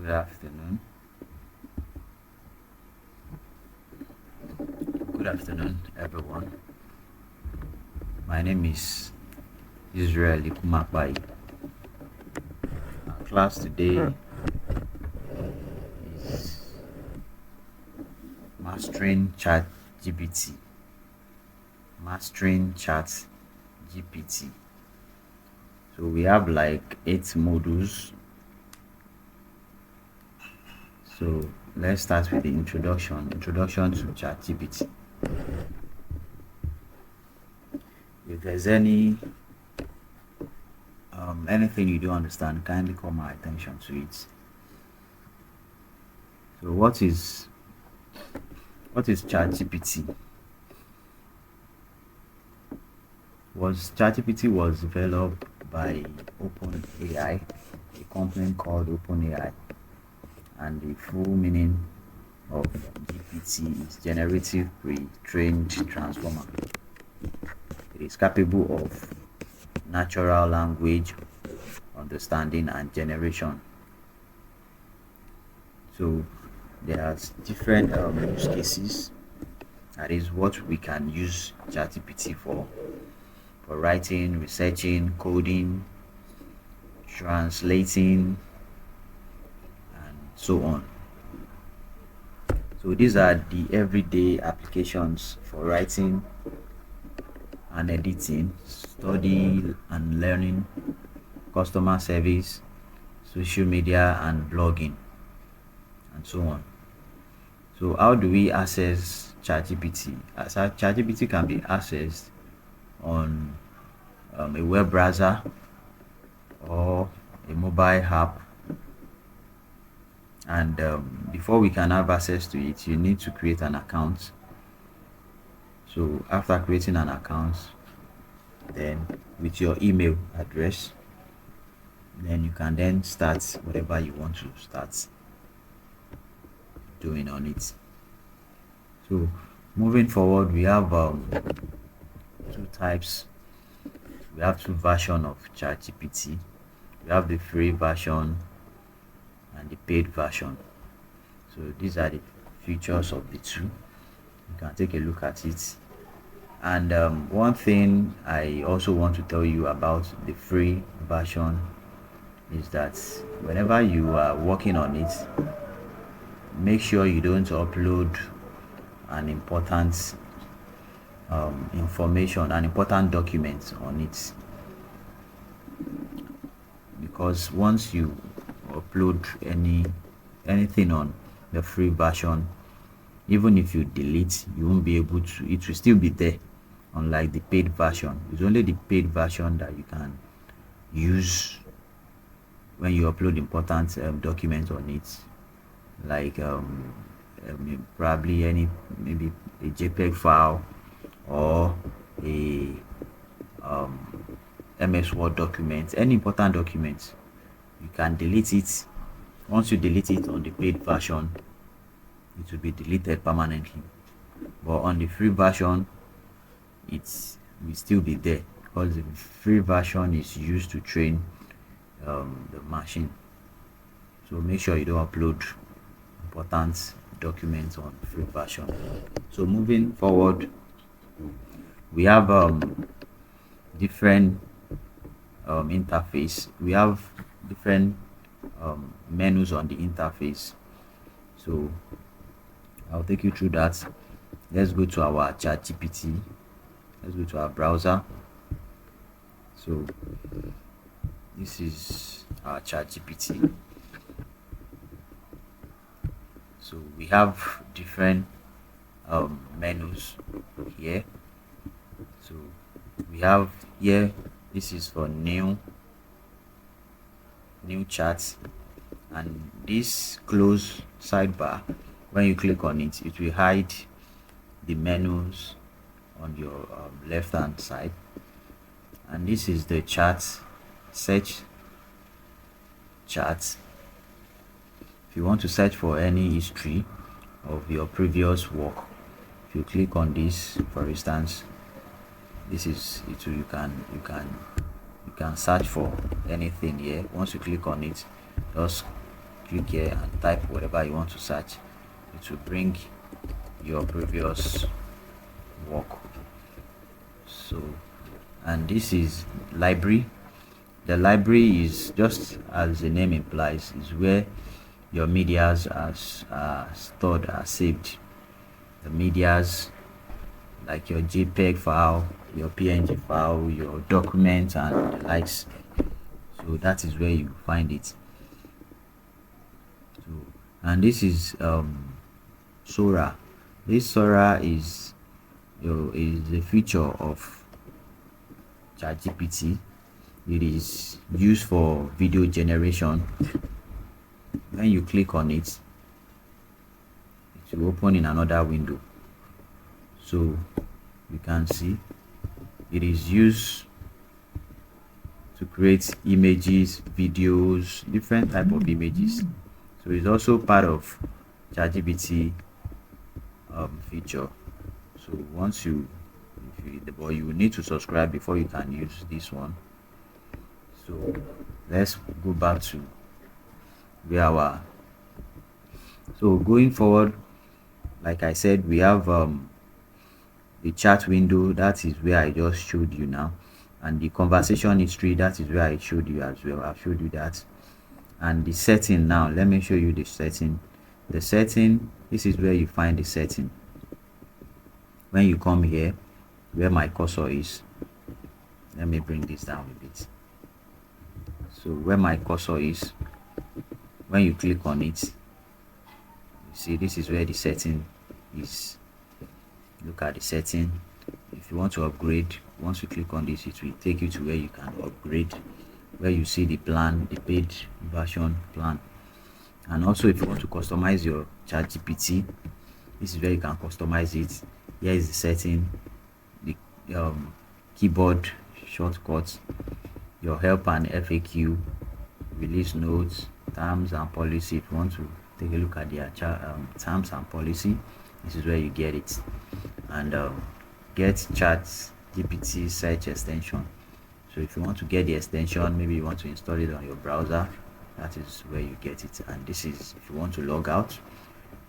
Good afternoon. Good afternoon, everyone. My name is Israel Ikumakbai. Our class today is Mastering Chat Mastering Chat GPT. So we have like 8 modules. So let's start with the introduction to ChatGPT. If there's anything you don't understand, kindly call my attention to it. So what is ChatGPT? ChatGPT was developed by OpenAI, a company called OpenAI, and the full meaning of GPT is Generative Pre-trained Transformer. It is capable of natural language understanding and generation. So there are different use cases. That is what we can use ChatGPT for writing, researching, coding, translating, and so on. So these are the everyday applications for writing and editing, study and learning, customer service, social media and blogging, and so on. So how do we access ChatGPT? ChatGPT can be accessed on a web browser or a mobile app, and before we can have access to it, you need to create an account. So after creating an account, then with your email address, then you can then start whatever you want to start doing on it. So moving forward, we have two types. We have two versions of ChatGPT. We have the free version and the paid version. So these are the features of the two. You can take a look at it. And one thing I also want to tell you about the free version is that whenever you are working on it, make sure you don't upload an important information, an important document on it, because once you upload anything on the free version, even if you delete, you won't be able to, it will still be there. Unlike the paid version, it's only the paid version that you can use when you upload important documents on it, like probably maybe a JPEG file or a MS Word document, any important document. You can delete it. Once you delete it on the paid version, it will be deleted permanently, but on the free version, it will still be there, because the free version is used to train the machine. So make sure you don't upload important documents on free version. So moving forward, we have different interface. We have different menus on the interface. So I'll take you through that. Let's go to our ChatGPT. Let's go to our browser. So this is our ChatGPT. So we have different menus here. So we have here, this is for new chats, and this close sidebar, when you click on it, it will hide the menus on your left hand side. And this is the search chat. If you want to search for any history of your previous work, if you click on this, for instance, this is it. You can search for anything here. Once you click on it, just click here and type whatever you want to search. It will bring your previous work. So, and this is library. The library is, just as the name implies, is where your medias are stored, are saved. The medias, like your JPEG file, your PNG file, your documents, and the likes. So that is where you find it. So, and this is Sora. This Sora is a feature of ChatGPT. It is used for video generation. When you click on it, it will open in another window. So you can see it is used to create images, videos, different type of images. So it's also part of ChatGPT feature. So once but you will need to subscribe before you can use this one. So let's go back to where our so going forward, like I said, we have the chat window. That is where I just showed you now, and the conversation history, that is where I showed you as well. I've showed you that. And the setting, now let me show you the setting. The setting, this is where you find the setting. When you come here where my cursor is, let me bring this down a bit. So where my cursor is, when you click on it, you see this is where the setting is. Look at the setting. If you want to upgrade, once you click on this, it will take you to where you can upgrade, where you see the plan, the paid version plan. And also, if you want to customize your ChatGPT, this is where you can customize it. Here is the setting, the keyboard shortcuts, your help and FAQ, release notes, terms and policy. If you want to take a look at the terms and policy, this is where you get it. And get ChatGPT search extension. So if you want to get the extension, maybe you want to install it on your browser, that is where you get it. And this is, if you want to log out,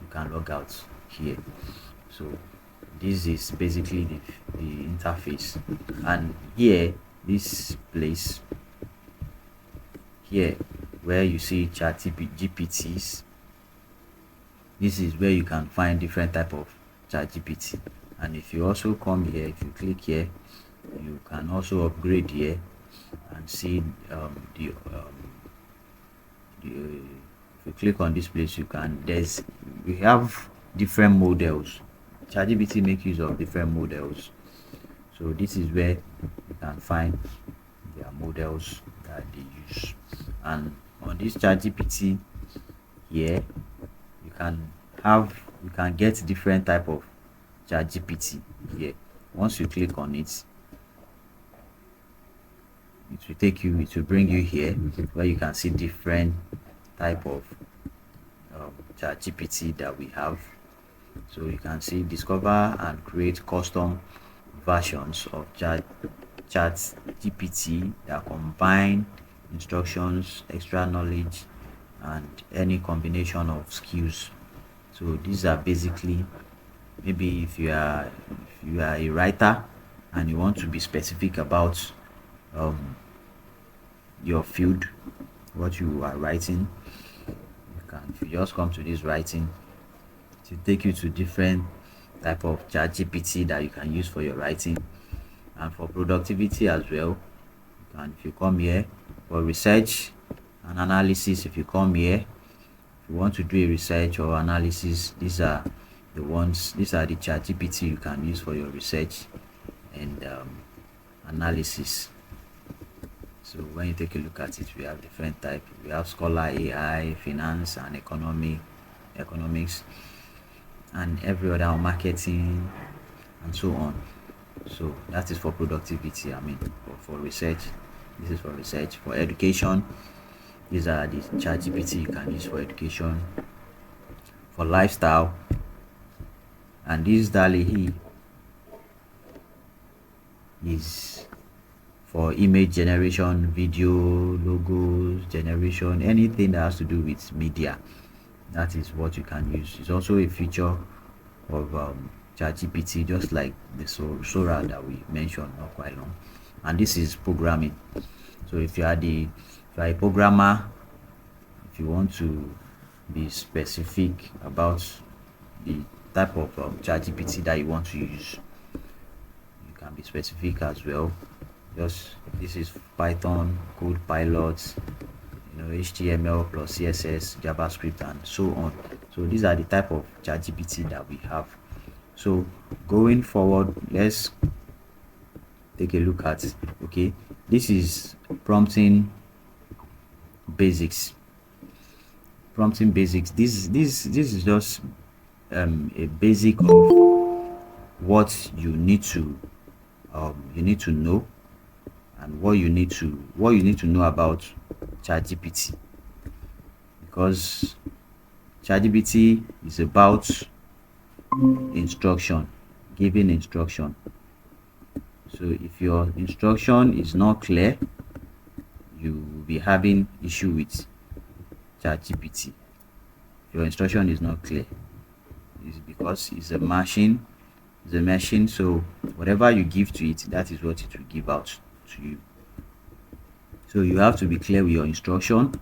you can log out here. So this is basically the interface. And here, this place here where you see ChatGPTs, this is where you can find different type of ChatGPT. And if you also come here, if you click here, you can also upgrade here and see if you click on this place, you can we have different models. ChatGPT make use of different models. So this is where you can find their models that they use. And on this ChatGPT here, you can get different type of ChatGPT here. Once you click on it, it will bring you here where you can see different type of ChatGPT that we have. So you can see discover and create custom versions of ChatGPT that combine instructions, extra knowledge, and any combination of skills. So these are basically, maybe if you are a writer and you want to be specific about your field, what you are writing, if you just come to this writing, to take you to different type of ChatGPT that you can use for your writing. And for productivity as well, if you come here for research and analysis, if you come here, if you want to do a research or analysis, these are the ChatGPT you can use for your research and analysis. So when you take a look at it, we have different types. We have Scholar AI, finance and economics, and every other, marketing, and so on. So that is for productivity. I mean, for research, this is for research. For education, these are the ChatGPT you can use for education. For lifestyle, and this DALI is for image generation, video, logos generation, anything that has to do with media. That is what you can use. It's also a feature of ChatGPT, just like the Sora that we mentioned not quite long. And this is programming. So if you are a programmer, if you want to be specific about the type of ChatGPT that you want to use, you can be specific as well. Just this is Python, code pilots, HTML plus CSS, JavaScript, and so on. So these are the type of ChatGPT that we have. So going forward, let's take a look at, okay, this is prompting basics. Prompting basics. This is just a basic of what you need to know, and what you need to know about ChatGPT, because ChatGPT is about instruction, giving instruction. So if your instruction is not clear, you will be having issue with ChatGPT. If your instruction is not clear, it's because it's a machine. So whatever you give to it, that is what it will give out to you. So you have to be clear with your instruction.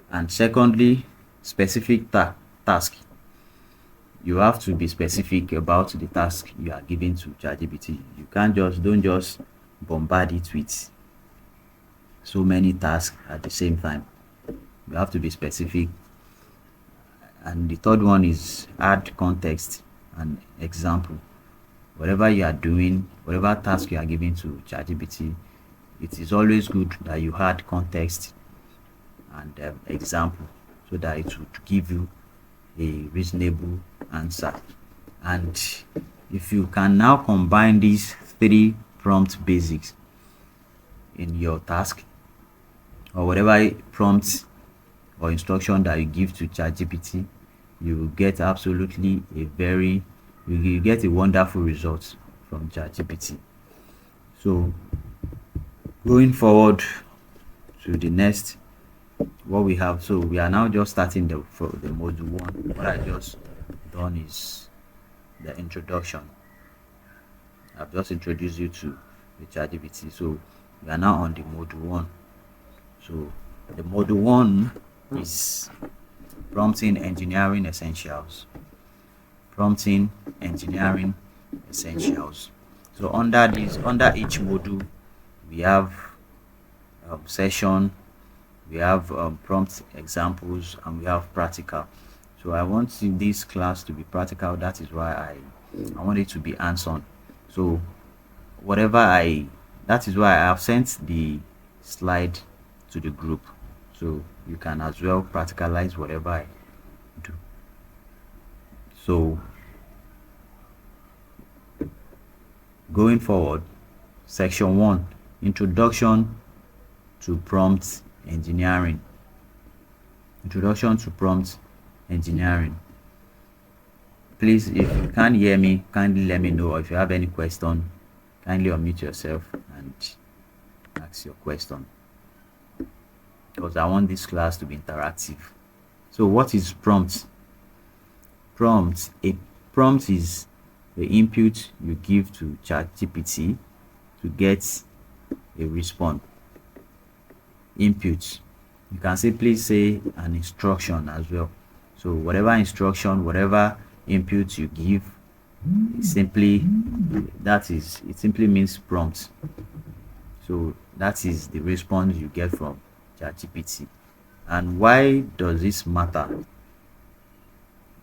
And secondly, specific task. You have to be specific about the task you are giving to ChatGPT. You don't just bombard it with so many tasks at the same time. You have to be specific. And the third one is add context and example. Whatever you are doing, whatever task you are giving to ChatGPT, it is always good that you add context and example, so that it would give you a reasonable answer. And if you can now combine these three prompt basics in your task, or whatever prompt or instruction that you give to ChatGPT, you will get absolutely you will get a wonderful result from ChatGPT. So going forward to the next, what we have, so we are now just starting for the module 1. What I just done is the introduction. I've just introduced you to the ChatGPT. So we are now on the module 1. So the module 1 is prompting engineering essentials. Prompting engineering essentials. So under each module, we have session, we have prompt examples, and we have practical. So I want this class to be practical. That is why I want it to be hands-on. So that is why I have sent the slide to the group, so you can as well practicalize whatever I do. So going forward, section 1, introduction to prompt engineering. Introduction to prompt engineering. Please, if you can't hear me, kindly let me know, or if you have any question, kindly unmute yourself and ask your question, because I want this class to be interactive. So what is prompt? A prompt is the input you give to ChatGPT to get a response. Input, you can simply say an instruction as well. So whatever instruction, whatever input you give, it simply means prompt. So that is the response you get from ChatGPT. And why does this matter?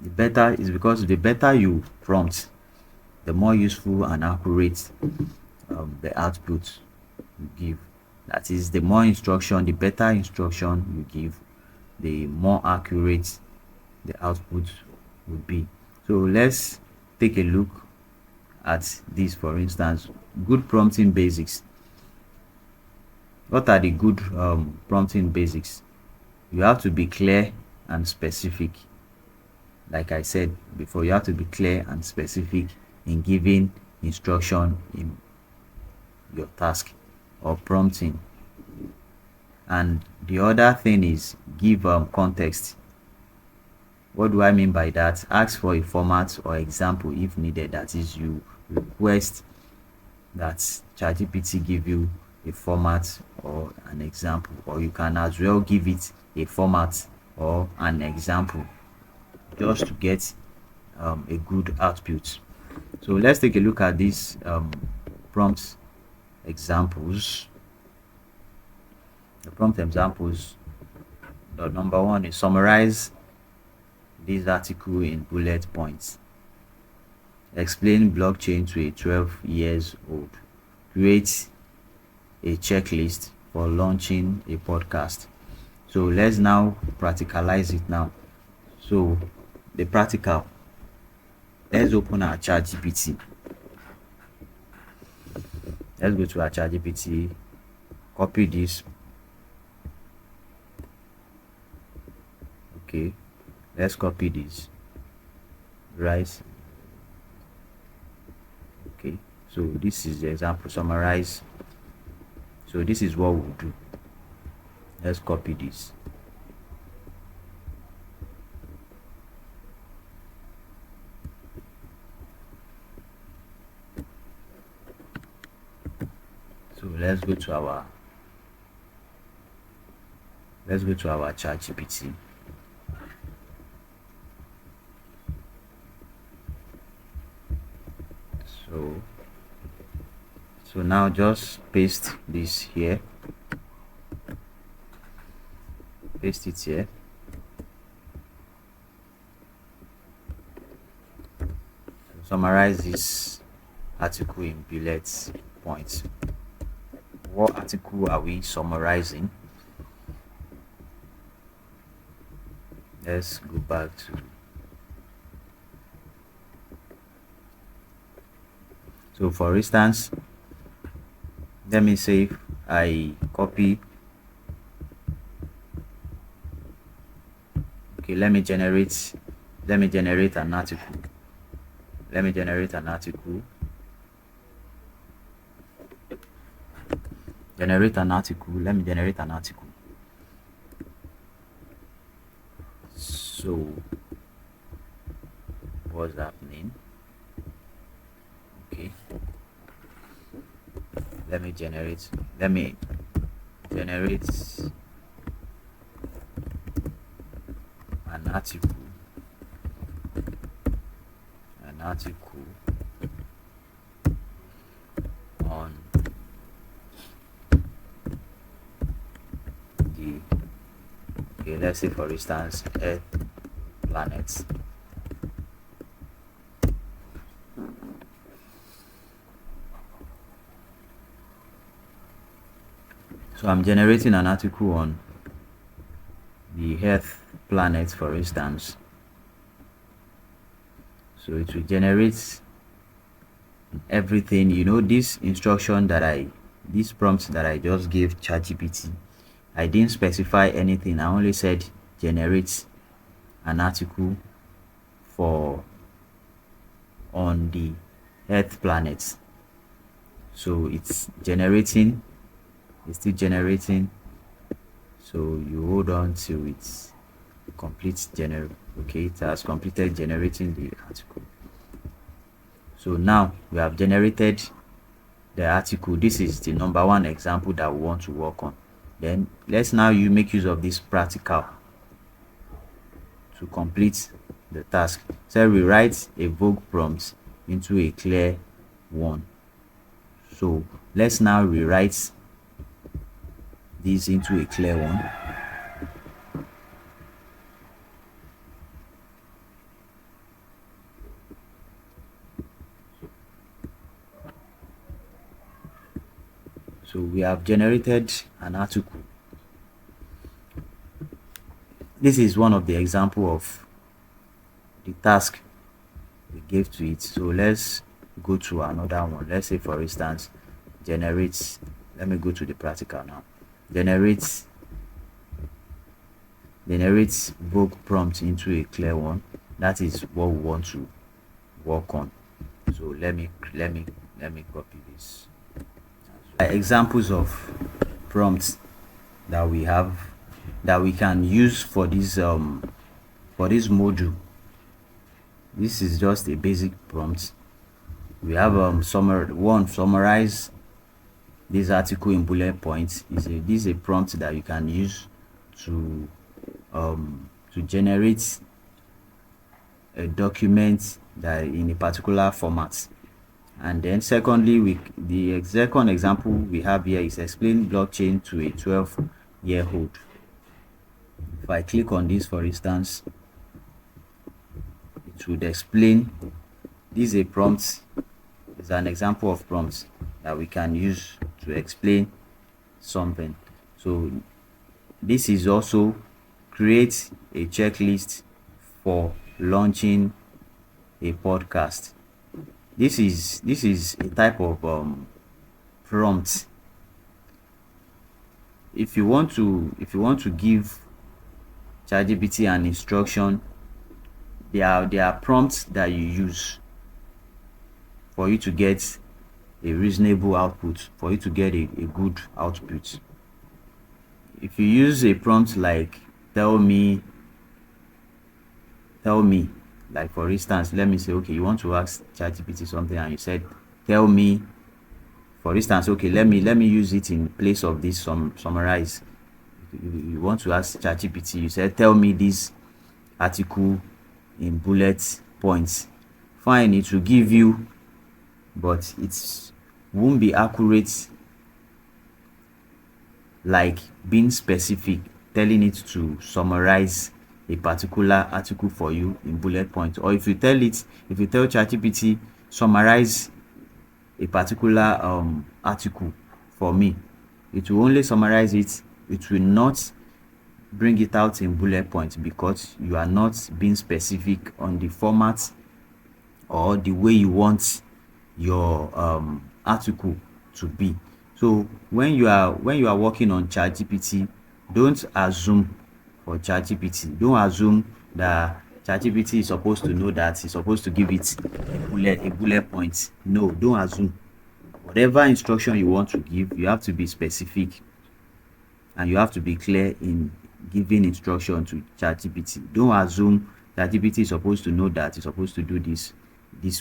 The better is because the better you prompt, the more useful and accurate the output you give. That is, the more instruction, the better instruction you give, the more accurate the output would be. So let's take a look at this. For instance, good prompting basics. What are the good prompting basics? You have to be clear and specific. Like I said before, you have to be clear and specific in giving instruction in your task. or prompting. And the other thing is give context. What do I mean by that? Ask for a format or example if needed. That is, you request that ChatGPT give you a format or an example, or you can as well give it a format or an example just to get a good output. So let's take a look at these prompt examples. The prompt examples, the number one is summarize this article in bullet points. Explain blockchain to a 12 years old. Create a checklist for launching a podcast. So let's now practicalize it now. So the practical, let's open our ChatGPT. Let's go to our ChatGPT, copy this. Okay, let's copy this, right? Okay, so this is the example, summarize. So this is what we'll do. Let's copy this. So let's go to our ChatGPT. So now just paste this here, paste it here. So summarize this article in bullet points. What article are we summarizing? Let's go back to, so for instance, let me say if I copy, okay, let me generate an article. Let me generate an article. Let me generate an article. So what's happening? Okay, let me generate an article on the, okay, let's say for instance Earth planets. So I'm generating an article on the Earth planet, for instance. So it will generate everything, this instruction this prompt that I just gave ChatGPT. I didn't specify anything. I only said generate an article on the Earth planet. So it's still generating. So you hold on till it's complete okay, it has completed generating the article. So now we have generated the article. This is the number one example that we want to work on. Then let's now make use of this practical to complete the task. So we write a Vogue prompt into a clear one. So let's now rewrite this into a clear one. So we have generated an article. This is one of the example of the task we gave to it. So let's go to another one. Let's say for instance generate, let me go to the practical now. Generate Vogue prompt into a clear one. That is what we want to work on. So let me copy this as Examples of prompts that we have that we can use for this module. This is just a basic prompt. We have summarize this article in bullet points. This is a prompt that you can use to generate a document that in a particular format. And then secondly, the second example we have here is explain blockchain to a 12-year-old. If I click on this, for instance, it would explain. This is a prompt. It's an example of prompts that we can use to explain something. So this is also create a checklist for launching a podcast. This is a type of prompt. If you want to give ChatGPT an instruction, there are prompts that you use for you to get a reasonable output, for you to get a good output. If you use a prompt like tell me, like for instance, let me say, okay, you want to ask ChatGPT something and you said tell me, for instance, okay, let me use it in place of this summarize. You want to ask ChatGPT, you said tell me this article in bullet points. Fine, it will give you, but it won't be accurate like being specific, telling it to summarize a particular article for you in bullet points. Or if you tell ChatGPT summarize a particular article for me, it will only summarize it. It will not bring it out in bullet points because you are not being specific on the format or the way you want your article to be. So when you are working on ChatGPT, don't assume for ChatGPT. Don't assume that ChatGPT is supposed to know that it's supposed to give it a bullet point. No, don't assume. Whatever instruction you want to give, you have to be specific and you have to be clear in giving instruction to ChatGPT. Don't assume ChatGPT is supposed to know that it's supposed to do this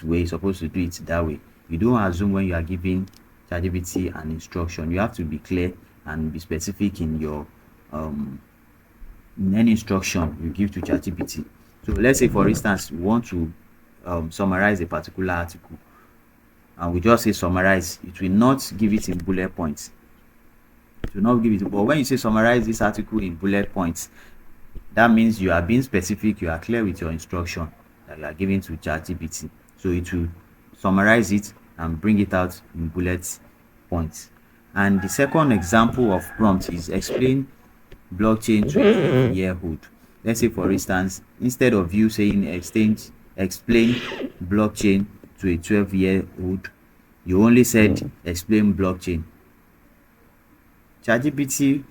way, it's supposed to do it that way. You don't assume when you are giving ChatGPT an instruction. You have to be clear and be specific in your in any instruction you give to ChatGPT. So let's say, for instance, we want to summarize a particular article, and we just say summarize. It will not give it in bullet points. It will not give it. But when you say summarize this article in bullet points, that means you are being specific. You are clear with your instruction that you are giving to ChatGPT. So it will summarize it and bring it out in bullet points. And the second example of prompt is explain blockchain to a 12-year-old. Let's say, for instance, instead of you saying explain blockchain to a 12-year-old, you only said explain blockchain. ChatGPT,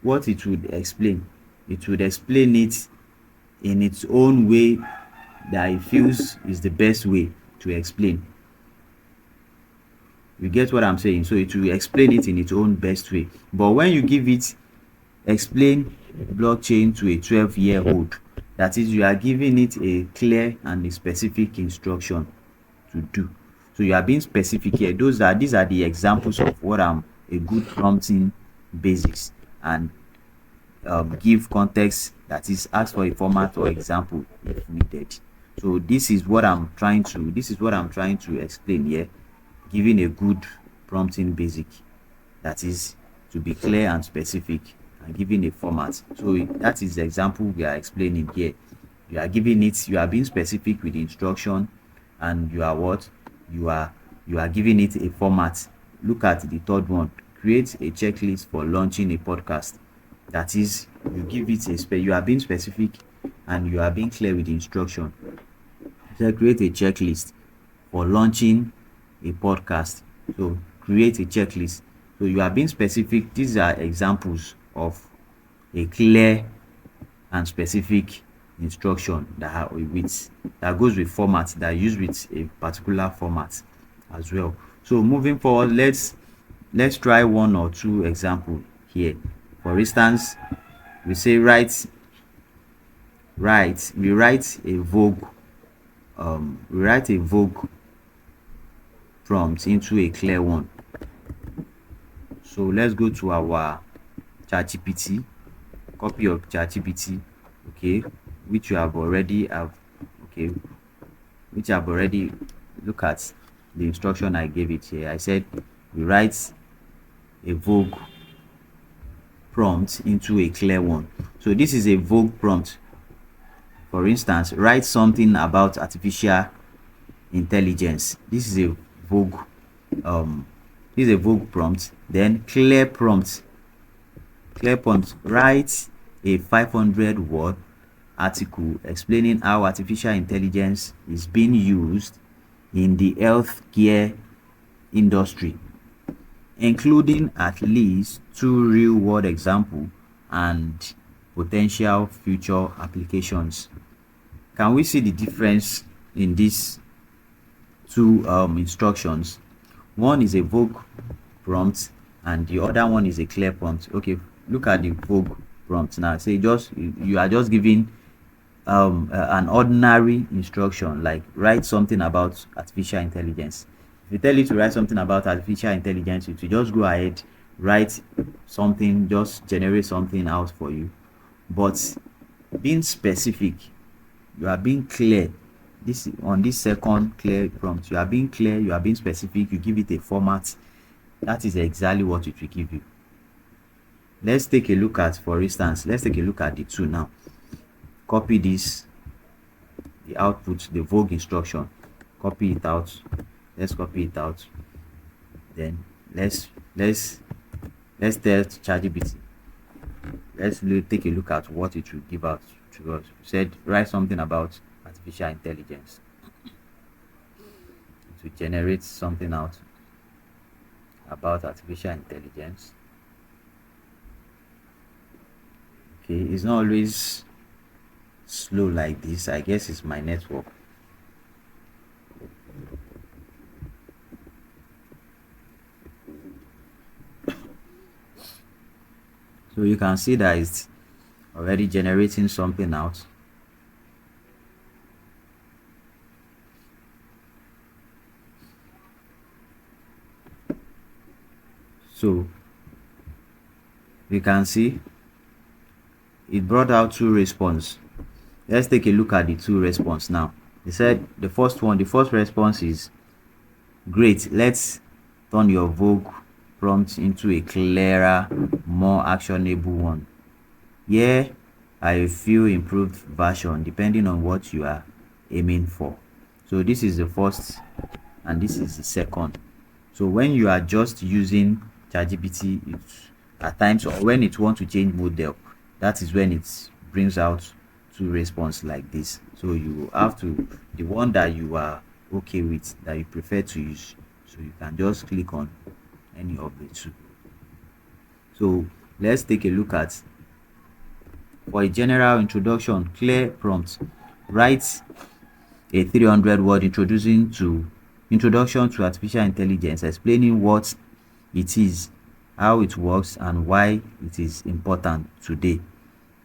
what it would explain it in its own way that it feels is the best way to explain. You get what I'm saying? So it will explain it in its own best way. But when you give it explain blockchain to a 12-year-old, that is, you are giving it a clear and a specific instruction to do. So you are being specific here. These are the examples of what a good prompting basics, and give context, that is, ask for a format or example if needed. So this is what I'm trying to explain here, giving a good prompting basic, that is, to be clear and specific and giving a format. So that is the example we are explaining here. You are being specific with the instruction, and you are giving it a format. Look at the third one, create a checklist for launching a podcast. That is, you give it you are being specific and you are being clear with the instruction. So create a checklist for launching a podcast. So create a checklist. So you are being specific. These are examples of a clear and specific instruction that goes with format, that use with a particular format as well. So moving forward, let's let's try one or two example here. For instance, we say we write a vogue prompt into a clear one. So let's go to our ChatGPT, copy of ChatGPT, okay, which you have already have, okay, which I've already look at the instruction I gave it here. I said we write a vogue prompt into a clear one. So this is a vogue prompt. For instance, write something about artificial intelligence. This is a vogue um this is a vogue prompt. Then clear prompt, write a 500-word article explaining how artificial intelligence is being used in the healthcare industry, including at least two real-world examples and potential future applications. Can we see the difference in these two instructions? One is a vogue prompt and the other one is a clear prompt. Okay, look at the vogue prompt now. Say you are just giving an ordinary instruction like write something about artificial intelligence. If you tell it to write something about artificial intelligence, it will just go ahead, write something, just generate something out for you. But being specific, you are being clear. This on this second clear prompt, you are being clear, you are being specific, you give it a format. That is exactly what it will give you. Let's take a look at, for instance, let's take a look at the two now. Copy this, the output, the vogue instruction, copy it out. Let's copy it out. Then let's tell ChatGPT. Let's take a look at what it will give out to us. We said write something about artificial intelligence. It will generate something out about artificial intelligence. Okay, it's not always slow like this. I guess it's my network. So you can see that it's already generating something out. So you can see it brought out two response. Let's take a look at the two response now. They said the first response is great. Let's turn your vogue prompt into a clearer, more actionable one. Yeah, I feel improved version depending on what you are aiming for. So this is the first and this is the second. So when you are just using ChatGPT, at times, or when it wants to change model, that is when it brings out two response like this. So you have to, the one that you are okay with, that you prefer to use, so you can just click on any of the two. So let's take a look at, for a general introduction, clear prompt, write a 300-word introduction to artificial intelligence, explaining what it is, how it works, and why it is important today.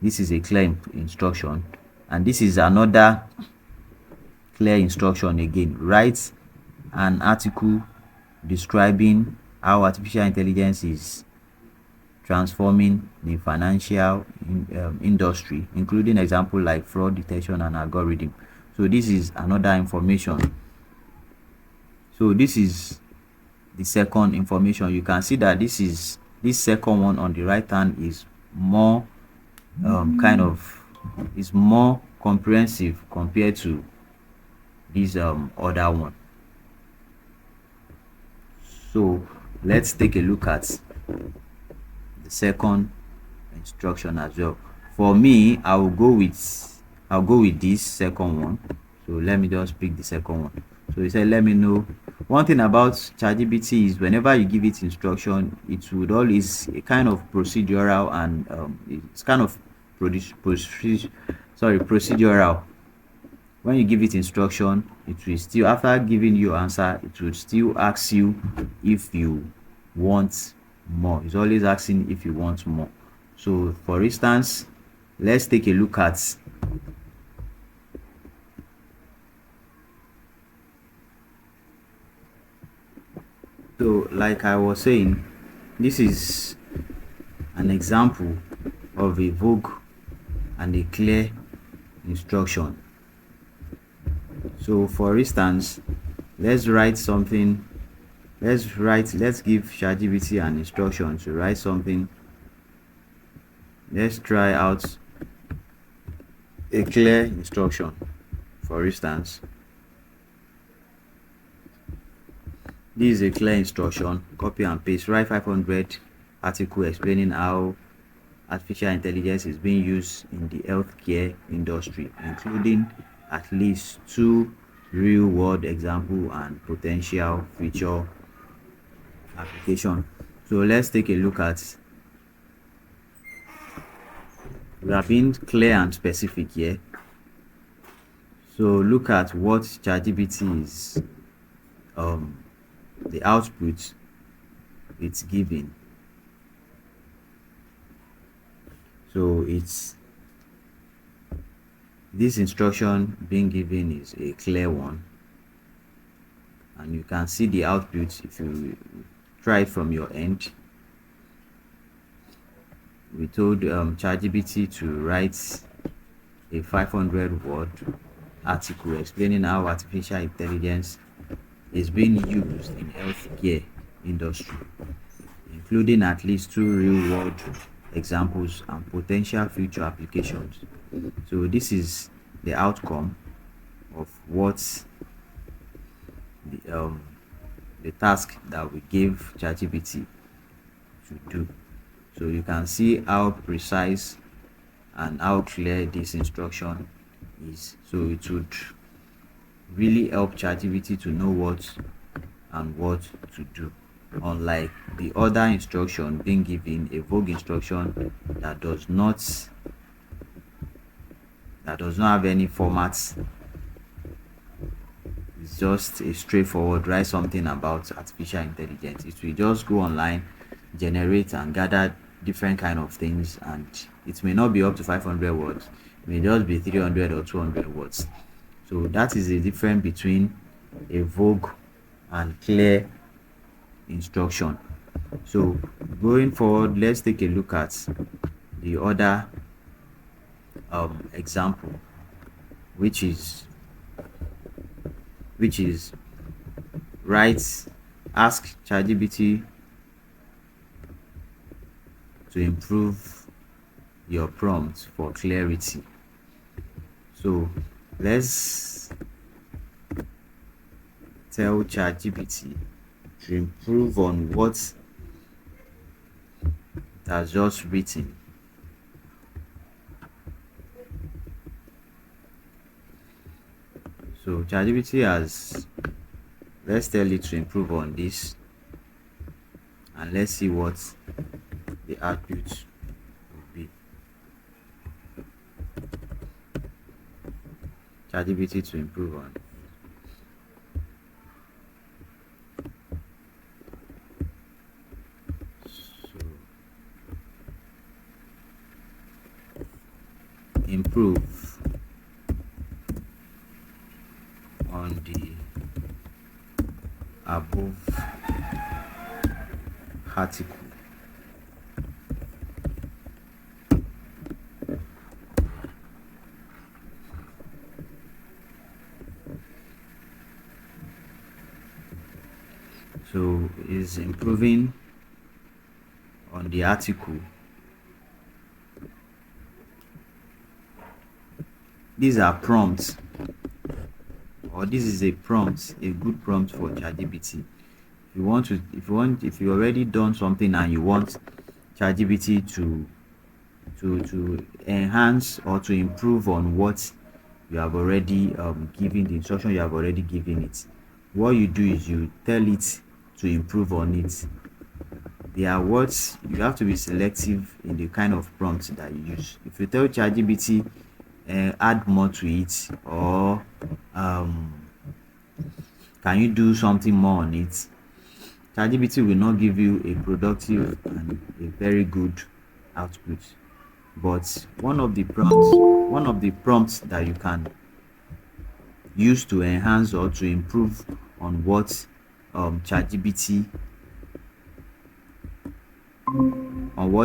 This is a clear instruction, and this is another clear instruction again. Write an article describing how artificial intelligence is transforming the financial industry, including example like fraud detection and algorithm. So this is another information. So this is the second information. You can see that this second one on the right hand is more is more comprehensive compared to this other one. So let's take a look at the second instruction as well. For me, I'll go with this second one. So let me just pick the second one. So he said, let me know. One thing about ChatGPT is whenever you give it instruction, it would always a kind of procedural, and it's kind of procedural. When you give it instruction, it will still, after giving you answer, it will still ask you if you want more. It's always asking if you want more. So for instance, let's take a look at, so like I was saying, this is an example of a vague and a clear instruction. So for instance, let's write something. Let's give ChatGPT an instruction to write something. Let's try out a clear instruction. For instance, this is a clear instruction. Copy and paste. Write 500 article explaining how artificial intelligence is being used in the healthcare industry, including at least two real-world examples and potential future application. So let's take a look at, we are being clear and specific here. So look at what ChatGPT is, the output it's giving. So it's, this instruction being given is a clear one, and you can see the output if you try it from your end. We told ChatGPT to write a 500-word article explaining how artificial intelligence is being used in healthcare industry, including at least two real-world examples and potential future applications. So this is the outcome of what the task that we gave ChatGPT to do. So you can see how precise and how clear this instruction is. So it would really help ChatGPT to know what and what to do, unlike the other instruction being given, a vague instruction that does not have any formats. It's just a straightforward write something about artificial intelligence. It will just go online, generate and gather different kind of things, and it may not be up to 500 words, it may just be 300 or 200 words. So that is the difference between a vague and clear instruction. So going forward, let's take a look at the other example, which is ask ChatGPT to improve your prompt for clarity. So let's tell ChatGPT to improve on what it has just written. So ChatGPT has, let's tell it to improve on this, and let's see what the output will be. ChatGPT to improve on. So improve on the above article. So is improving on the article. These are prompts, or this is a prompt, a good prompt for ChatGPT. If you already done something and you want ChatGPT to enhance or to improve on what you have already given, the instruction you have already given it, what you do is you tell it to improve on it. There are words, you have to be selective in the kind of prompt that you use. If you tell ChatGPT add more to it, or can you do something more on it, ChatGPT will not give you a productive and a very good output. But one of the prompts that you can use to enhance or to improve on what ChatGPT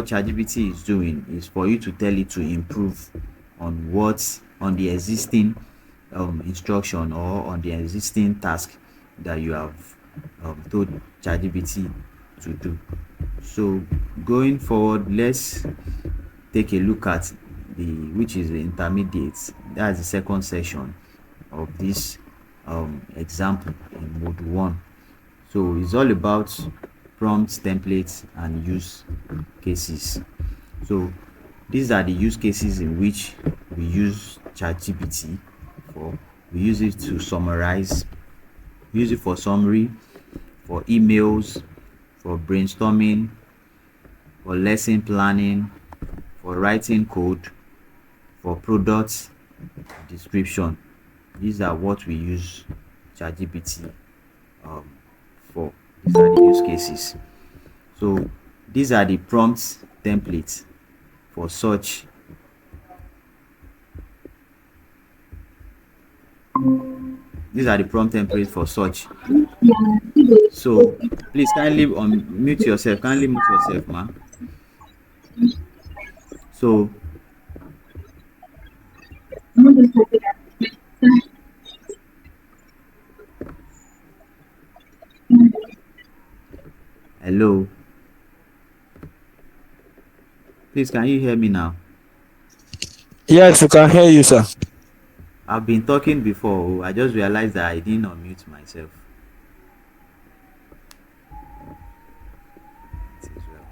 ChatGPT is doing is for you to tell it to improve on the existing instruction or on the existing task that you have told ChatGPT to do. So going forward, let's take a look at the which is the intermediate. That's the second section of this example in mode 1. So it's all about prompts, templates, and use cases. So these are the use cases in which we use ChatGPT for. We use it to summarize, we use it for summary, for emails, for brainstorming, for lesson planning, for writing code, for product description. These are what we use ChatGPT um, for. These are the use cases. So these are the prompts templates for such. These are the prompt templates for such. So please kindly unmute yourself. Kindly mute yourself, ma. So hello. Please can you hear me now? Yes, we can hear you, sir. I've been talking before. I just realized that I didn't unmute myself. It is well.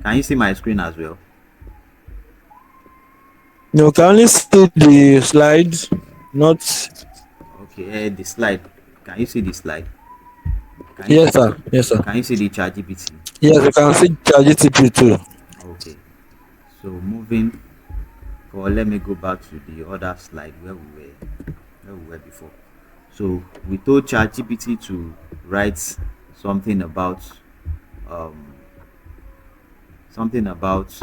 Can you see my screen as well? No, we can only see the slides, not. Okay, the slide. Can you see the slide? Can you Yes, sir. Yes, sir. can you see the chat GPT? Yes, we can see ChatGPT too. Okay. So moving forward, let me go back to the other slide where we were before. So we told ChatGPT to write something about um, something about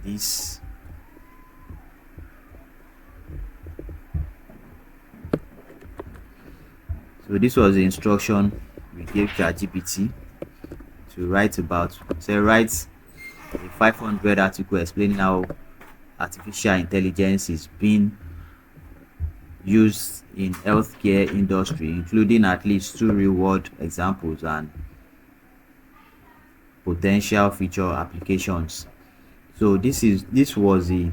this. So this was the instruction we gave ChatGPT to write about. Say write a 500 article explaining how artificial intelligence is being used in healthcare industry, including at least two real world examples and potential future applications. So this was the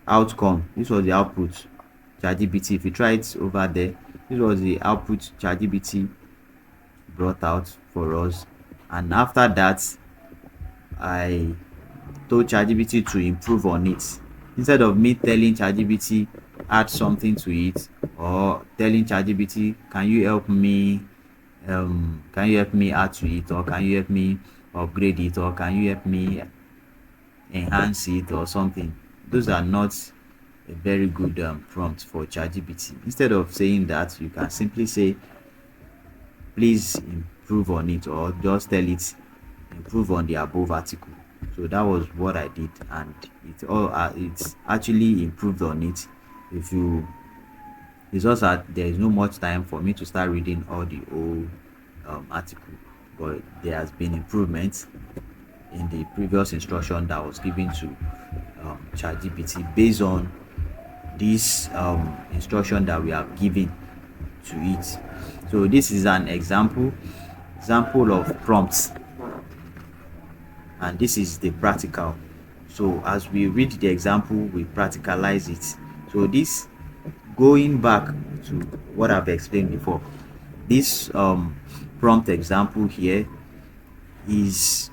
outcome. This was the output ChatGPT. If you try it over there, this was the output ChatGPT brought out for us. And after that, I told ChatGPT to improve on it. Instead of me telling ChatGPT add something to it or telling ChatGPT, can you help me add to it or can you help me upgrade it or can you help me enhance it or something. Those are not a very good prompt for ChatGPT. Instead of saying that, you can simply say, please improve on it, or just tell it improve on the above article. So that was what I did, and it's actually improved on it. If you It's just that there is no much time for me to start reading all the whole article, but there has been improvements in the previous instruction that was given to ChatGPT based on this instruction that we have given to it. So this is an example of prompts, and this is the practical. So as we read the example, we practicalize it. So this, going back to what I've explained before, this prompt example here is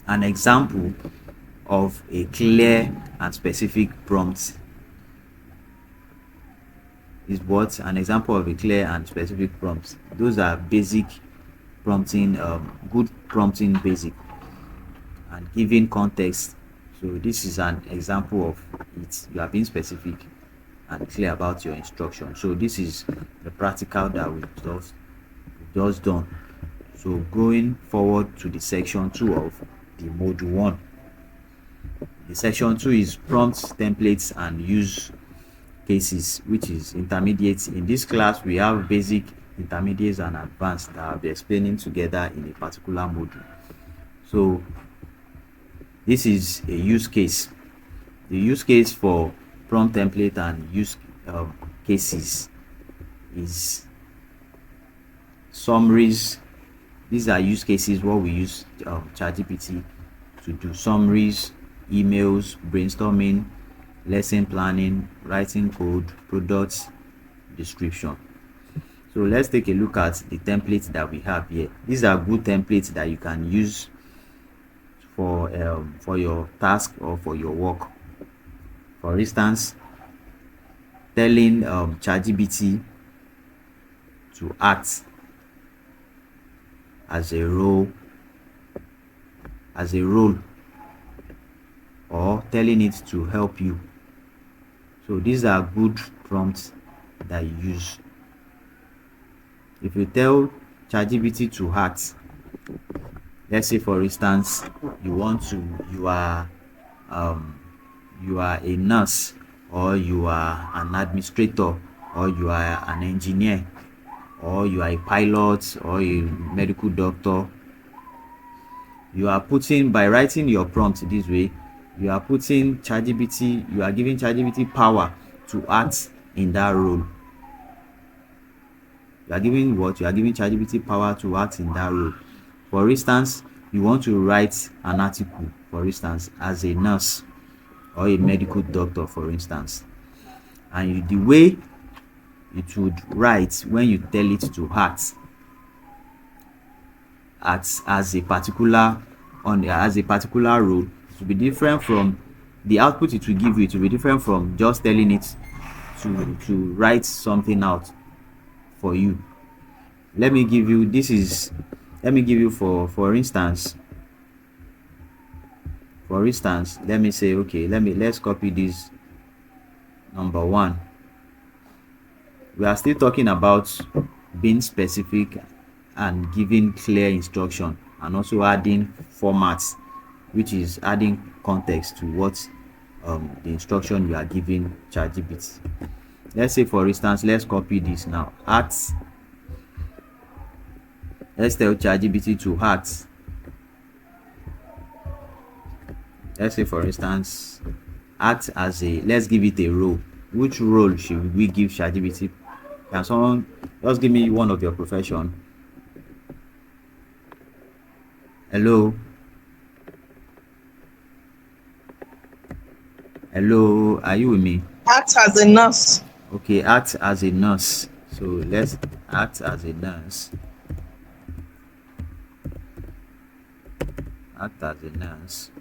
an example of a clear and specific prompt. Is what an example of a clear and specific prompt. Those are basic prompting, good prompting basic, and giving context. So this is an example of it. You are being specific and clear about your instruction. So this is the practical that we've just done. So going forward to the section 2 of the module 1. The section 2 is prompts, templates, and use cases, which is intermediate. In this class, we have basic, intermediate, and advanced that I'll be explaining together in a particular module. So this is a use case. The use case for prompt template and use cases is summaries. These are use cases what we use ChatGPT to do: summaries, emails, brainstorming, lesson planning, writing code, products description. So let's take a look at the templates that we have here. These are good templates that you can use for your task or for your work. For instance, telling ChatGPT to act as a role, or telling it to help you. So these are good prompts that you use. If you tell ChatGPT to act, let's say for instance you are a nurse, or you are an administrator, or you are an engineer, or you are a pilot, or a medical doctor. You are putting, by writing your prompt this way, you are giving ChatGPT power to act in that role. You are giving ChatGPT power to act in that role. For instance, you want to write an article, for instance, as a nurse or a medical doctor, for instance, and the way it would write when you tell it to act as a particular role, it will be different from the output it will give you. It will be different from just telling it to write something out for you. Let me give you for instance, let me say, okay, let's copy this number 1. We are still talking about being specific and giving clear instruction, and also adding formats, which is adding context to what the instruction you are giving ChatGPT. Let's say for instance, let's copy this now. Let's tell ChatGPT to act. Let's say for instance, act as a, let's give it a role. Which role should we give ChatGPT? Can someone just give me one of your profession? Hello? Hello, are you with me? Act as a nurse. Okay, act as a nurse. So let's act as a nurse. Act as a nurse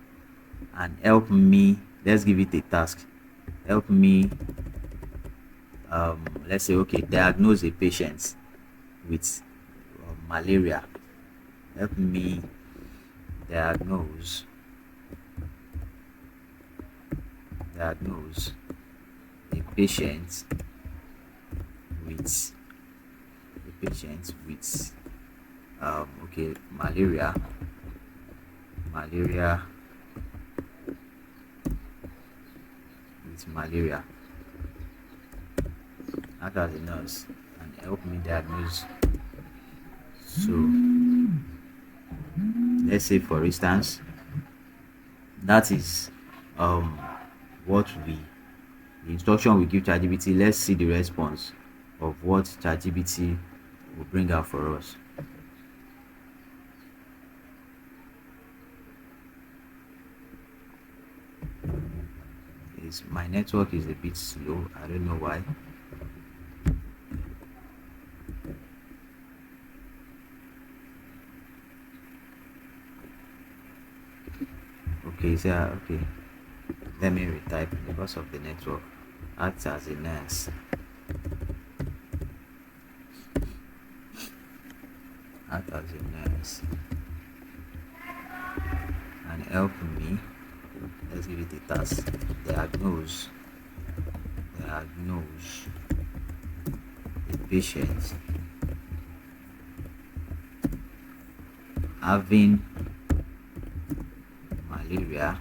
and help me. Let's give it a task. Help me. Let's say, okay, diagnose a patient with malaria. Help me diagnose a patient with okay, malaria with malaria. Act as a nurse and help me diagnose. So let's say for instance, that is what the instruction we give ChatGPT. Let's see the response of what ChatGPT will bring out for us. My network is a bit slow. I don't know why. Okay, so okay, let me retype because of the network. Act as a nurse. Act as a nurse and help me. Let's give it a task. Diagnose a diagnose a patient having malaria,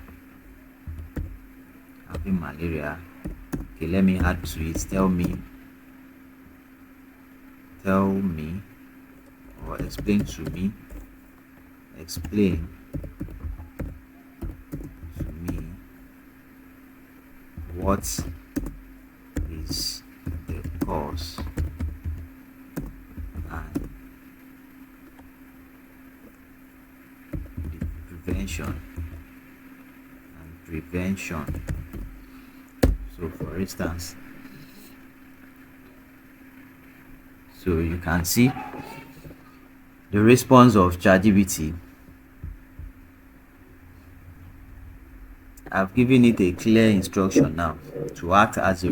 having malaria. Okay, let me add to it. Tell me, or explain to me what is the cause and the prevention. So for instance, so you can see the response of ChatGPT. I've given it a clear instruction now to act as a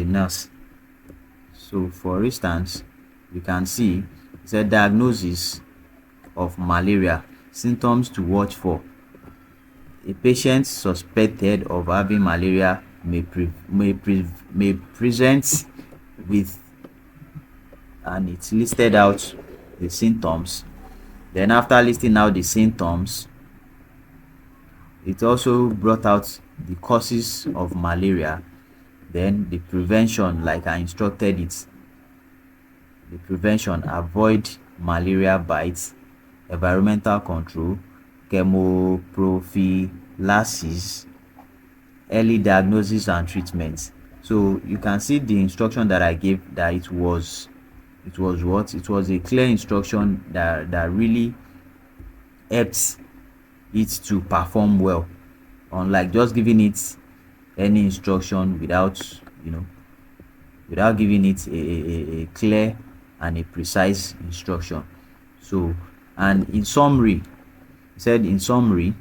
nurse. So for instance, you can see it's a diagnosis of malaria, symptoms to watch for. A patient suspected of having malaria may present with, and it listed out the symptoms. Then after listing out the symptoms, it also brought out the causes of malaria, then the prevention, like I instructed it. The prevention: avoid malaria bites, environmental control, chemoprophylaxis, early diagnosis and treatment. So you can see the instruction that I gave, that it was what? It was a clear instruction that really helps it to perform well, unlike just giving it any instruction without giving it a clear and a precise instruction. So, and in summary, in summary,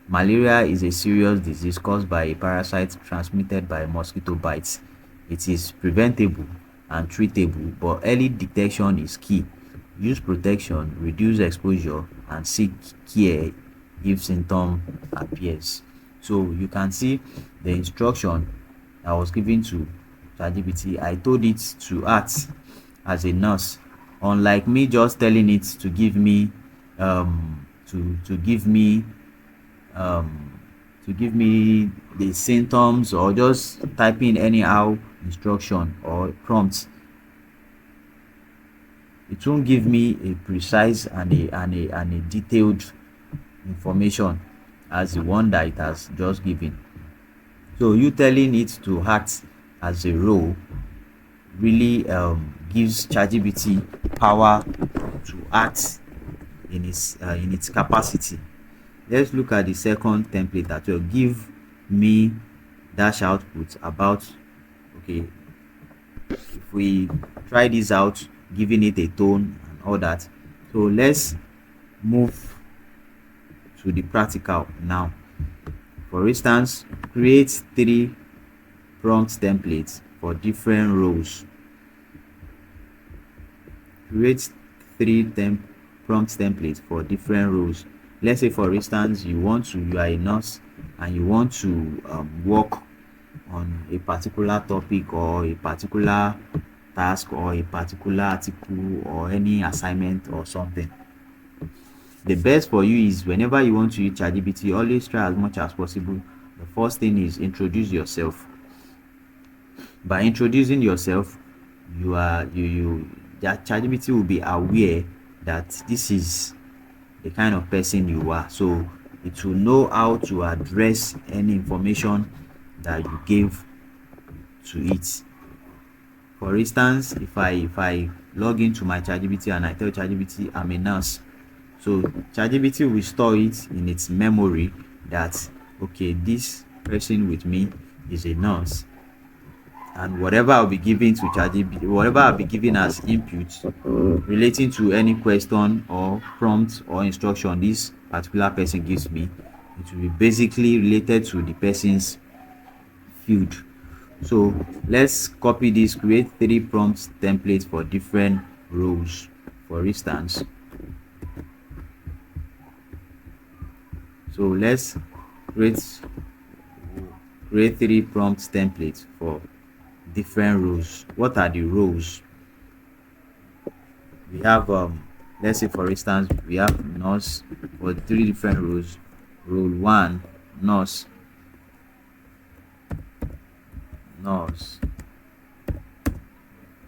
malaria is a serious disease caused by a parasite transmitted by mosquito bites. It is preventable and treatable, but early detection is key. Use protection, reduce exposure, and seek care if symptom appears. So you can see the instruction I was given to ChatGPT. I told it to act as a nurse, unlike me just telling it to give me to give me um to give me the symptoms, or just typing anyhow instruction or prompt. It won't give me a precise and a detailed information as the one that it has just given. So you telling it to act as a role really gives ChatGPT power to act in its capacity. Let's look at the second template that will give me dash output about. Okay, if we try this out, giving it a tone and all that. So let's move to the practical now. For instance, create 3 prompt templates for different roles. Create prompt templates for different roles. Let's say for instance you are a nurse and you want to work on a particular topic or a particular task or a particular article or any assignment or something. The best for you is, whenever you want to use ChatGPT, always try as much as possible. The first thing is introduce yourself. By introducing yourself, that ChatGPT will be aware that this is the kind of person you are. So it will know how to address any information that you gave to it. For instance, if I log into my ChatGPT and I tell ChatGPT I'm a nurse, so ChatGPT will store it in its memory that, okay, this person with me is a nurse, and whatever I'll be giving to ChatGPT, whatever I'll be giving as input relating to any question or prompt or instruction this particular person gives me, it will be basically related to the person's field. So let's copy this, create 3 prompt templates for different roles. For instance, so let's create Create three prompt templates for different roles. What are the roles? We have let's say for instance we have nurse for three different roles. Role one, nurse, nurse,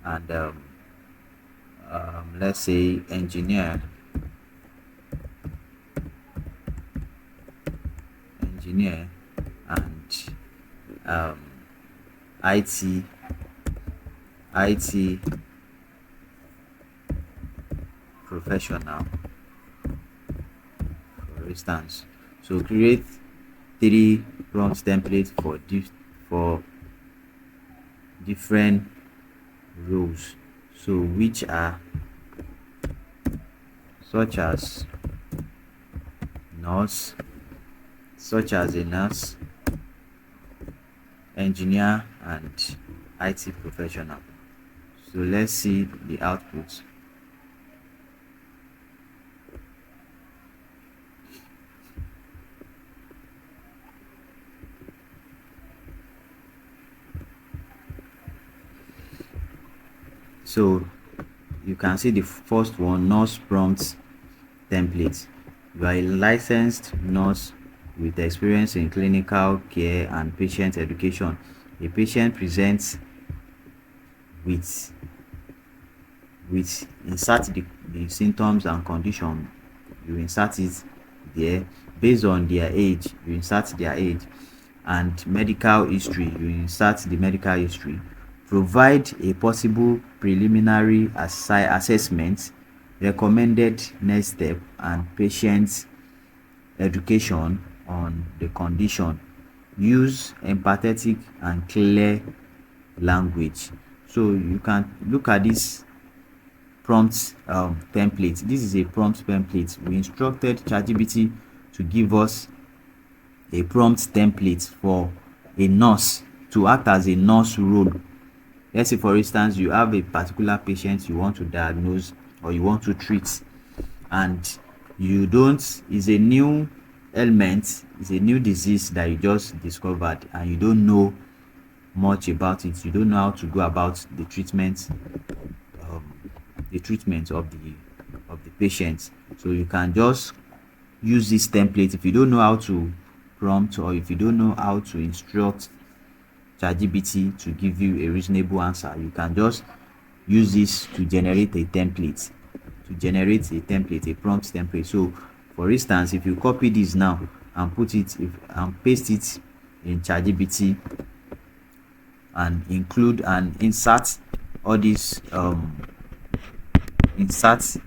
and let's say engineer, engineer, and um, IT, IT professional, for instance. So create three prompt templates for for different roles. So which are such as nurse, such as a nurse, engineer, and IT professional. So let's see the output. So you can see the first one, nurse prompt template. You are a licensed nurse with experience in clinical care and patient education. A patient presents with insert the symptoms and condition. You insert it there. Based on their age, you insert their age, and medical history, you insert the medical history. Provide a possible preliminary assessment, recommended next step, and patient education on the condition. Use empathetic and clear language. So you can look at this prompt template. This is a prompt template. We instructed ChatGPT to give us a prompt template for a nurse to act as a nurse role. Let's say for instance you have a particular patient you want to diagnose or you want to treat, and you don't, is a new ailment, is a new disease that you just discovered, and you don't know much about it. You don't know how to go about the treatment of the patient. So you can just use this template. If you don't know how to prompt, or if you don't know how to instruct ChatGPT to give you a reasonable answer, you can just use this to generate a template, a prompt template. So for instance, if you copy this now and put it and paste it in ChatGPT and include and insert all these insert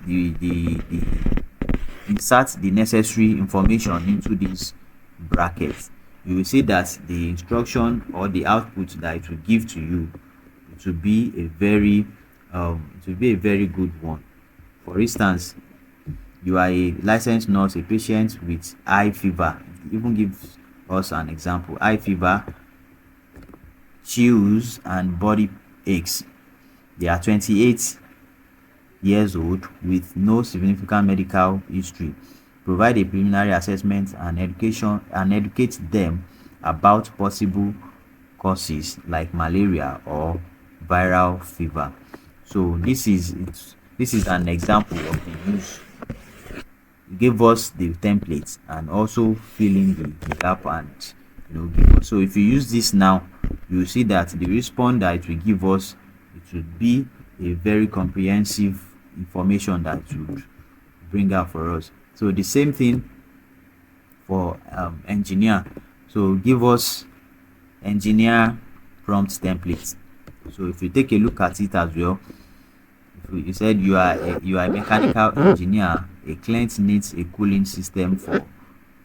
insert the necessary information into this bracket, you will see that the instruction or the output that it will give to you, it will be a very good one. For instance, you are a licensed nurse, a patient with high fever. It even gives us an example: high fever, chills, and body aches. They are 28 years old with no significant medical history. Provide a preliminary assessment and educate them about possible causes like malaria or viral fever. So this is an example of the use. Give us the templates and also fill in the gap, and give us. So if you use this now, you will see that the response that it will give us, it will be a very comprehensive information that it would bring out for us. So the same thing for engineer. So give us engineer prompt template. So if you take a look at it as well, if you said you are a mechanical engineer, a client needs a cooling system for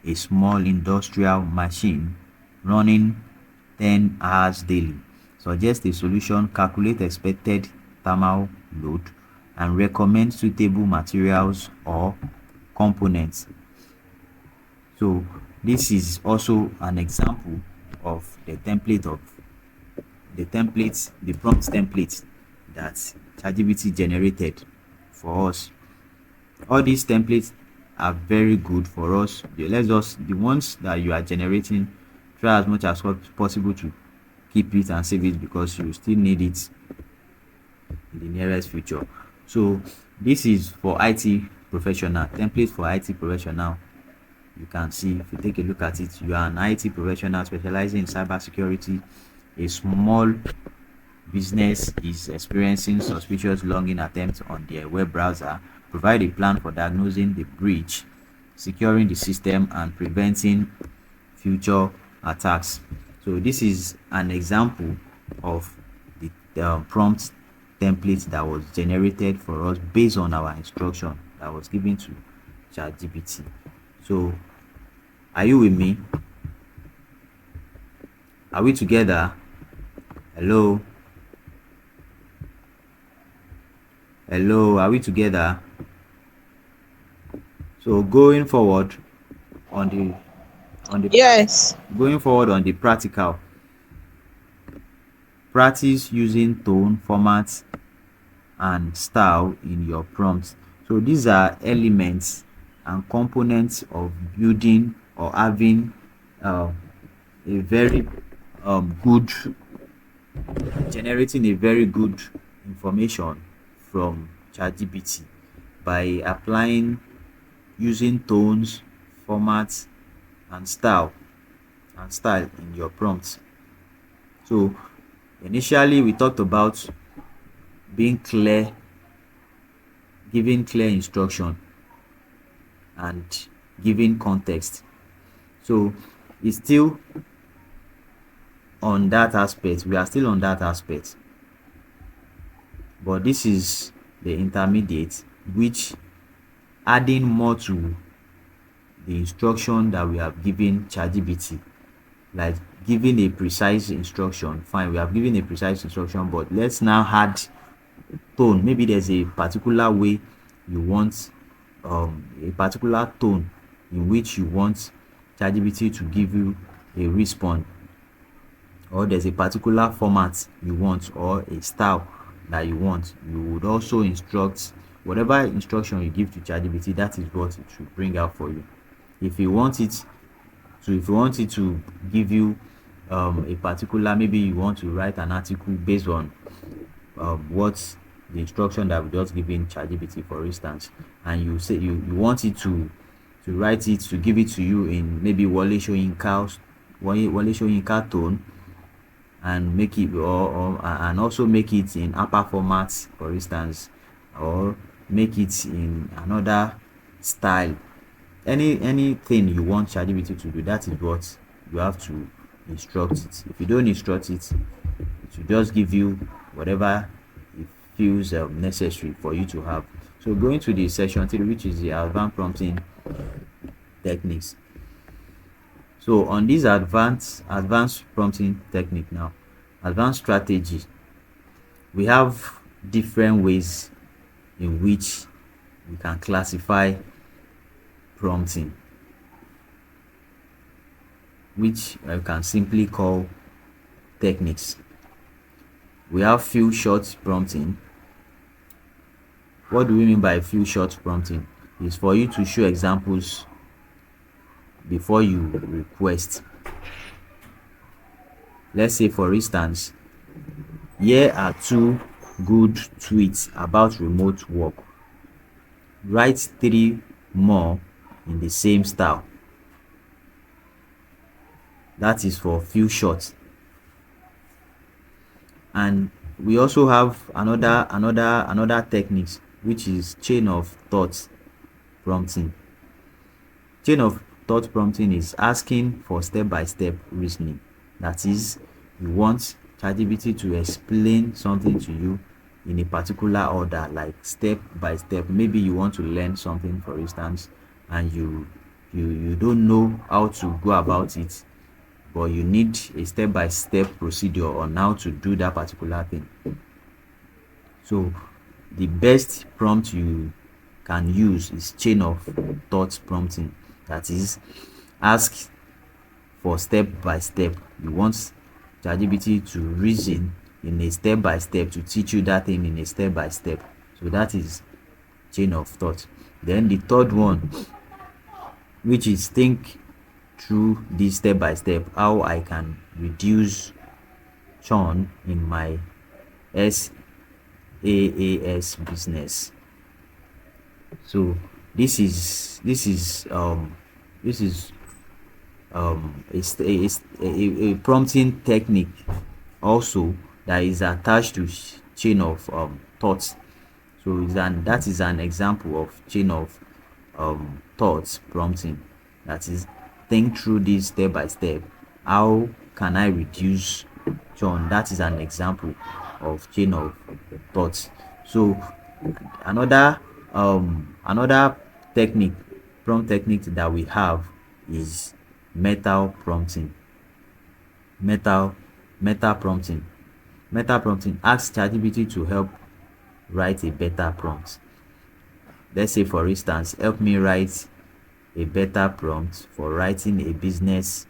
a small industrial machine running 10 hours daily. Suggest a solution, calculate expected thermal load, and recommend suitable materials or components. So this is also an example of the prompt template that ChatGPT generated for us. All these templates are very good for us. The ones that you are generating Try as much as possible to keep it and save it because you still need it in the nearest future. So this is for IT professional, template for IT professional. You can see if you take a look at it, you are an IT professional specializing in cybersecurity. A small business is experiencing suspicious login attempts on their web browser. Provide a plan for diagnosing the breach, securing the system, and preventing future attacks. So this is an example of the prompt template that was generated for us based on our instruction that was given to ChatGPT. So are you with me? Are we together? Hello? Hello, are we together? So on the on the Yes. going forward on the practical, practice using tone, format, and style in your prompts. So these are elements and components of building or having uh, a very good generating a very good information from ChatGPT by applying using tones, formats, and style in your prompts. So initially we talked about being clear, giving clear instruction, and giving context. So it's still on that aspect. We are still on that aspect, but this is the intermediate, which adding more to the instruction that we have given ChatGPT, like giving a precise instruction. Fine, we have given a precise instruction, but let's now add tone. Maybe there's a particular way you want a particular tone in which you want ChatGPT to give you a response, or there's a particular format you want or a style that you want. You would also instruct whatever instruction you give to ChatGPT, that is what it should bring out for you. If you want it if you want it to give you a particular, maybe you want to write an article based on what the instruction that we just given ChatGPT, for instance, and you say you want it to write it, to give it to you in maybe Wale Soyinka tone, and make it or and also make it in upper format, for instance, or make it in another style. Anything you want ChatGPT to do, that is what you have to instruct it. If you don't instruct it, it will just give you whatever it feels necessary for you to have. So going to the section 3, which is the advanced prompting techniques. So on this advanced prompting technique now, advanced strategy, we have different ways in which we can classify prompting, which I can simply call techniques. We have few shot prompting. What do we mean by few shot prompting? Is for you to show examples before you request. Let's say, for instance, here are 2 good tweets about remote work. Write 3 more in the same style. That is for few shots. And we also have another techniques, which is chain of thought prompting. Chain of thought prompting is asking for step-by-step reasoning. That is, you want ChatGPT to explain something to you in a particular order, like step by step. Maybe you want to learn something, for instance, and you don't know how to go about it, but you need a step-by-step procedure on how to do that particular thing. So the best prompt you can use is chain of thought prompting. That is, ask for step by step. You want ChatGPT to reason in a step by step, to teach you that thing in a step by step. So that is chain of thought. Then the third one, which is think through this step by step how I can reduce churn in my SaaS business. So this is a prompting technique also that is attached to chain of thoughts. So that is an example of chain of thoughts prompting. That is, think through this step by step. How can I reduce churn? That is an example of chain of thoughts. So another technique, prompt technique that we have is metal prompting. Metal Meta prompting. Meta prompting asks ChatGPT to help write a better prompt. Let's say, for instance, help me write a better prompt for writing a business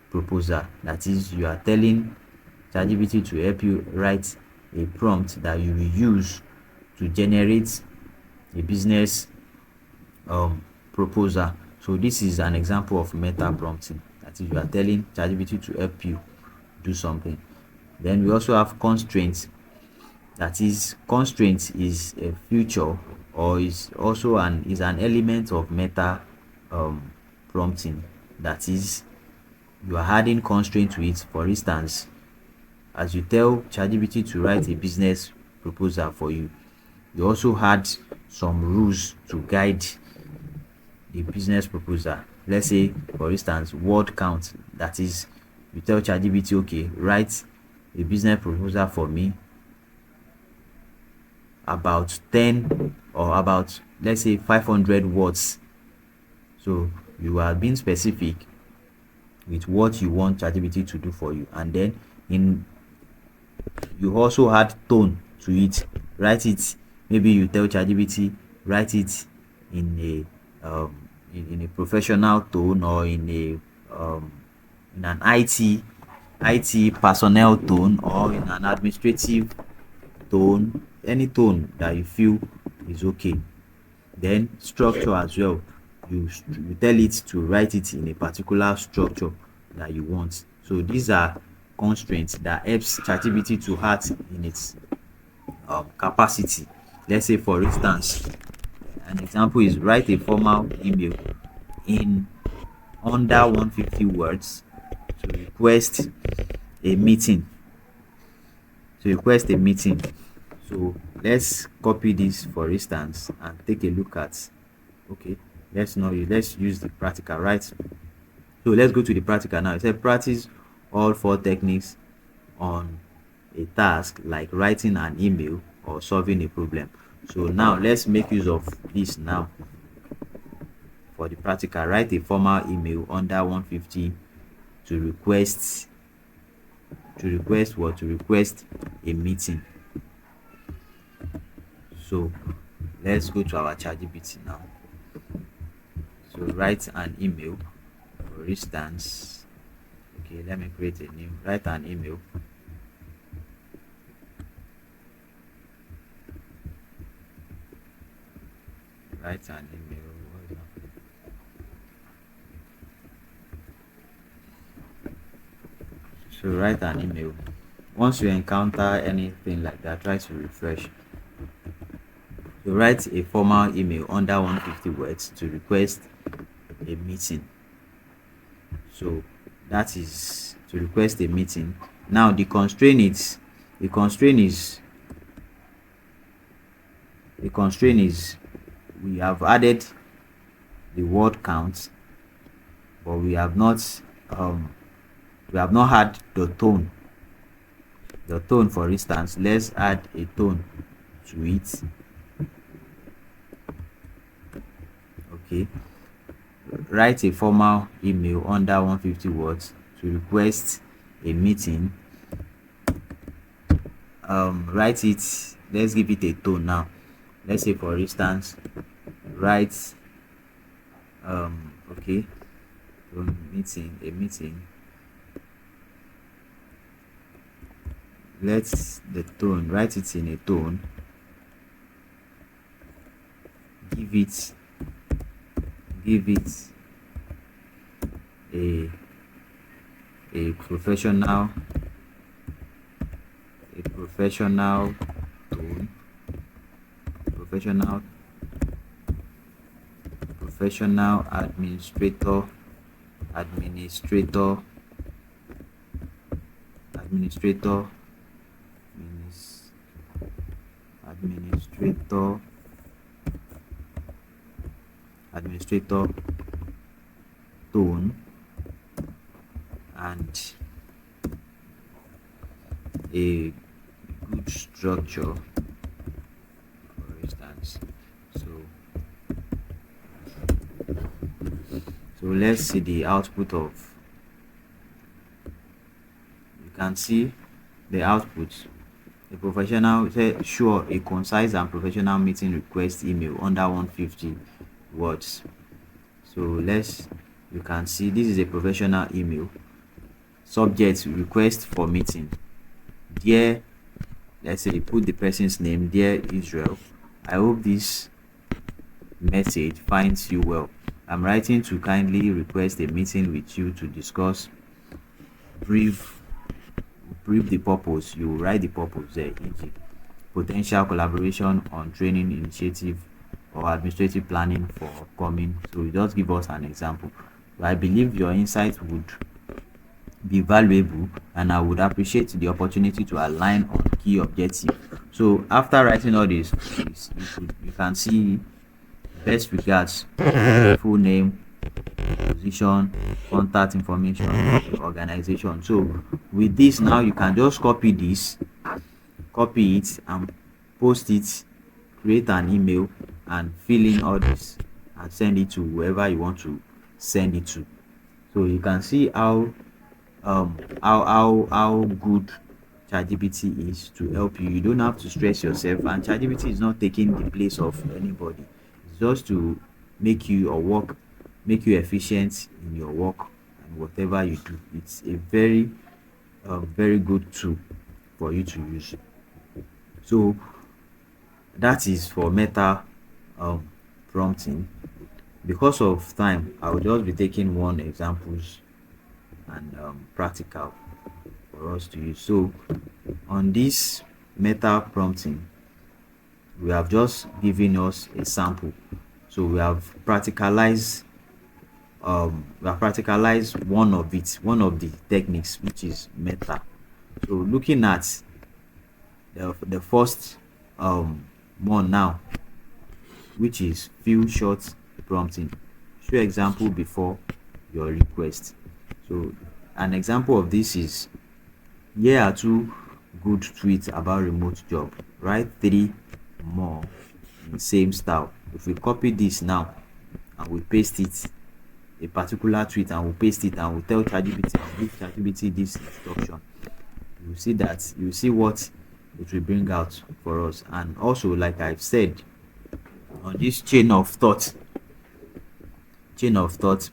proposal. That is, you are telling ChatGPT to help you write a prompt that you will use to generate a business proposal. So this is an example of meta prompting. That is, you are telling ChatGPT to help you do something. Then we also have constraints. That is, constraint is a feature or is also an element of meta prompting. That is, you are adding constraint to it. For instance, as you tell ChatGPT to write a business proposal for you, you also add some rules to guide the business proposal. Let's say, for instance, word count. That is, you tell ChatGPT, okay, write a business proposal for me about 10 or about, let's say, 500 words. So you are being specific with what you want ChatGPT to do for you, and then in you also add tone to it. Write it, maybe you tell ChatGPT write it in in a professional tone, or in an IT personnel tone, or in an administrative tone, any tone that you feel is okay. Then structure as well. You tell it to write it in a particular structure that you want. So these are constraints that helps ChatGPT to act in its capacity. Let's say, for instance, an example is write a formal email in under 150 words to request a meeting. So let's copy this, for instance, and take a look at. Okay, let's use the practical, right? So let's go to the practical now. It said practice all four techniques on a task like writing an email or solving a problem. So now let's make use of this now. For the practical, write a formal email under 150 to request what? To request a meeting. So let's go to our ChatGPT now. So write an email, for instance. Okay, let me create a new. Write an email. Write an email. So write an email. Once you encounter anything like that, try to refresh. So write a formal email under 150 words to request a meeting. So that is to request a meeting. Now the constraint is we have added the word count, but we have not had the tone. The tone, for instance, let's add a tone to it. Okay, write a formal email under 150 words to request a meeting. Write it, let's give it a tone now. Let's say, for instance, write okay, a meeting. Let's the tone, write it in a tone, give it a a professional a professional tone, professional professional administrator administrator minis- administrator administrator tone, and a good structure, for instance. So so let's see the output of, you can see the output. A professional say sure a concise and professional meeting request email under 150 words. So let's, you can see this is a professional email. Subject request for meeting. Dear, let's say put the person's name, dear Israel. I hope this message finds you well. I'm writing to kindly request a meeting with you to discuss brief brief the purpose. You write the purpose there, e.g. potential collaboration on training initiative or administrative planning for upcoming. So you just give us an example. I believe your insights would be valuable, and I would appreciate the opportunity to align on key objectives. So after writing all this, you can see best regards, full name, position, contact information, organization. So with this now, you can just copy it and post it, create an email and fill in all this and send it to whoever you want to send it to. So you can see how good ChatGPT is to help you. You don't have to stress yourself, and ChatGPT is not taking the place of anybody. It's just to make you your work, make you efficient in your work and whatever you do. It's a very good tool for you to use. So that is for meta um, prompting. Because of time, I will just be taking one examples and practical for us to use. So on this meta prompting, we have just given us a sample. So we have practicalized one of the techniques, which is meta. So looking at the first one now, which is few short prompting. Show example before your request. So an example of this is, here are two good tweets about remote job. Write three more in same style. If we copy this now and we paste it, a particular tweet, and we paste it and we tell ChatGPT and give ChatGPT this instruction, you see that you see what it will bring out for us. And also, like I've said, on this chain of thought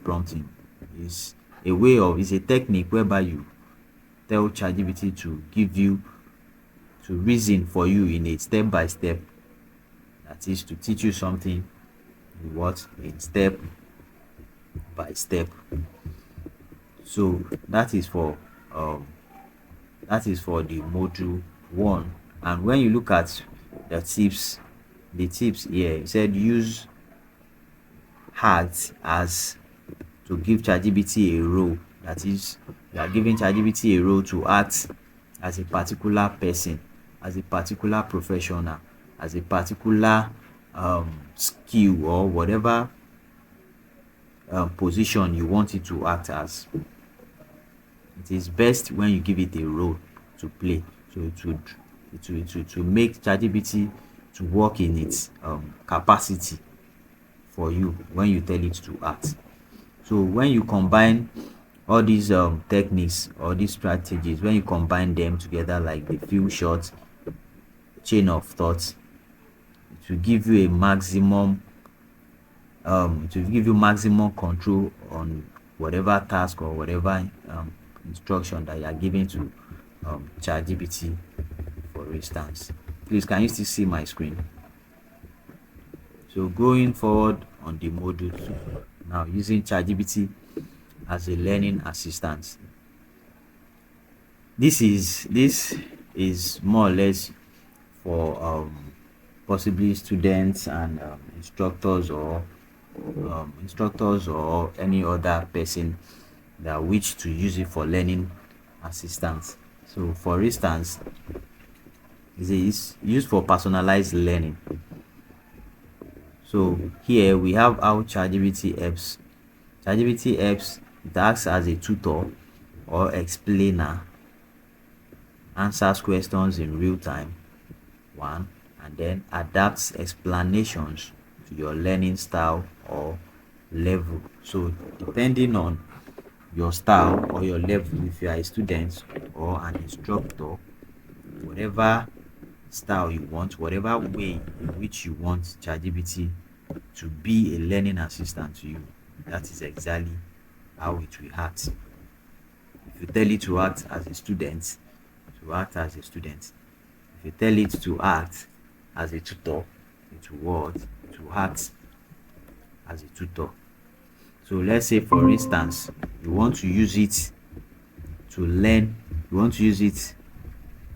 prompting is is a technique whereby you tell ChatGPT to give you, to reason for you in a step by step, that is to teach you something in what, in step by step. So um that is for the module one. And when you look at the tips here, it said use hacks as to give ChatGPT a role. That is, you are giving ChatGPT a role to act as a particular person, as a particular professional, as a particular skill, or whatever position you want it to act as. It is best when you give it a role to play. So it will make ChatGPT to work in its capacity for you when you tell it to act. So when you combine all these techniques or these strategies, when you combine them together like the few short chain of thoughts, it will give you a maximum it will give you maximum control on whatever task or whatever instruction that you are giving to ChatGPT, for instance. Please, can you still see my screen? So going forward on the module 2, now using ChatGPT as a learning assistant. This is more or less for possibly students and instructors or any other person that wish to use it for learning assistance. So for instance, it is used for personalized learning. So here we have how ChatGPT helps. ChatGPT helps, it acts as a tutor or explainer, answers questions in real time, one, and then adapts explanations to your learning style or level. So depending on your style or your level, if you are a student or an instructor, whatever style you want, whatever way in which you want ChatGPT to be a learning assistant to you, that is exactly how it will act. If you tell it to act as a student, to act as a student. If you tell it to act as a tutor, it will what? It will act as a tutor. So let's say for instance, you want to use it to learn, you want to use it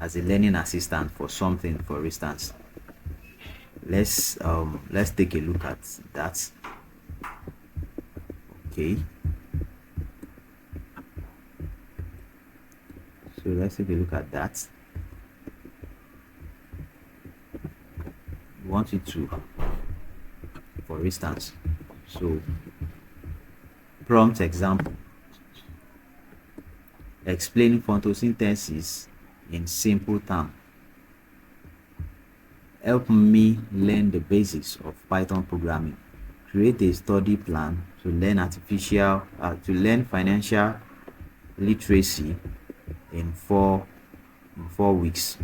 as a learning assistant for something, for instance. Let's take a look at that. Okay. So let's take a look at that. You want it to, for instance. So prompt example. Explain photosynthesis in simple terms. Help me learn the basics of Python programming. Create a study plan to learn financial literacy in 4 weeks.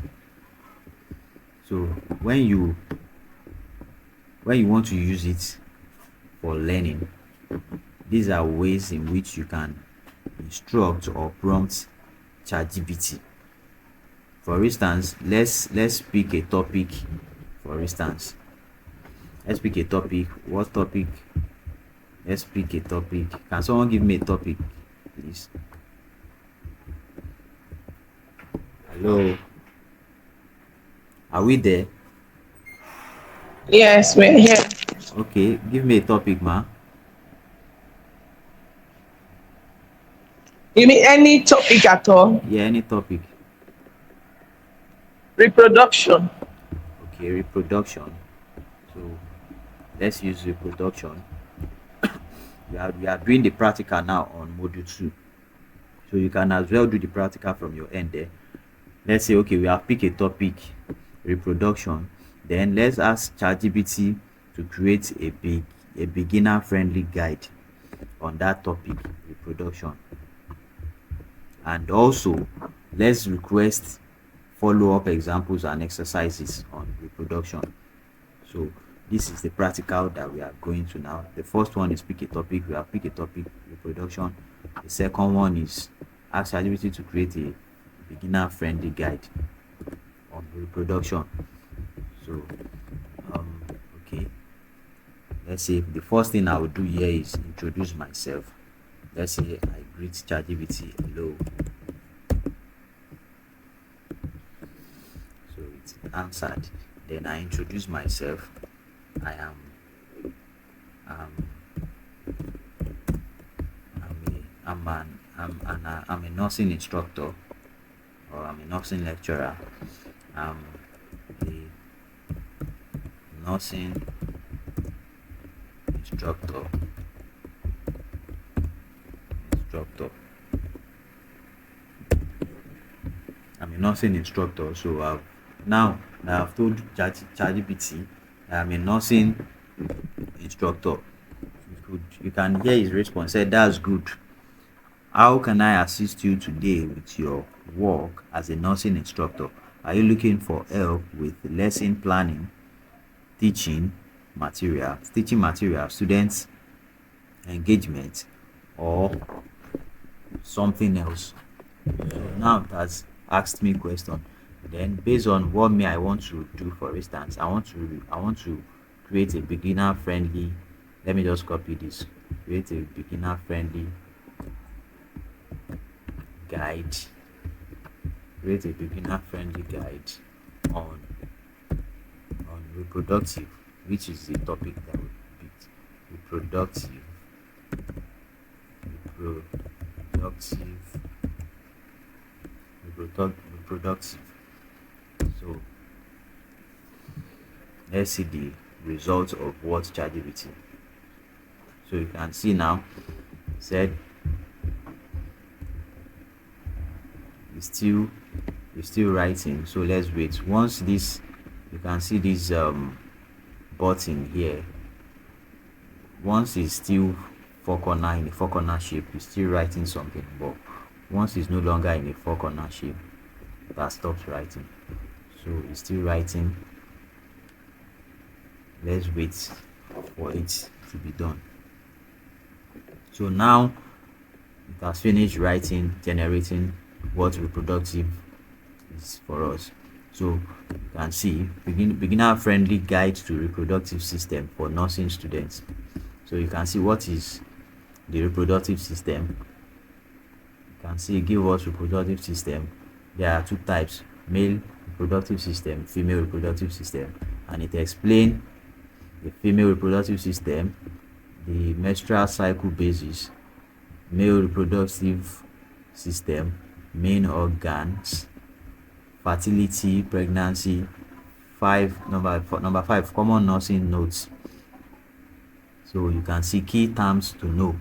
So when you when you want to use it for learning, these are ways in which you can instruct or prompt ChatGPT. For instance, let's pick a topic. For instance, let's pick a topic. What topic? Let's pick a topic. Can someone give me a topic, please? Hello, are we there? Yes, we're here. Okay, give me a topic, ma. You mean any topic at all? Yeah, any topic. Reproduction. Okay, reproduction. So let's use reproduction. We are doing the practical now on module 2. So you can as well do the practical from your end there. Let's say okay, we have picked a topic, reproduction. Then let's ask ChatGPT to create a beginner friendly guide on that topic, reproduction. And also let's request follow-up examples and exercises on reproduction. So this is the practical that we are going to now. The first one is pick a topic. We have pick a topic, reproduction. The second one is ask ChatGPT to create a beginner friendly guide on reproduction. So um okay, let's say the first thing I will do here is introduce myself. Let's say I greet ChatGPT, hello. So it's answered. Then I introduce myself. I am um I'm a nursing instructor, or I'm a nursing lecturer. I'm a nursing instructor. Instructor. I'm a nursing instructor. So now that I've told ChatGPT I'm a nursing instructor, you can hear his response. Said that's good. How can I assist you today with your work as a nursing instructor? Are you looking for help with lesson planning, teaching material, students engagement, or something else? So now it has asked me question. Then based on what me I want to do, for instance, I want to create a beginner friendly. Let me just copy this. Create a beginner friendly guide, create a beginner friendly guide on reproductive, which is the topic that we picked. Reproductive, reproductive, reproductive. So let's see the results of what ChatGPT. So you can see now, said it's still writing. So let's wait. Once this, you can see this button here. Once it's still four corner, in a four corner shape, it's still writing something. But once it's no longer in a four corner shape, that stops writing. So it's still writing. Let's wait for it to be done. So now it has finished writing, generating what reproductive is for us. So you can see beginner friendly guide to reproductive system for nursing students. So you can see what is the reproductive system. You can see give us reproductive system. There are two types: male reproductive system, female reproductive system, and it explains the female reproductive system, the menstrual cycle basis, male reproductive system, main organs, fertility, pregnancy. Number five, common nursing notes. So you can see key terms to know,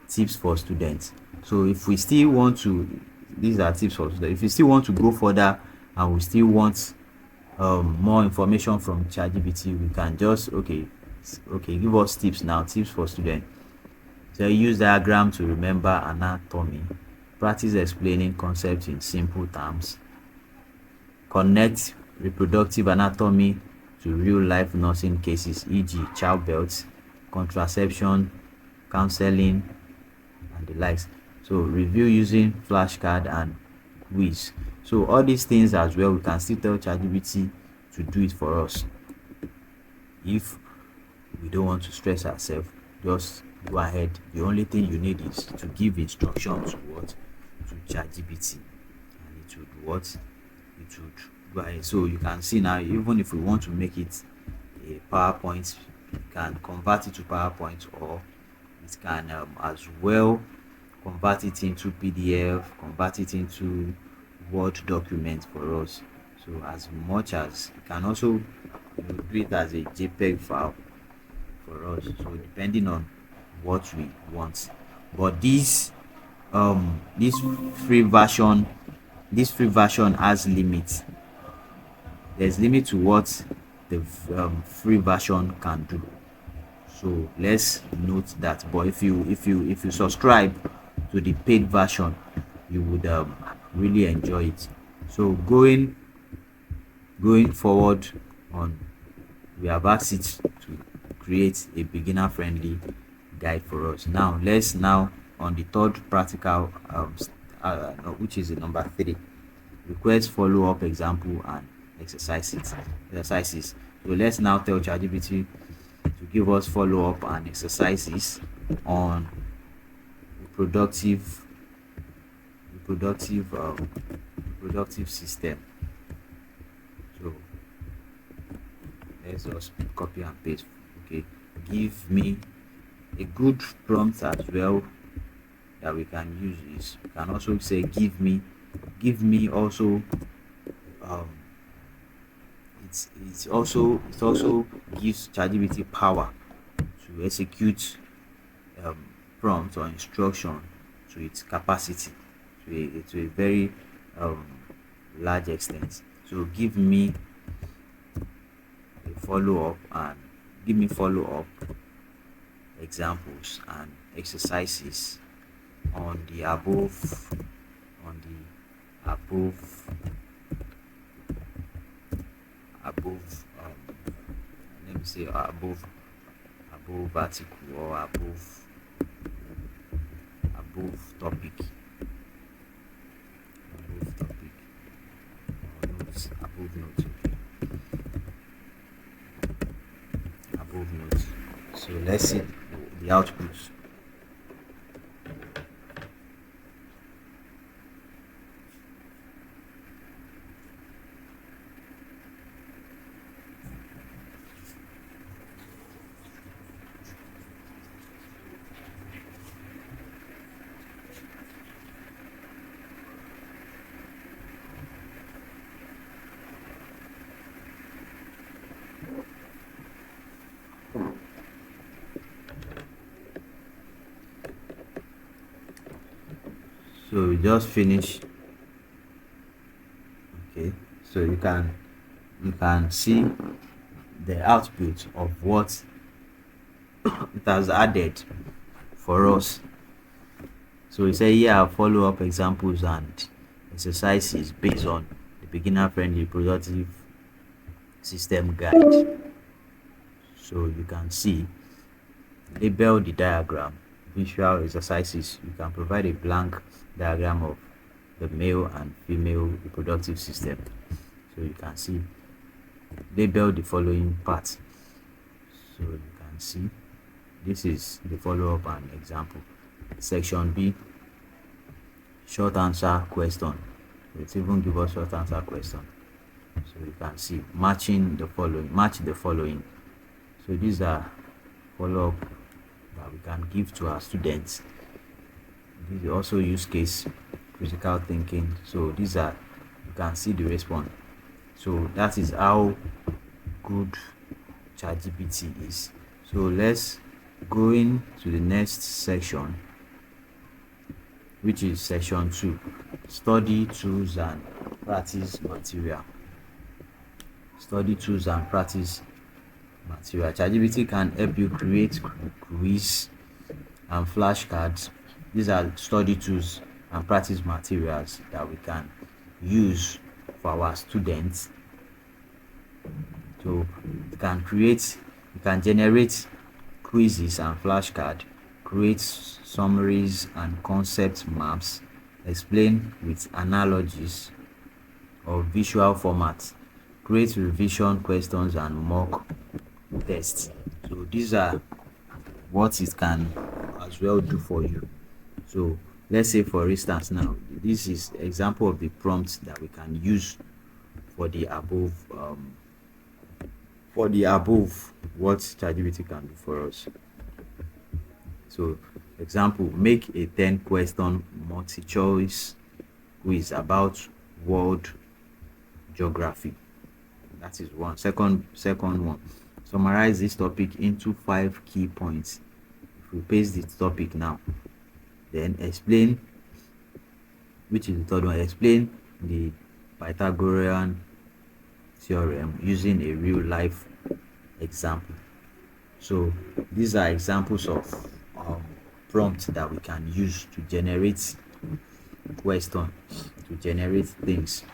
tips for students. So if we still want to, these are tips for students. If we still want to go further and we still want more information from ChatGPT, we can just give us tips now. Tips for students. So use diagram to remember anatomy. Practice explaining concepts in simple terms. Connect reproductive anatomy to real life nursing cases, e.g., childbirth, contraception, counseling, and the likes. So review using flashcard and quiz. So all these things as well, we can still tell ChatGPT to do it for us. If we don't want to stress ourselves, just go ahead. The only thing you need is to give instructions to ChatGPT, and it would go ahead. So you can see now, even if we want to make it a PowerPoint, you can convert it to PowerPoint, or it can as well convert it into PDF, convert it into Word document for us. So as much as you can also do it as a JPEG file for us. So depending on what we want. But this free version has limits. There's limit to what the free version can do. So let's note that. But if you subscribe to the paid version, you would really enjoy it. So going forward on, we have asked it to create a beginner friendly guide for us. Now let's on the third practical, which is the number 3, request follow-up example and exercises. So let's now tell ChatGPT to give us follow-up and exercises on reproductive system. So let's just copy and paste. Okay, give me a good prompt as well that we can use is, we can also say give me also it also gives ChatGPT power to execute prompt or instruction to its capacity, to a very large extent. So give me a follow up examples and exercises on the above let me say above article, or above topic, or notes, above notes. Okay, above notes. So let's see the output. just finish. Okay, so you can see the output of what it has added for us. So we say here are follow-up examples and exercises based on the beginner-friendly productive system guide. So you can see, label the diagram, visual exercises. You can provide a blank diagram of the male and female reproductive system. So you can see, label the following parts. So you can see this is the follow-up and example. Section B, short answer question. It even give us short answer question. So you can see matching the following, match the following. So these are follow-up that we can give to our students. This is also use case critical thinking. So these are, you can see the response. So that is how good ChatGPT is. So let's go into the next section, which is section 2, study tools and practice material. Study tools and practice material. ChatGPT can help you create quiz and flashcards. These are study tools and practice materials that we can use for our students. So you can generate quizzes and flashcard, create summaries and concept maps, explain with analogies or visual formats, create revision questions and mock tests. So these are what it can as well do for you. So let's say for instance now, this is example of the prompts that we can use for the above what ChatGPT can do for us. So example, make a 10 question multi-choice quiz about world geography. That is one. Second one, summarize this topic into 5 key points. If we paste this topic now, then explain, which is the third one, explain the Pythagorean theorem using a real life example. So these are examples of prompts that we can use to generate questions, to generate things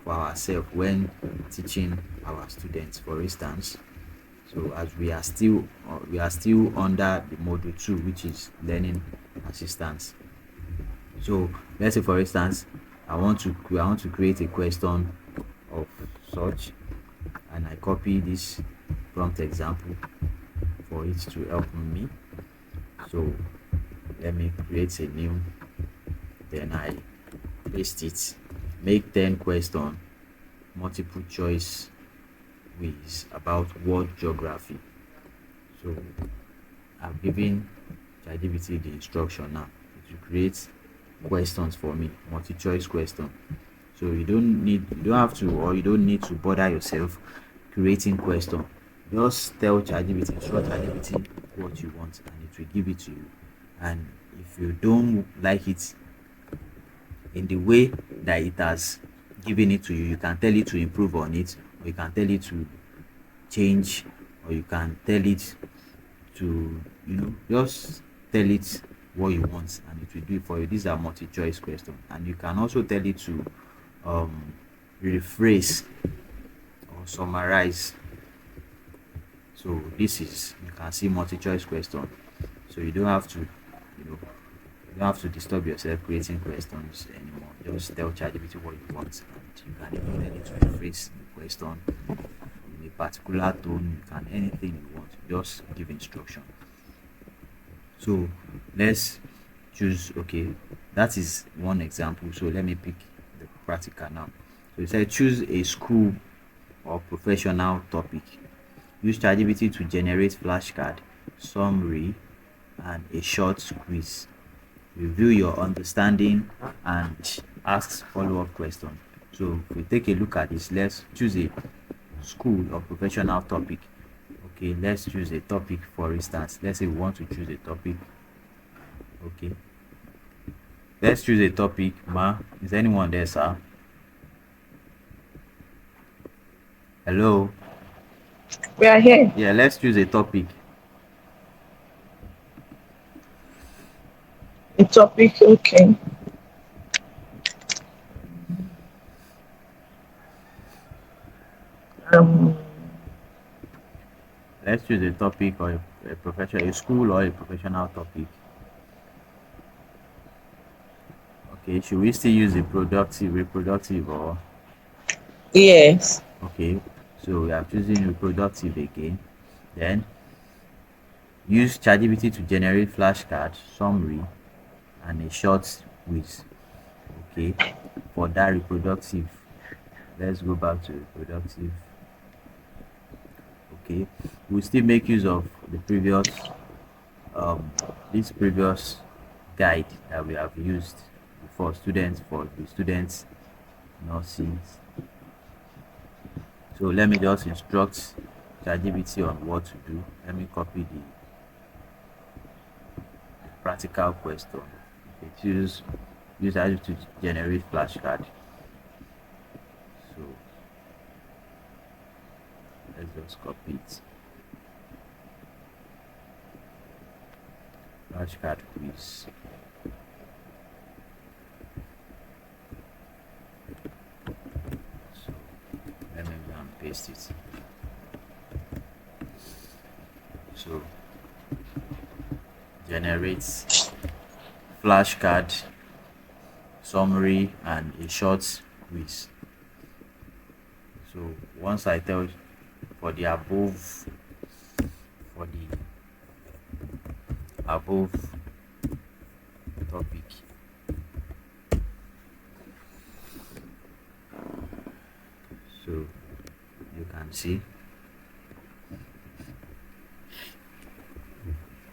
for ourselves when teaching our students, for instance. So as we are still under the module 2, which is learning assistance. So let's say for instance I want to create a question of such, and I copy this prompt example for it to help me. So let me create a new, then I paste it. Make 10 question multiple choice quiz about world geography. So I've given ChatGPT the instruction now to create questions for me, multi-choice question. So you don't need to bother yourself creating question. Just tell ChatGPT, show ChatGPT what you want, and it will give it to you. And if you don't like it in the way that it has given it to you, you can tell it to improve on it, or you can tell it to change, or you can tell it to, just tell it what you want and it will do it for you. These are multi-choice questions, and you can also tell it to rephrase or summarize. So this is, you can see multi-choice question, so you don't have to disturb yourself creating questions anymore. Just tell ChatGPT what you want, and you can even tell it to rephrase the question in a particular tone. You can, anything you want, just give instruction. So let's choose, okay, that is one example. So let me pick the practical now. So it said choose a school or professional topic. Use ChatGPT to generate flashcard, summary, and a short quiz. Review your understanding and ask follow-up questions. So if we take a look at this, let's choose a school or professional topic. Okay, let's choose a topic. For instance, let's say we want to choose a topic. Okay, Let's choose a topic. Ma, is anyone there, sir? Hello. We are here. Yeah, let's choose a topic. The topic, okay. Um, Let's choose a topic or a professional, a school or a professional topic. Okay, should we still use the productive, reproductive, or yes. okay? So we are choosing reproductive again. Then use ChatGPT to generate flashcard, summary, and a short quiz. Okay, for that reproductive, let's go back to reproductive. Okay, we still make use of the previous um this previous guide that we have used for students for the students nurses. So let me just instruct ChatGPT on what to do. Let me copy the practical question. Okay, use ChatGPT to generate flashcard. So let's just copy it. Flashcard quiz. So let me go and paste it. So generates flashcard summary and a short quiz. So once I tell for the for the above topic, so you can see.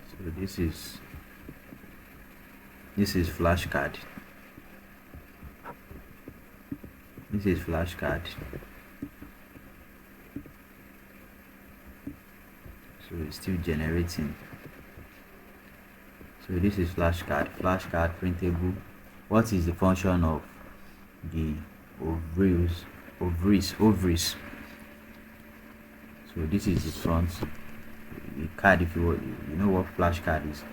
So this is flashcard. This is flashcard. So it's still generating. So this is flashcard printable. What is the function of the ovaries? Ovaries. So this is the front, the card if you know what flashcard is.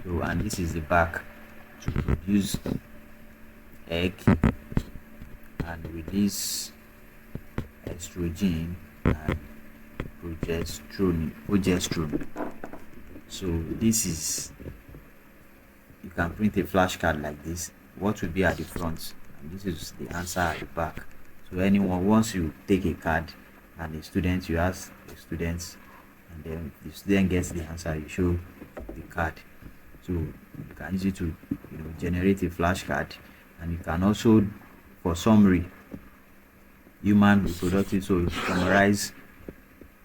So and this is the back to produce egg and release estrogen and progesterone. So this is you can print a flashcard like this. What will be at the front, and this is the answer at the back. So anyone once you take a card and a student, you ask the students, and then the student gets the answer, you show the card. So you can use it to generate a flashcard, and you can also for summary human reproductive. So you summarize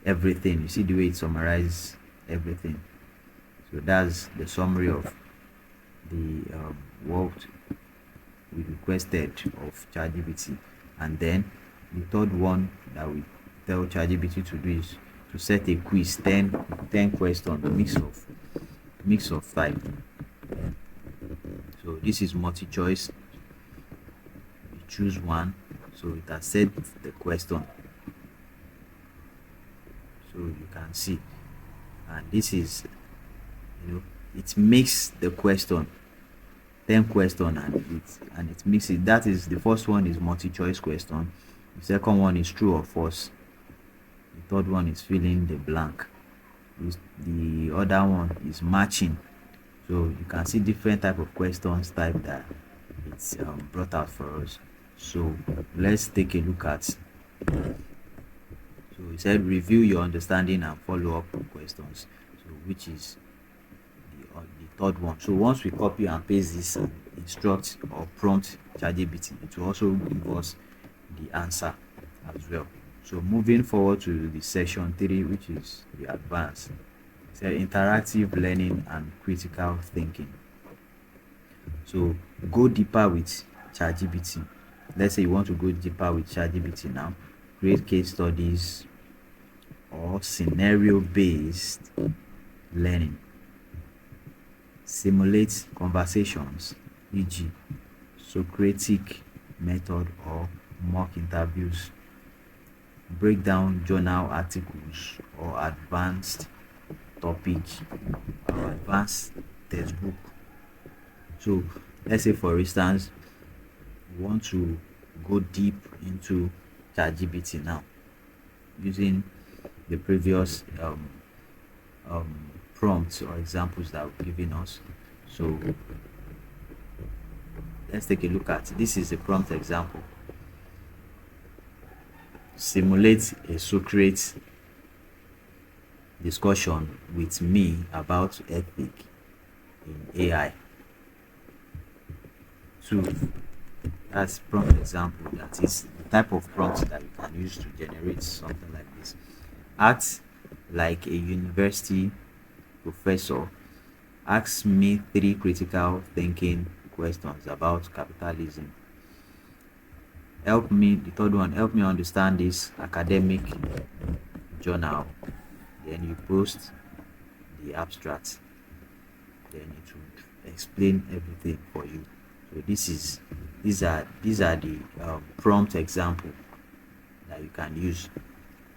everything. You see the way it summarizes everything. So that's the summary of the what we requested of ChatGPT. And then the third one that we tell ChatGPT to do is to set a quiz, 10 questions, mix of type. So this is multi-choice. You choose one. So it has set the question. So you can see, and this is it makes the question 10 question and it makes it. That is the first one is multi-choice question, the second one is true or false, the third one is filling the blank, the other one is matching. So you can see different type of questions type that it's brought out for us. So let's take a look at. So it said review your understanding and follow up questions, so which is the third one. So once we copy and paste this and instruct or prompt ChatGPT, it will also give us the answer as well. So moving forward to the section 3, which is the advanced, so interactive learning and critical thinking. So go deeper with ChatGPT. Let's say you want to go deeper with ChatGPT now. Create case studies or scenario based learning. Simulate conversations e.g., Socratic method or mock interviews, break down journal articles or topic advanced textbook. So let's say for instance you want to go deep into ChatGPT now using the previous prompts or examples that we've given us. So let's take a look at this is a prompt example. Simulate a Socrates discussion with me about ethic in AI. So that's prompt example. That is the type of prompt that you can use to generate something like this. Act like a university professor. Ask me 3 critical thinking questions about capitalism. Help me, the third one, help me understand this academic journal. Then you post the abstract. Then it will explain everything for you. So these are the prompt example that you can use.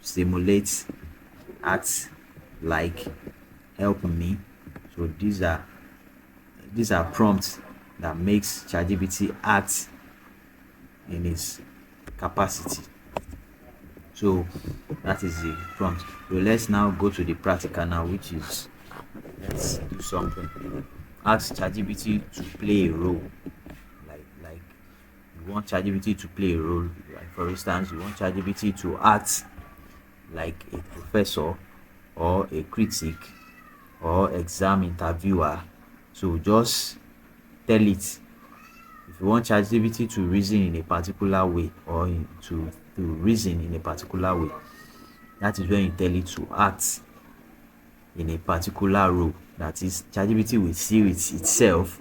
Simulate, act like, help me. So these are prompts that makes ChatGPT act in its capacity. So that is the prompt. So let's now go to the practical now, which is let's do something. Ask ChatGPT to play a role. Like you want ChatGPT to play a role. Like for instance, you want ChatGPT to act like a professor or a critic or exam interviewer. So just tell it if you want ChatGPT to reason in a particular way or to reason in a particular way. That is when you tell it to act in a particular role. That is, ChatGPT will see itself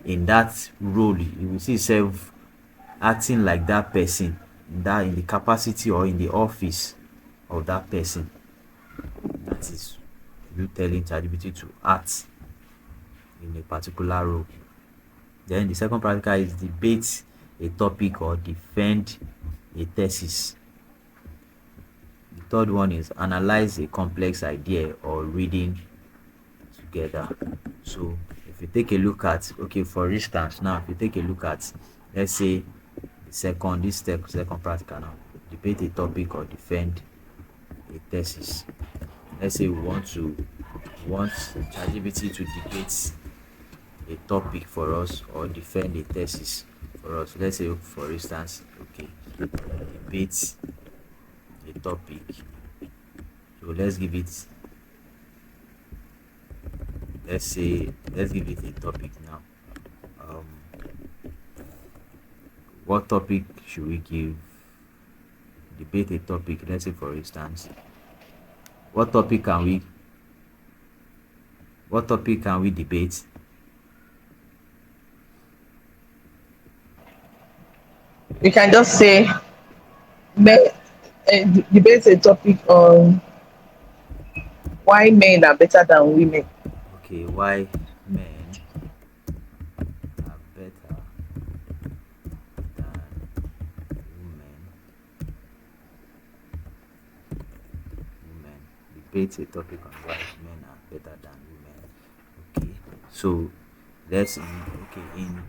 in that role. You will see itself acting like that person in the capacity or in the office of that person. That is you telling ChatGPT to act in a particular role. Then the second practical is debate a topic or defend a thesis. The third one is analyze a complex idea or reading together. So if you take a look at, okay, for instance, now if you take a look at, let's say second practical now, debate a topic or defend a thesis. Let's say we want ChatGPT to debate a topic for us or defend a thesis for us. Let's say for instance, okay, debate a topic. So let's give it a topic now. Um, what topic should we give? Debate a topic. Let's say for instance, what topic can we debate? You can just say, men, debate a topic on why men are better than women. Okay, why men are better than women? Women debate a topic on why men are better than women. Okay, so in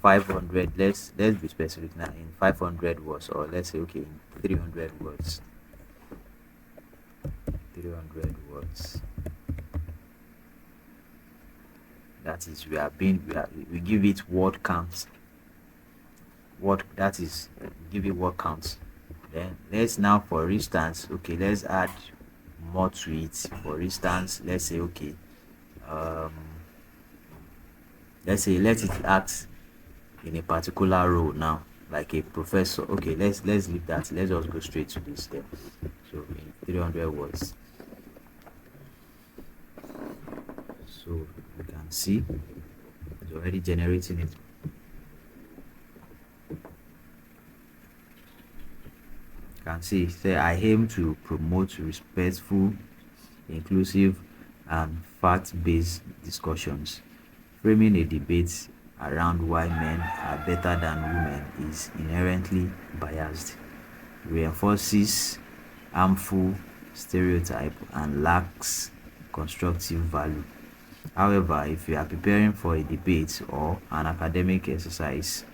500, let's be specific now. In 500 words, or let's say okay in 300 words. 300 words. That is, we give it word counts. What that is, give it word counts. Then let's now, for instance, okay, let's add more to it. For instance, let's say okay, um, let's say let it act in a particular role now, like a professor. Okay, let's leave that. Let's just go straight to this then. So in 300 words. So you can see it's already generating it. You can see say I aim to promote respectful, inclusive, and fact-based discussions, framing a debate around why men are better than women is inherently biased, reinforces harmful stereotype and lacks constructive value. However, if you are preparing for a debate or an academic exercise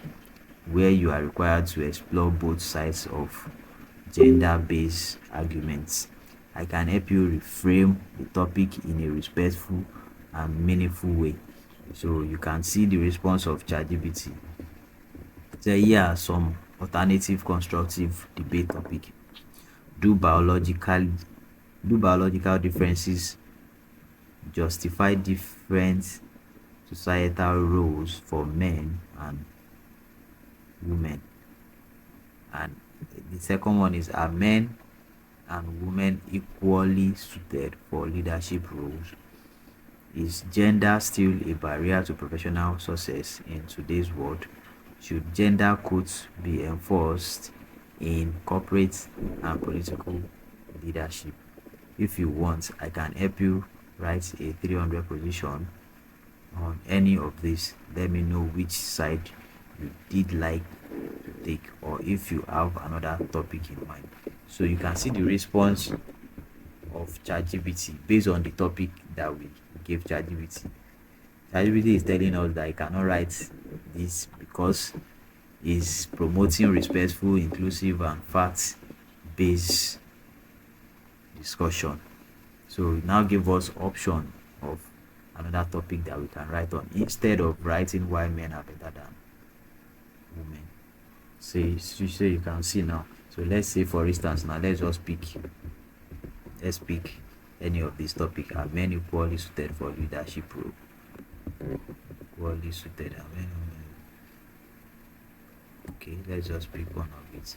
where you are required to explore both sides of gender-based arguments, I can help you reframe the topic in a respectful and meaningful way. So you can see the response of ChatGPT. So here are some alternative constructive debate topic. Do biological do biological differences justify different societal roles for men and women? And the second one is, are men and women equally suited for leadership roles? Is gender still a barrier to professional success in today's world? Should gender codes be enforced in corporate and political leadership? If you want, I can help you write a 300 position on any of this. Let me know which side you did like to take, or if you have another topic in mind. So you can see the response of ChatGPT based on the topic that we gave ChatGPT. ChatGPT is telling us that I cannot write this because it's promoting respectful, inclusive, and fact-based discussion. So it now give us option of another topic that we can write on instead of writing why men are better than women. Say you can see now. So let's say for instance now let's pick any of these topic. Are men equally suited for leadership role? Equally suited, are men? Okay, let's just pick one of it.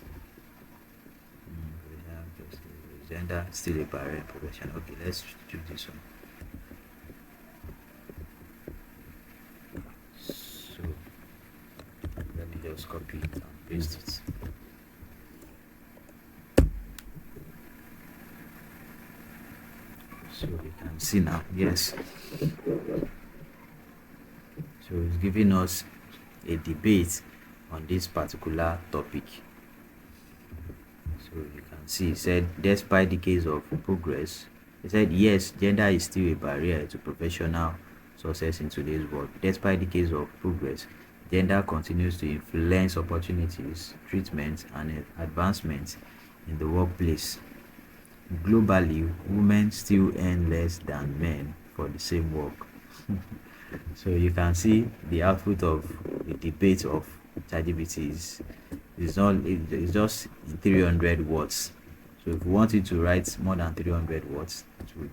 We have just gender still a barrier in profession. Okay, let's choose this one. So let me just copy it and paste it. So you can see now, yes. So it's giving us a debate on this particular topic. So you can see it said, despite decades of progress, it said yes, gender is still a barrier to professional success in today's world. Despite decades of progress, gender continues to influence opportunities, treatment, and advancements in the workplace. Globally, women still earn less than men for the same work. So you can see the output of the debate of ChatGPT is not it's just in 300 words. So if we want it to write more than 300 words, it would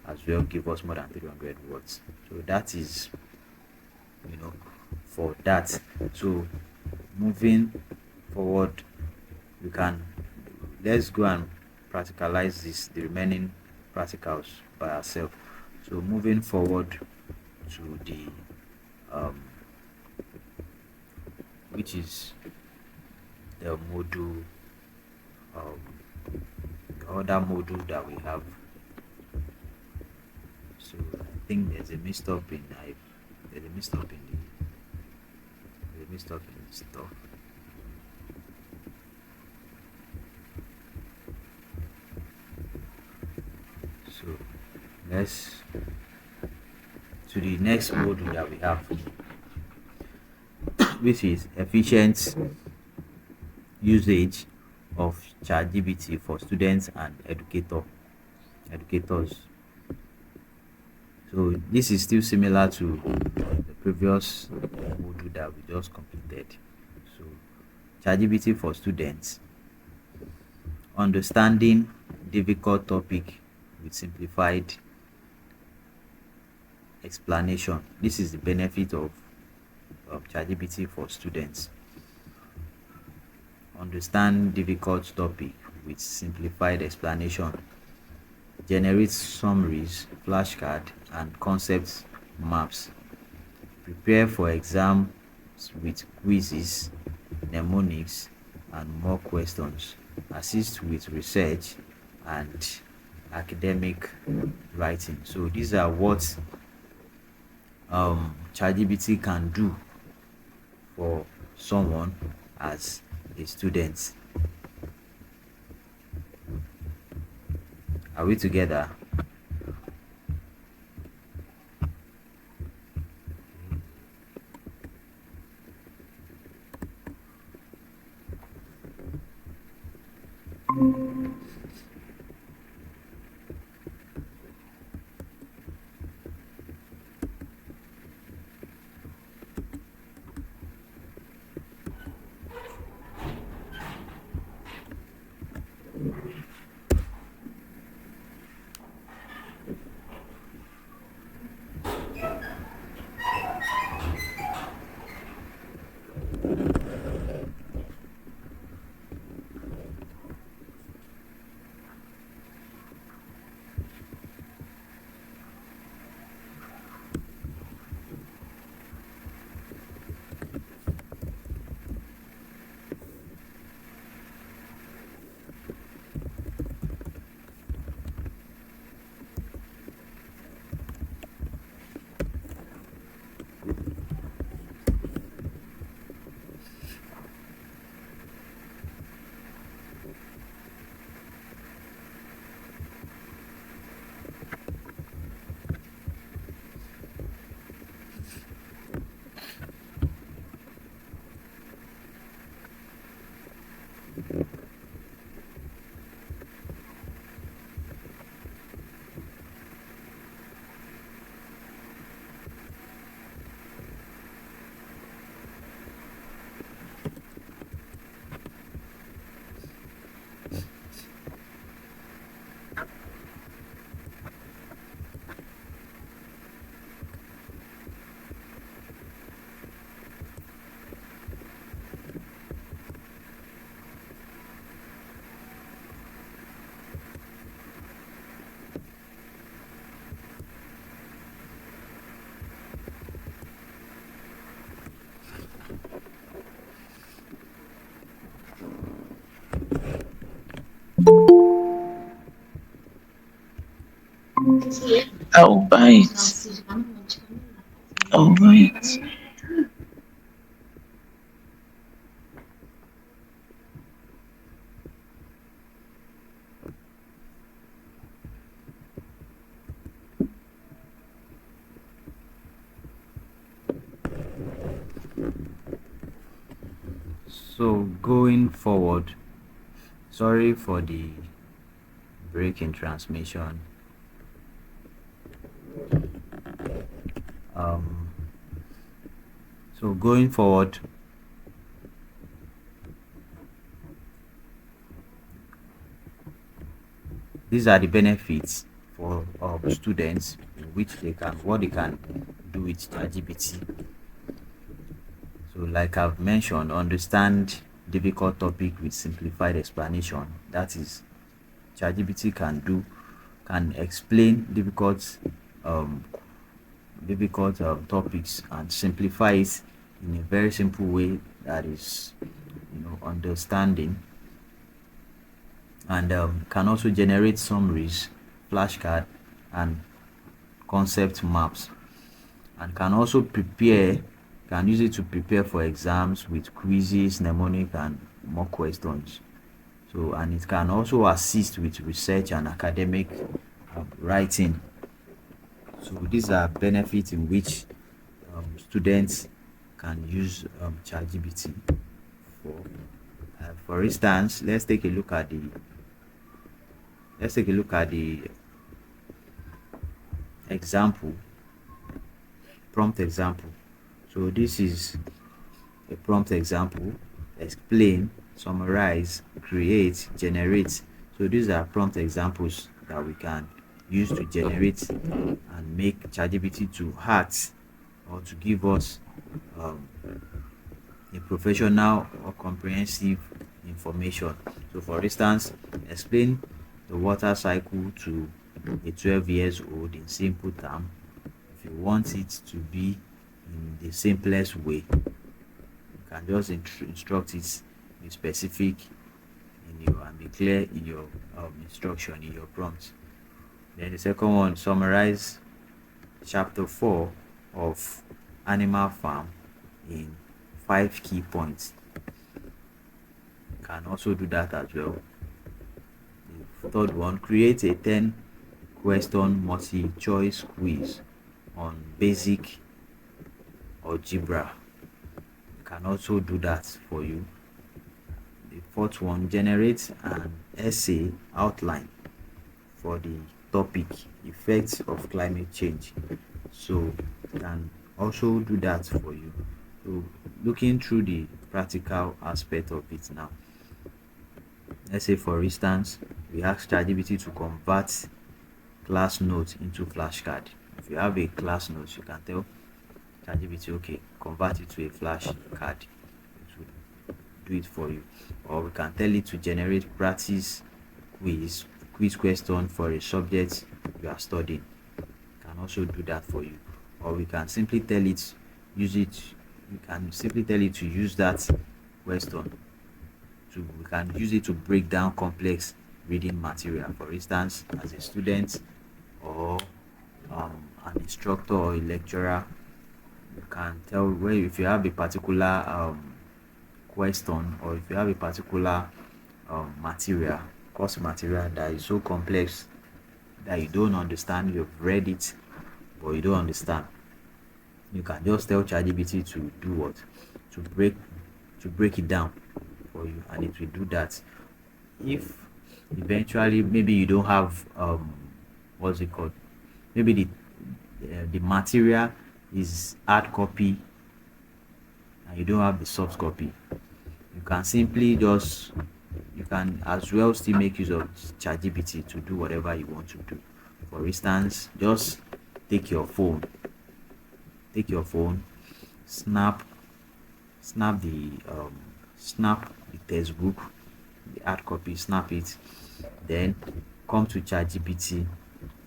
as well give us more than 300 words. So that is, for that. So moving forward, we can let's go and practicalize the remaining practicals by ourselves. So moving forward to the which is the module, the other module that we have. So I think there's a mixed up in there's a mixed up in the stuff. So let's to the next module that we have, which is efficient usage of ChatGPT for students and educators. So this is still similar to the previous module that we just completed. So ChatGPT for students, understanding difficult topic with simplified explanation. This is the benefit of ChatGPT for students. Understand difficult topic with simplified explanation. Generate summaries, flashcard, and concept maps. Prepare for exams with quizzes, mnemonics, and more questions. Assist with research and academic writing. So these are what ChatGPT can do for someone as a student. Are we together? I'll buy it. I'll buy it. So going forward, sorry for the break in transmission. Um, so going forward, these are the benefits for students in which they can what they can do with ChatGPT. So, like I've mentioned, understand difficult topic with simplified explanation. That is, ChatGPT can explain um, topics and simplify it in a very simple way that is, understanding, and can also generate summaries, flashcard, and concept maps, and can use it to prepare for exams with quizzes, mnemonic, and more questions. So, and it can also assist with research and academic writing. So these are benefits in which students can use ChatGPT for. For instance, let's take a look at the example prompt example. So this is a prompt example: explain, summarize, create, generate. So these are prompt examples that we can use to generate and make ChatGPT to act or to give us um, a professional or comprehensive information. So for instance, explain the water cycle to a 12 years old in simple term. If you want it to be in the simplest way, you can just instruct it, be specific in your and be clear in your instruction in your prompt. Then the second one, summarize chapter 4 of animal farm in 5 key points. You can also do that as well. The third one, create a 10 question multi choice quiz on basic algebra. You can also do that for you. The fourth one, generate an essay outline for the topic effects of climate change. So you can also do that for you. So looking through the practical aspect of it now, let's say for instance we ask ChatGPT to convert class notes into flashcard. If you have a class note, you can tell ChatGPT, okay, convert it to a flashcard. It will do it for you. Or we can tell it to generate practice quiz question for a subject you are studying. Can also do that for you. Or we can simply tell it use it we can simply tell it to use that question to we can use it to break down complex reading material. For instance, as a student or an instructor or a lecturer, you can tell where if you have a particular question, or if you have a particular material course material that is so complex that you don't understand, you've read it but you don't understand, you can just tell ChatGPT to do what? To break it down for you, and it will do that. If eventually maybe you don't have what's it called? Maybe the material is hard copy and you don't have the soft copy, you can simply just you can as well still make use of ChatGPT to do whatever you want to do. For instance, just take your phone, take your phone, snap snap the textbook, the hard copy, snap it, then come to ChatGPT.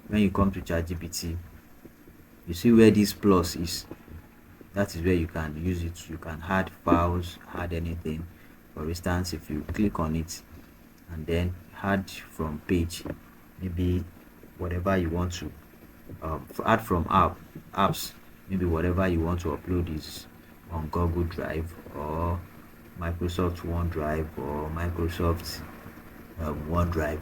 When you come to ChatGPT, you see where this plus is. That is where you can use it. You can add files, add anything. For instance, if you click on it and then add from page, maybe whatever you want to add from apps, maybe whatever you want to upload is on Google Drive or Microsoft OneDrive or Microsoft OneDrive,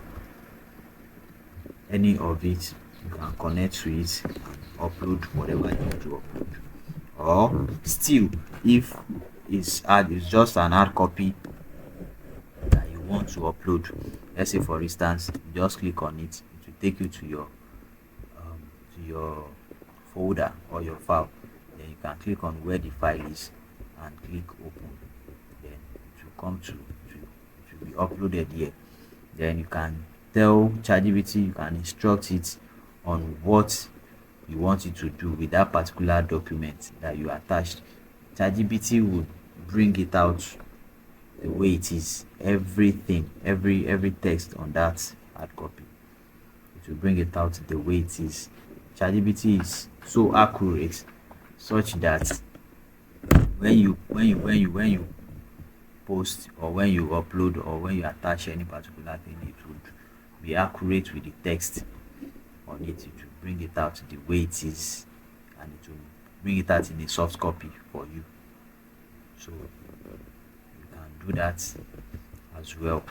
any of it, you can connect to it and upload whatever you want to upload. Or still, if it's just an hard copy that you want to upload, let's say for instance, you just click on it, it will take you to your folder or your file. Then you can click on where the file is and click open. Then it will come to it will be uploaded here. Then you can tell ChatGPT, you can instruct it on what you want it to do with that particular document that you attached. ChatGPT would bring it out the way it is. Everything, every text on that hard copy, it will bring it out the way it is. ChatGPT is so accurate such that when you post or when you upload or when you attach any particular thing, it would be accurate with the text on it. It will bring it out the way it is, and it will bring it out in a soft copy for you. So you can do that as well.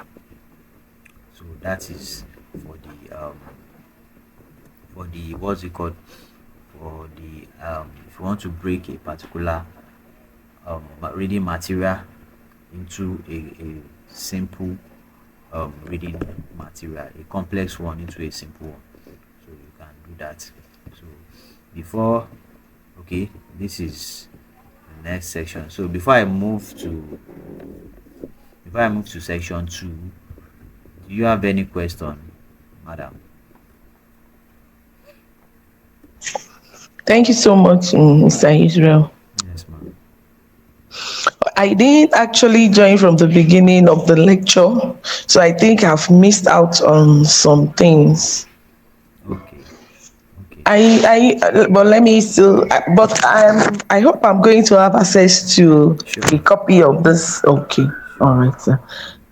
So that is for the what's it called, for the if you want to break a particular reading material into a simple reading material, a complex one into a simple one. So you can do that. So before, okay, this is the next section. So before I move to section 2, do you have any question, madam? Thank you so much, Mr. Israel. Yes, ma'am. I didn't actually join from the beginning of the lecture, so I think I've missed out on some things. Okay, okay. But let me still, but I hope I'm going to have access to a Sure, copy of this. Okay, all sure. right, sir.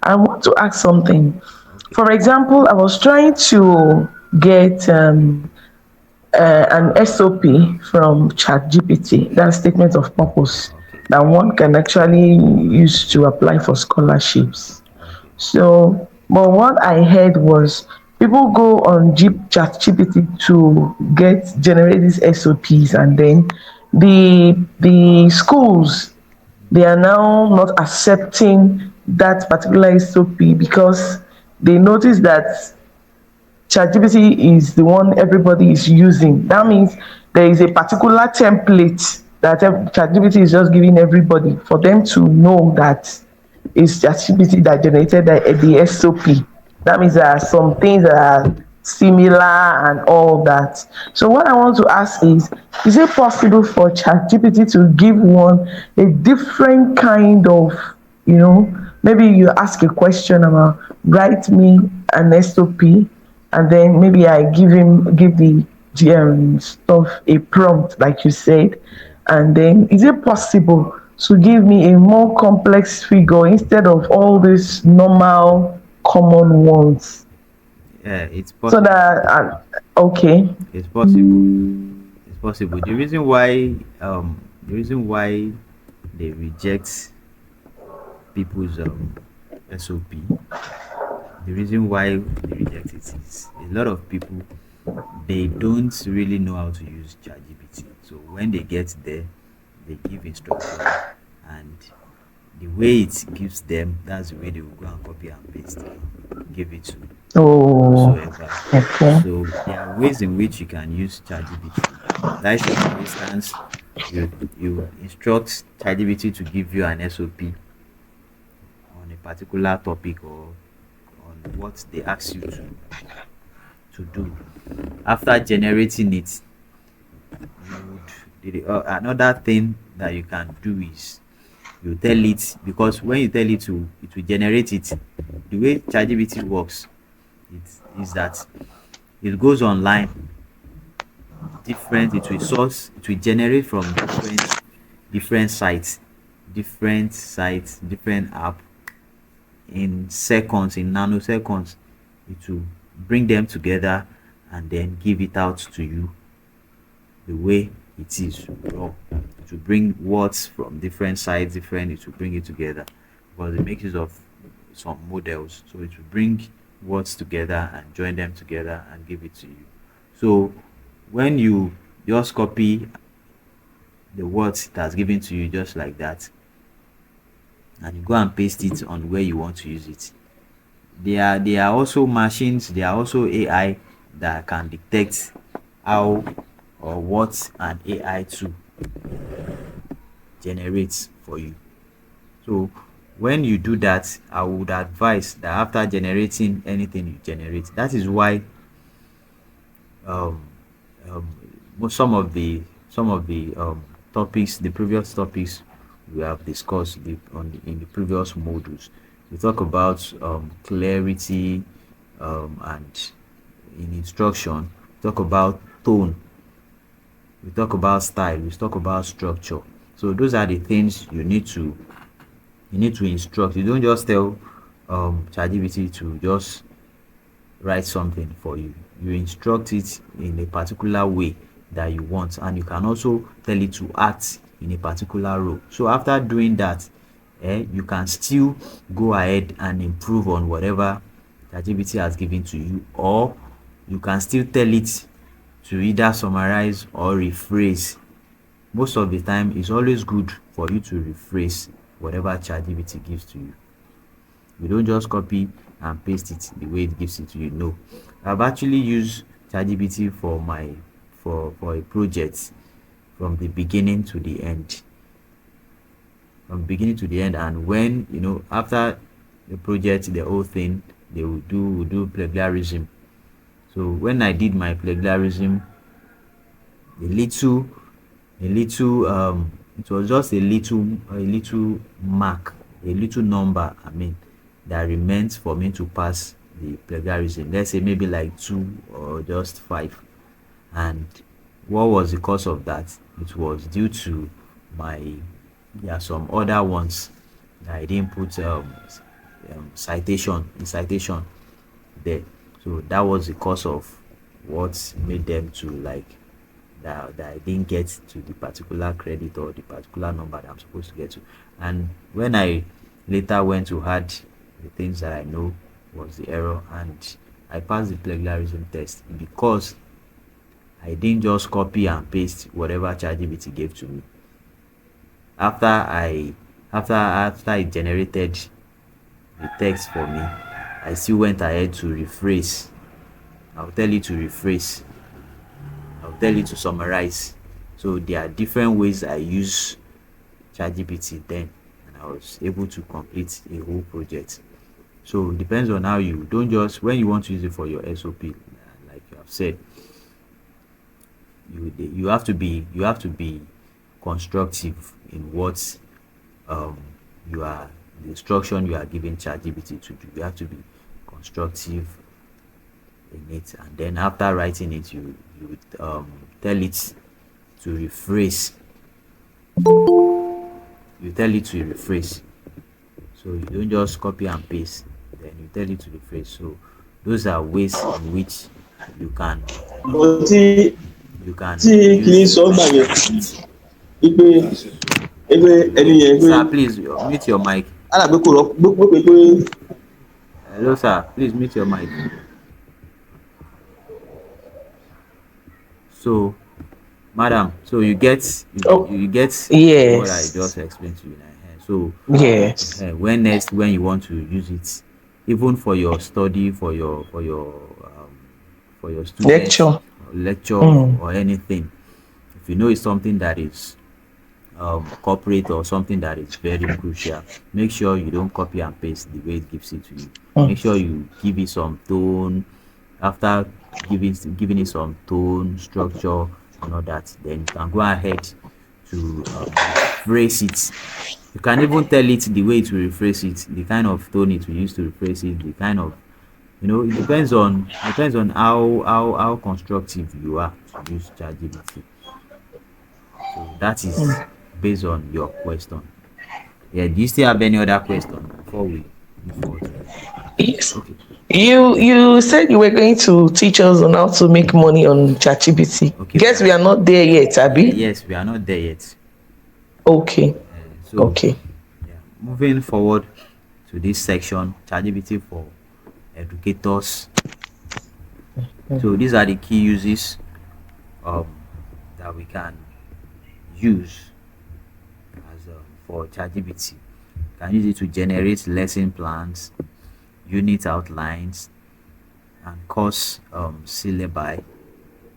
I want to ask something. Okay. For example, I was trying to get an SOP from ChatGPT, that's statement of purpose, Okay. that one can actually use to apply for scholarships. Okay. So, but what I heard was people go on ChatGPT to generate these SOPs, and then the schools, they are now not accepting that particular SOP because they notice that ChatGPT is the one everybody is using. That means there is a particular template that ChatGPT is just giving everybody for them to know that it's ChatGPT that generated the SOP. That means there are some things that are similar and all that. So what I want to ask is it possible for ChatGPT to give one a different kind of, maybe you ask a question about write me an SOP, and then maybe I give the stuff a prompt like you said, Yeah. and then is it possible to give me a more complex figure instead of all these normal common ones, Yeah, it's so possible. that okay. It's possible. It's possible. The reason why they reject people's SOP, the reason why they reject it is a lot of people, they don't really know how to use ChatGPT. So when they get there, they give instruction, and the way it gives them, that's the way they will go and copy and paste and give it to Oh, whosoever. okay. So there are ways in which you can use ChatGPT. Let's say, for instance, you instruct ChatGPT to give you an SOP on a particular topic, or on what they ask you to do. After generating it, you would another thing that you can do is you tell it, because when you tell it to, it will generate it. The way ChatGPT works, it is that it goes online, different, it will generate from different sites, different app, in seconds, in nanoseconds. It will bring them together and then give it out to you the way it is raw. It will bring words from different sides, different, it will bring it together, because it makes use of some models. So it will bring words together and join them together and give it to you. So when you just copy the words it has given to you just like that, and you go and paste it on where you want to use it, there are also machines, there are also AI that can detect how or what an AI tool generates for you. So when you do that, I would advise that after generating anything you generate, that is why um, some of the topics, the previous topics we have discussed in the previous modules, we talk about clarity, and in instruction, we talk about tone, we talk about style, we talk about structure. So those are the things you need to instruct. You don't just tell ChatGPT to just write something for you. You instruct it in a particular way that you want, and you can also tell it to act in a particular role. So after doing that, you can still go ahead and improve on whatever ChatGPT has given to you, or you can still tell it to either summarize or rephrase. Most of the time, it's always good for you to rephrase whatever ChatGPT gives to you. You don't just copy and paste it the way it gives it to you. No, I've actually used ChatGPT for a project from the beginning to the end, and when after the project, the whole thing, they will do plagiarism. So when I did my plagiarism, a little it was just a little mark, a little number, I mean, that remains for me to pass the plagiarism. Let's say maybe like 2 or just 5. And what was the cause of that? It was due to my there are some other ones that I didn't put citation there. So that was the cause of what made them to like that I didn't get to the particular credit or the particular number that I'm supposed to get to. And when I later went to add the things that I know was the error, and I passed the plagiarism test because I didn't just copy and paste whatever ChatGPT gave to me. After I after it generated the text for me, I still went ahead to rephrase. I'll tell you to rephrase. I'll tell you to summarize. So there are different ways I use ChatGPT then, and I was able to complete a whole project. So it depends on how you don't just when you want to use it for your SOP, like you have said, you have to be constructive in what um you are the instruction you are giving ChatGPT to do. You have to be constructive in it, and then after writing it, you tell it to rephrase. You tell it to rephrase. So you don't just copy and paste. Then you tell it to rephrase. So those are ways in which you can But um you can tí kinní use sọ gbà yẹn ChatGPT. wípé wípé ẹni yẹn pé Sir, please mute your mic. á dà pé kò rọ pé Hello, sir. Please mute your mic. So, madam, so Oh, you get what I yes. just explained to you now. So, Yes. when next when you want to use it, even for your study, for your students, Lecture. or lecture, Mm. or anything, if you know it's something that is corporate or something that is very crucial, make sure you don't copy and paste the way it gives it to you. Make Mm. sure you give it some tone. After giving it some tone, structure, and all that, then you can go ahead to rephrase it. You can even tell it the way it will rephrase it, the kind of tone it will use to rephrase it, the kind of it depends on how constructive you are to use ChatGPT. So that is based on your question. Yeah, do you still have any other question before we move forward to the Yes. okay. You said you were going to teach us on how to make money on ChatGPT. Okay, Guess we are not there yet, Abby. yes, we are not there yet. Okay. So Okay. yeah, moving forward to this section, ChatGPT for educators. So these are the key uses um, that we can use as for ChatGPT. Can use it to generate lesson plans, unit outlines, and course syllabi,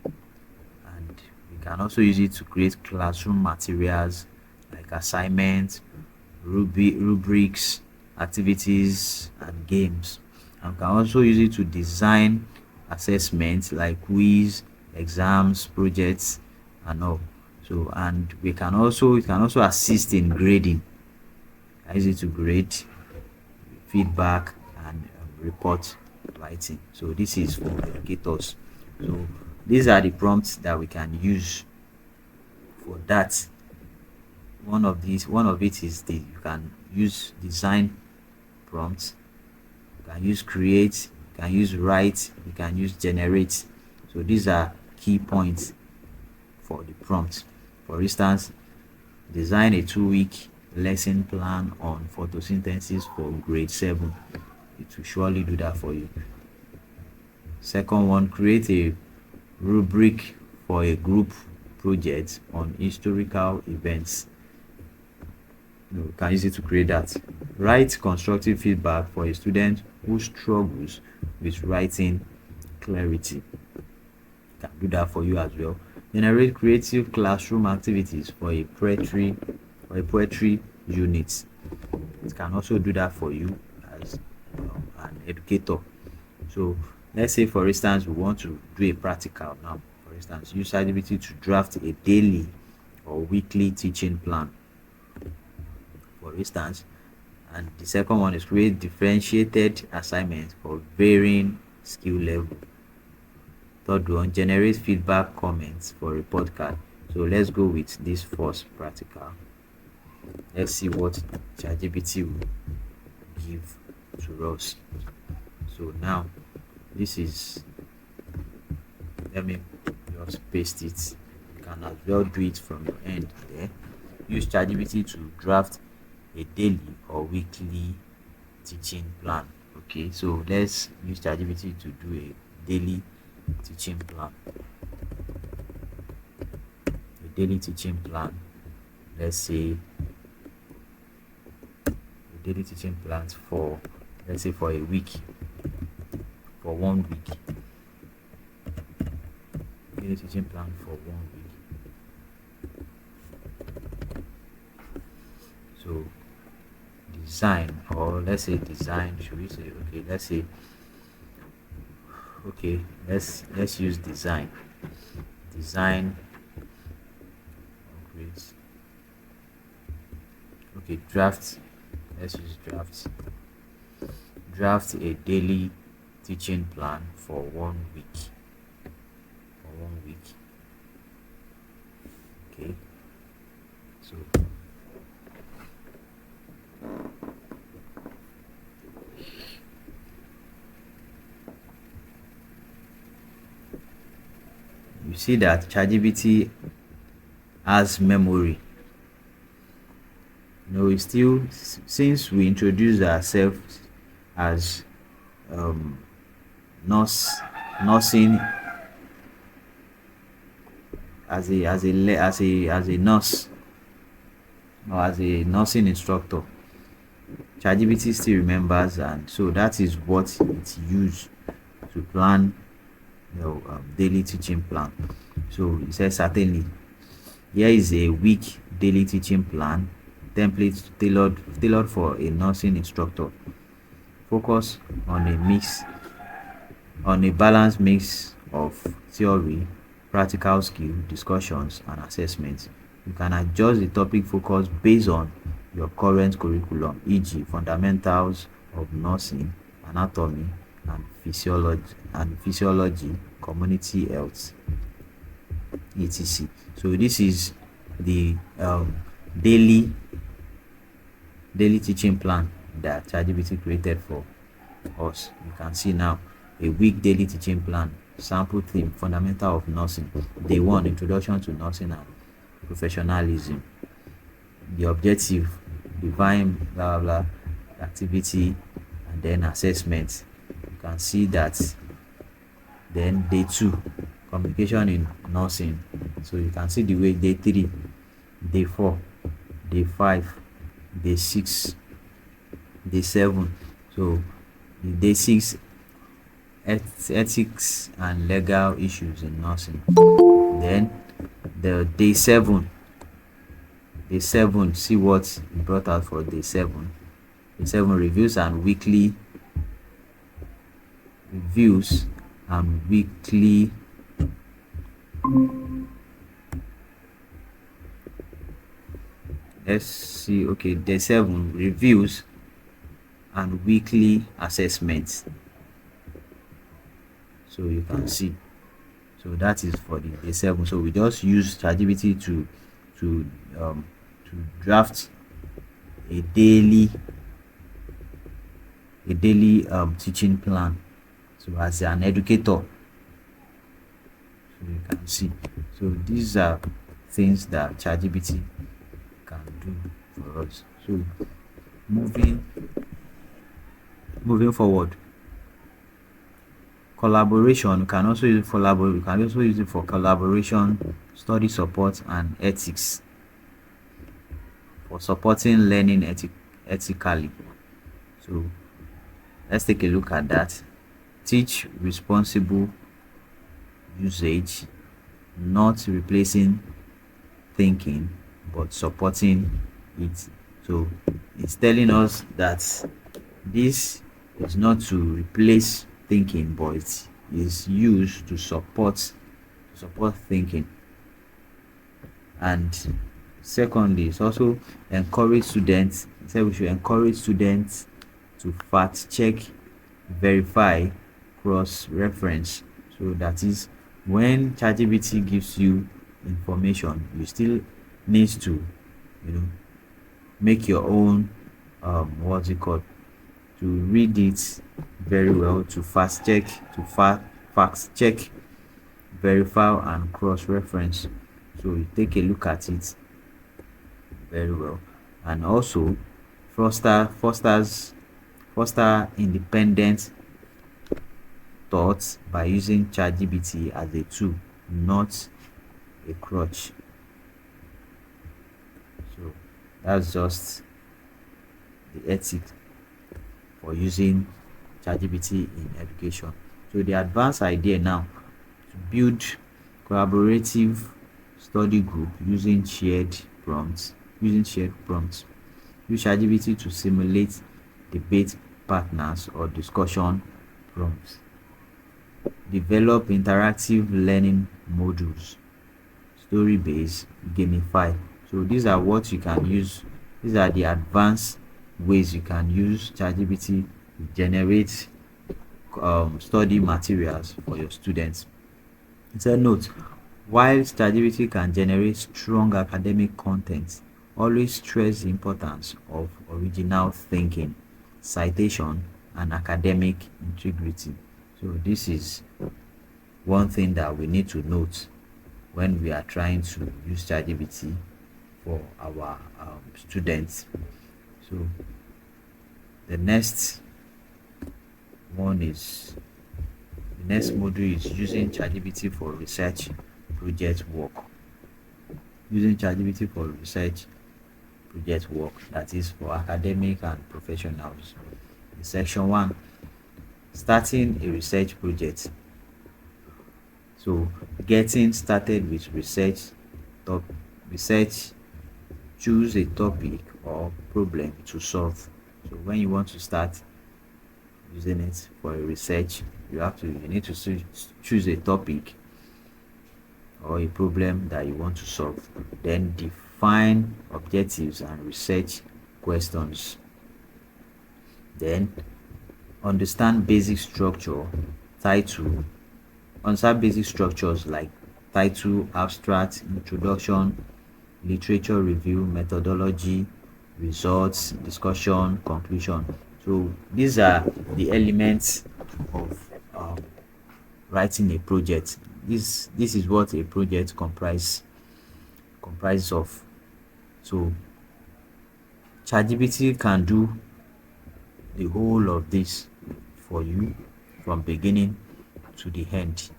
and we can also use it to create classroom materials like assignments, rubrics, activities, and games. And we can also use it to design assessments like quiz, exams, projects, and all. So, and it can also assist in grading. I use it to grade feedback and report writing. So this is for educators. So these are the prompts that we can use for that. One of it is the you can use design prompts, you can use create, you can use write, you can use generate. So these are key points for the prompt. For instance, design a 2 week lesson plan on photosynthesis for grade 7. It will surely do that for you. Second one, create a rubric for a group project on historical events. You can use it to create that. Write constructive feedback for a student who struggles with writing clarity. Can do that for you as well. Generate creative classroom activities for a poetry unit. It can also do that for you as an educator. So let's say for instance we want to do a practical now. For instance, use ChatGPT to draft a daily or weekly teaching plan. For instance, and the second one is create differentiated assignments for varying skill level. Third one, generate feedback comments for report card. So let's go with this first practical. Let's see what ChatGPT will give to us. So now this is, let me just paste it. can as well do it from your end there. Use ChatGPT to draft a daily or weekly teaching plan. Okay, so let's use ChatGPT to do a daily teaching plan. A daily teaching plan. Let's say a daily teaching plans for, let's say, for a week, for 1 week. Daily teaching plan for 1 week. So design, or let's say design, should we say, okay, let's say, okay, let's use design create, okay, draft, let's use draft a daily teaching plan for 1 week, okay. So you see that ChatGPT has memory. We still, since we introduced ourselves as nurse nursing, as a nurse, or as a nursing instructor, ChatGPT still remembers, and so that is what it used to plan daily teaching plan. So he says, certainly, here is a week daily teaching plan template tailored for a nursing instructor. Focus on a balanced mix of theory, practical skill, discussions, and assessments. You can adjust the topic focus based on your current curriculum, e.g., fundamentals of nursing, anatomy, and physiology, community health, etc. So this is the daily teaching plan that ChatGPT created for us. You can see now a week daily teaching plan, sample theme, fundamental of nursing, day 1, introduction to nursing and professionalism, the objective, divine blah blah activity, and then assessment. You can see that. Then day 2, communication in nursing. So you can see the way day 3, day 4, day 5, day 6, day 7. So the day 6, ethics and legal issues in nursing. Then the day 7, see what he brought out for day 7. Day 7, reviews and weekly let's see, okay, day 7, reviews and weekly assessments. So you can see, so that is for the day 7. So we just use ChatGPT to draft a daily teaching plan. So as an educator, so you can see, so these are things that ChatGPT can do for us. So moving forward, collaboration, you can also use it for collaboration, study support, and ethics, for supporting learning ethically. So let's take a look at that. Teach responsible usage, not replacing thinking but supporting it. So it's telling us that this is not to replace thinking, but it is used to support thinking. And secondly, it's also encourage students. It said we should encourage students to fact check, verify, cross reference. So that is, when ChatGPT gives you information, you still need to make your own what's it called, to read it very well, to fact check, verify, and cross reference. So you take a look at it very well, and also foster independent thoughts by using ChatGPT as a tool, not a crutch. So that's just the ethics for using ChatGPT in education. So the advanced idea now to build collaborative study group using shared prompts. Use ChatGPT to simulate debate partners or discussion prompts. Develop interactive learning modules, story based, gamify. So these are what you can use. These are the advanced ways you can use ChatGPT to generate study materials for your students. It's a note. While ChatGPT can generate strong academic content, always stress the importance of original thinking, citation, and academic integrity. So this is one thing that we need to note when we are trying to use ChatGPT for our students. So the next one is the next module is using ChatGPT for research project work. Using ChatGPT for research project work, that is for academic and professionals. In section 1, starting a research project. So getting started with top research, choose a topic or problem to solve. So when you want to start using it for a research, you need to choose a topic or a problem that you want to solve. Then define objectives and research questions. Then understand basic structure, title, understand basic structures like title, abstract, introduction, literature review, methodology, results, discussion, conclusion. So these are the elements of writing a project. This is what a project comprises of. So ChatGPT can do the whole of this for you from beginning to the end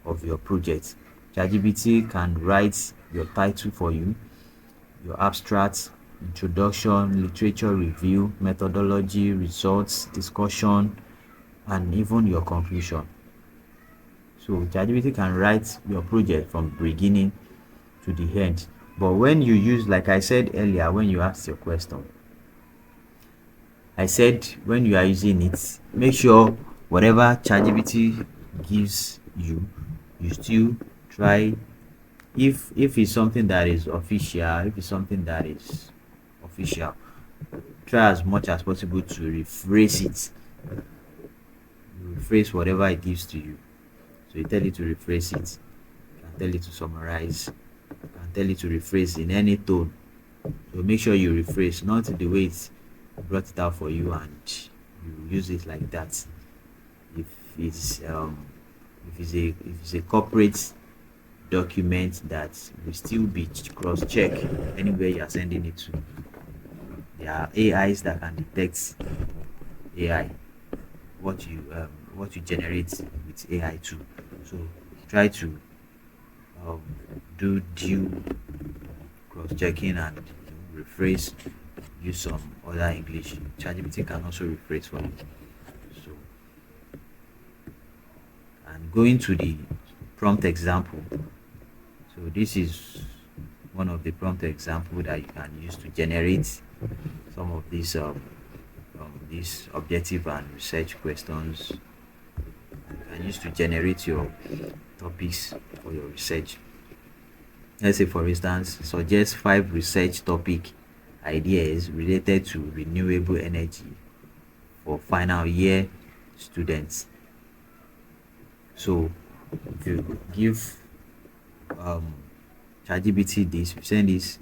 of your project. ChatGPT can write your title for you, your abstract, introduction, literature review, methodology, results, discussion, and even your conclusion. So ChatGPT can write your project from beginning to the end. But when you use, like I said earlier, when you asked your question, I said when you are using it, make sure whatever ChatGPT gives you, you still try. If it's something that is official, if it's something that is official, try as much as possible to rephrase it. You rephrase whatever it gives to you. So you tell it to rephrase it, you can tell it to summarize, you can tell it to rephrase in any tone. So make sure you rephrase, not the way it brought it out for you and you use it like that. If it's if it's a corporate document that will still be cross-checked anywhere you are sending it to. There are AIs that can detect AI, what you generate with AI too. So try to um, do due cross-checking and rephrase. Use some other English. ChatGPT can also rephrase for you. So, and going to the prompt example. So this is one of the prompt example that you can use to generate some of these objective and research questions. You can use to generate your topics for your research. Let's say, for instance, suggest 5 research topic ideas related to renewable energy for final year students. So if you give um, ChatGPT this, you send this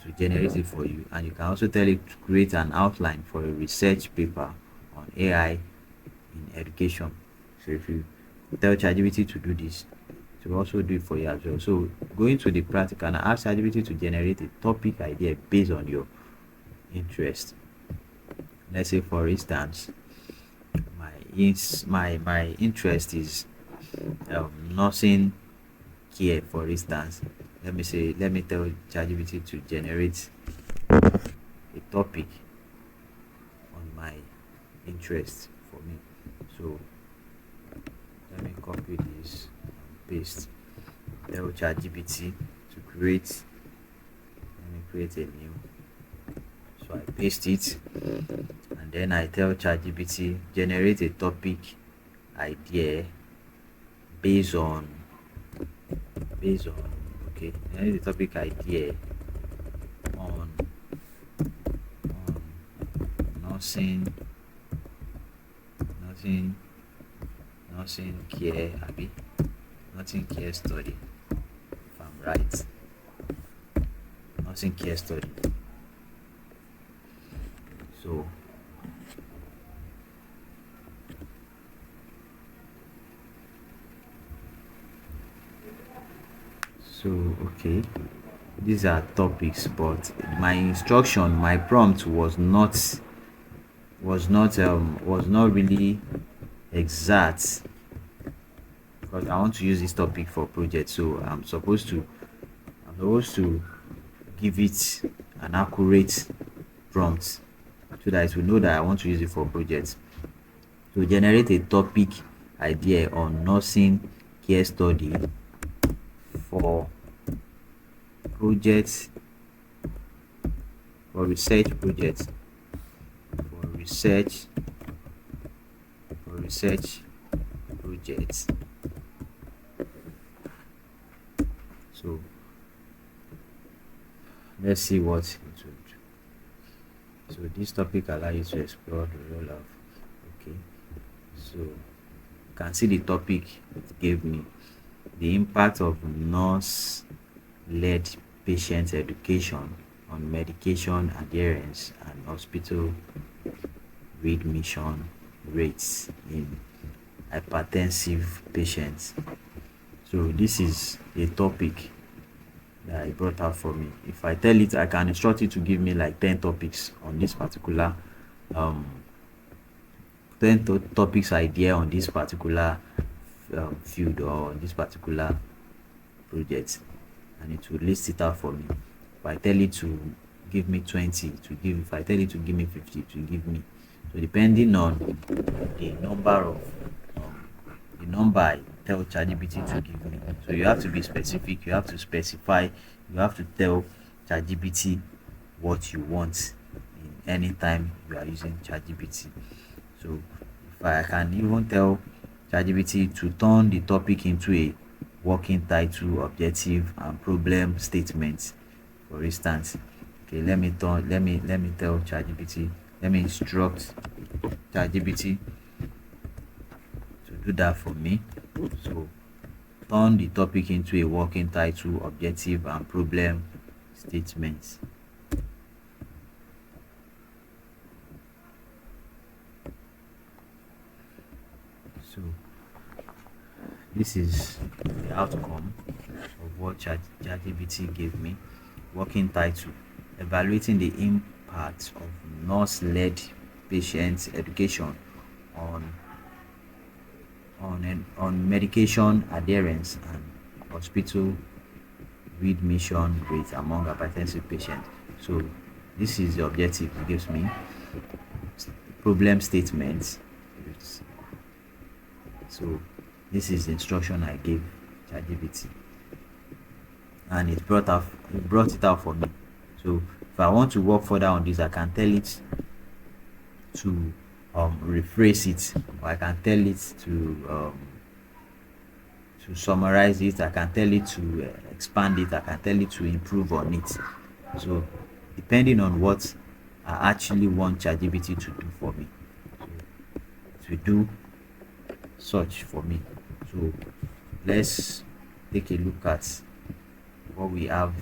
to generate it for you, and you can also tell it to create an outline for a research paper on AI in education. So if you tell ChatGPT to do this, to also do it for you as well. So going to the practical, and ask ChatGPT to generate a topic idea based on your interest. Let's say, for instance, my interest is nursing care. For instance, let me tell ChatGPT to generate a topic on my interest for me. So let me copy this and paste. Tell ChatGPT to create. Let me create a new. So I paste it, and then I tell ChatGPT generate a topic idea based on based on okay, generate a topic idea on nursing nursing nursing care abi nursing care study, if I'm right. Nursing care study. So okay, these are topics, but my instruction, my prompt was not really exact, because I want to use this topic for project. So I'm supposed to give it an accurate prompt so that it will know that I want to use it for project. To generate a topic idea on nursing care study for projects, for research projects, for research for research projects. So let's see what it would. So this topic allows you to explore the role of, okay, so you can see the topic it gave me: the impact of nurse led patient education on medication adherence and hospital readmission rates in hypertensive patients. So this is a topic that I brought out for me. If I tell it, I can instruct it to give me like 10 topics on this particular um 10 topics idea on this particular field, or on this particular project, and it will list it out for me. If I tell it to give me 20, to give if I tell it to give me 50, to give me. So depending on the number of the number I tell ChatGPT to give me. So you have to be specific, you have to specify, you have to tell ChatGPT what you want in any time you are using ChatGPT. So if I can even tell ChatGPT to turn the topic into a working title, objective, and problem statement, for instance. Okay, let me tell ChatGPT, let me instruct ChatGPT to do that for me. So turn the topic into a working title, objective, and problem statements. So this is the outcome of what ChatGPT gave me. Working title: evaluating the impact of nurse-led patient education on on medication adherence and hospital readmission rate among hypertensive patients. So this is the objective it gives me. Problem statements. So this is the instruction I gave ChatGPT, and it brought it out for me. So if I want to work further on this, I can tell it to rephrase it, or I can tell it to summarize it, I can tell it to expand it, I can tell it to improve on it. So depending on what I actually want ChatGPT to do for me, to do such for me. So let's take a look at what we have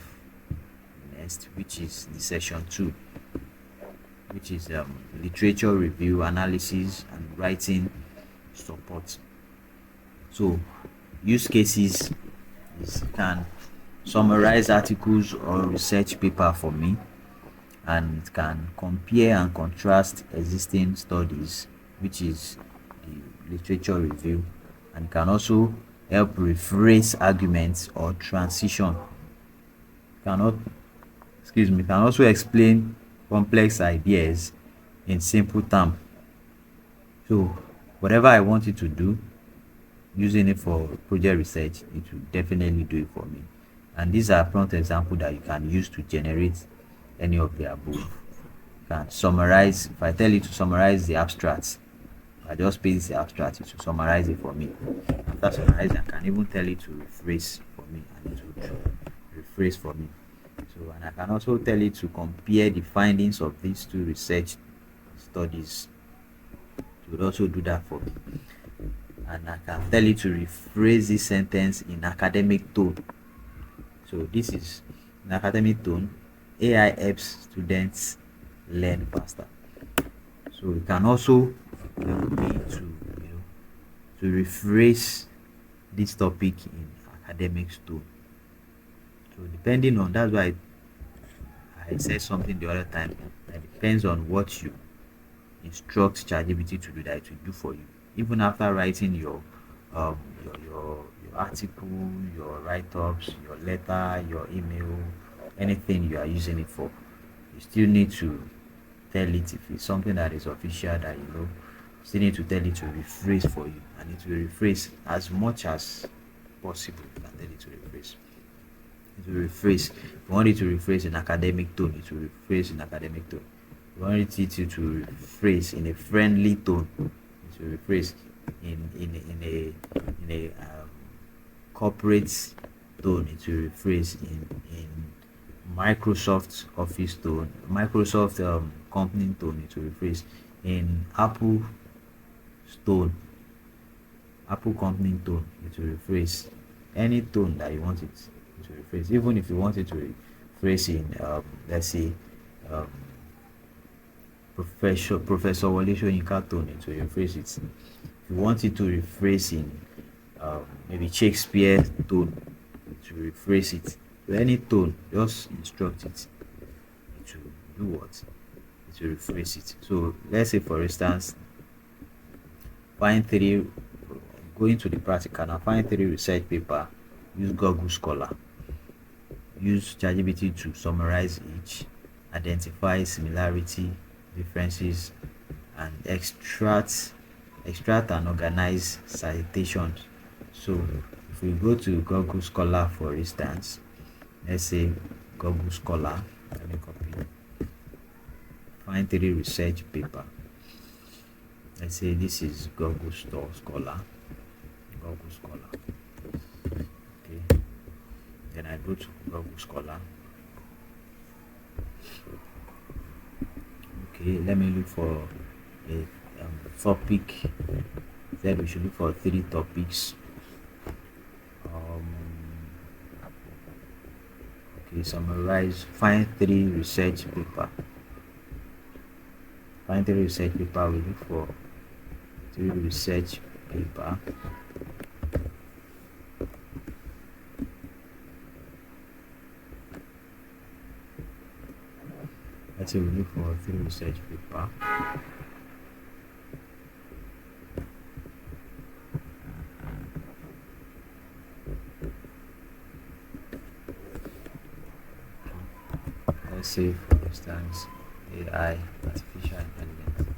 next, which is the section 2, which is literature review, analysis, and writing support. So use cases is it can summarize articles or research paper for me, and it can compare and contrast existing studies, which is the literature review, and it can also help rephrase arguments or transition. Cannot excuse me, can also explain complex ideas in simple terms. So whatever I want it to do, using it for project research, it will definitely do it for me. And these are prompt examples that you can use to generate any of the above. You can summarize. If I tell you to summarize the abstract, I just paste the abstract, it will summarize it for me. After summarizing, I can even tell it to rephrase for me, and it will rephrase for me. So, and I can also tell it to compare the findings of these two research studies. It would also do that for me. And I can tell it to rephrase this sentence in academic tone. So this is in academic tone. AI helps students learn faster. So you can also help me to to rephrase this topic in academic tone. So depending on, that's why I said something the other time, that depends on what you instruct ChatGPT to do, that it will do for you. Even after writing your article, your write-ups, your letter, your email, anything you are using it for, you still need to tell it, if it's something that is official, that you still need to tell it to rephrase for you, and it will rephrase as much as possible. You can tell it to rephrase. It will rephrase. If you want it to rephrase in academic tone, it will rephrase in academic tone. If you want it to rephrase in a friendly tone, it will rephrase in a corporate tone. It will rephrase in Microsoft Office tone, Microsoft company tone. It will rephrase in tone, Apple company tone. It will rephrase any tone that you want it to rephrase. Even if you want it to rephrase in, let's say, um, Professor Wale Soyinka tone, it will rephrase it. If you want it to rephrase in maybe Shakespeare tone, it will rephrase it. So any tone, just instruct it. It will do what? It will rephrase it. So let's say, for instance, find three. Going to the practical now, find three research paper. Use Google Scholar. Use ChatGPT to summarize each, identify similarity, differences, and extract and organize citations. So if we go to Google Scholar, for instance, let's say Google Scholar, let me copy, find three research paper. Let's say this is Google Scholar. Okay. Then I go to Google Scholar. Okay, let me look for a topic. Then we should look for three topics. Okay, summarize. Find three research paper. Find three research paper. We look for three research paper. Let's say we look for three research paper. Let's say, for instance, AI, artificial intelligence.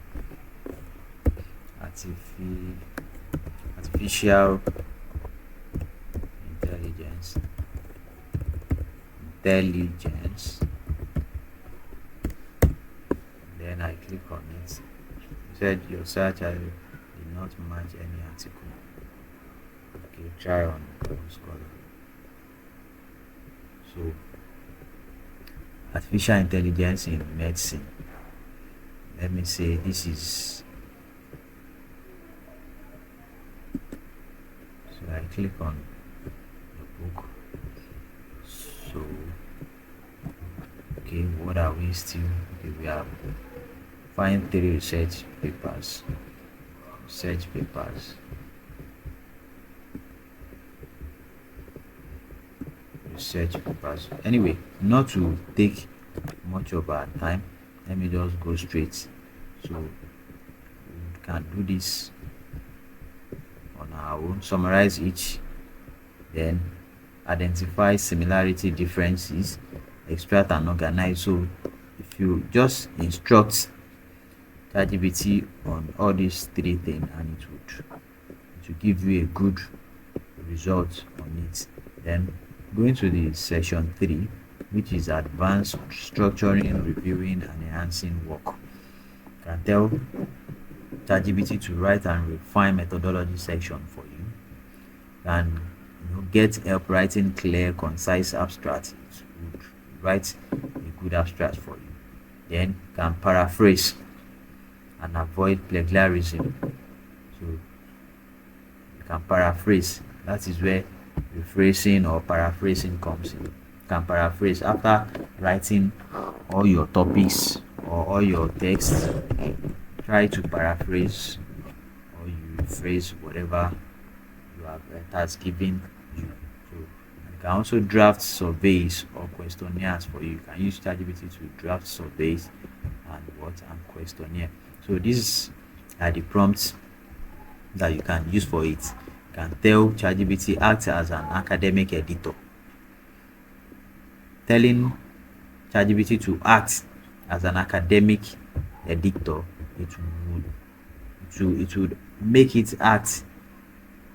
Artificial intelligence. Then I click on it. You said your search did not match any article. Okay, try on Google Scholar. So, artificial intelligence in medicine. Let me say this is. So I click on the book. So, okay, what are we still? Okay, we have find three research papers. research papers. Anyway, not to take much of our time, let me just go straight. So we can do this on our own, summarize each, then identify similarity differences, extract and organize. So if you just instruct ChatGPT on all these three things, and it will give you a good result on it. Then going to the section 3, which is advanced structuring, reviewing and enhancing work. You can tell ChatGPT to write and refine methodology section for you, and get help writing clear, concise abstract. It would write a good abstract for you. Then can paraphrase and avoid plagiarism. So you can paraphrase. That is where rephrasing or paraphrasing comes in. You can paraphrase after writing all your topics or all your texts. Try to paraphrase or you rephrase whatever you have has given you. So you can also draft surveys or questionnaires for you. You can use ChatGPT to draft surveys and questionnaire. So these are the prompts that you can use for it. You can tell ChatGPT act as an academic editor. Telling ChatGPT to act as an academic editor, it would make it act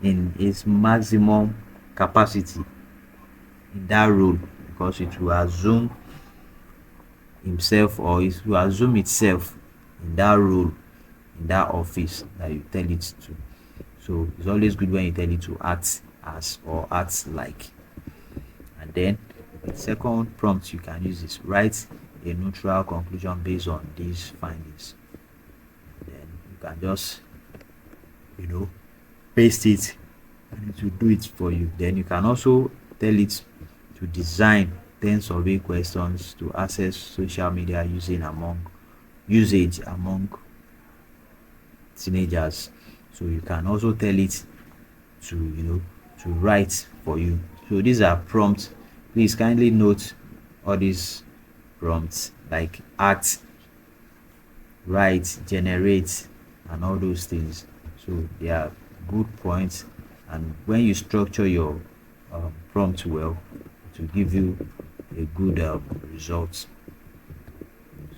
in its maximum capacity in that role, because it will assume himself or it will assume itself in that role, in that office that you tell it to. So it's always good when you tell it to act as or act like. And then the second prompt you can use is write a neutral conclusion based on these findings. Then you can just paste it and it will do it for you. Then you can also tell it to design 10 survey questions to assess social media usage among teenagers. So you can also tell it to write for you. So these are prompts. Please kindly note all these prompts like act, write, generate and all those things. So they are good points, and when you structure your prompt well, it will give you a good result.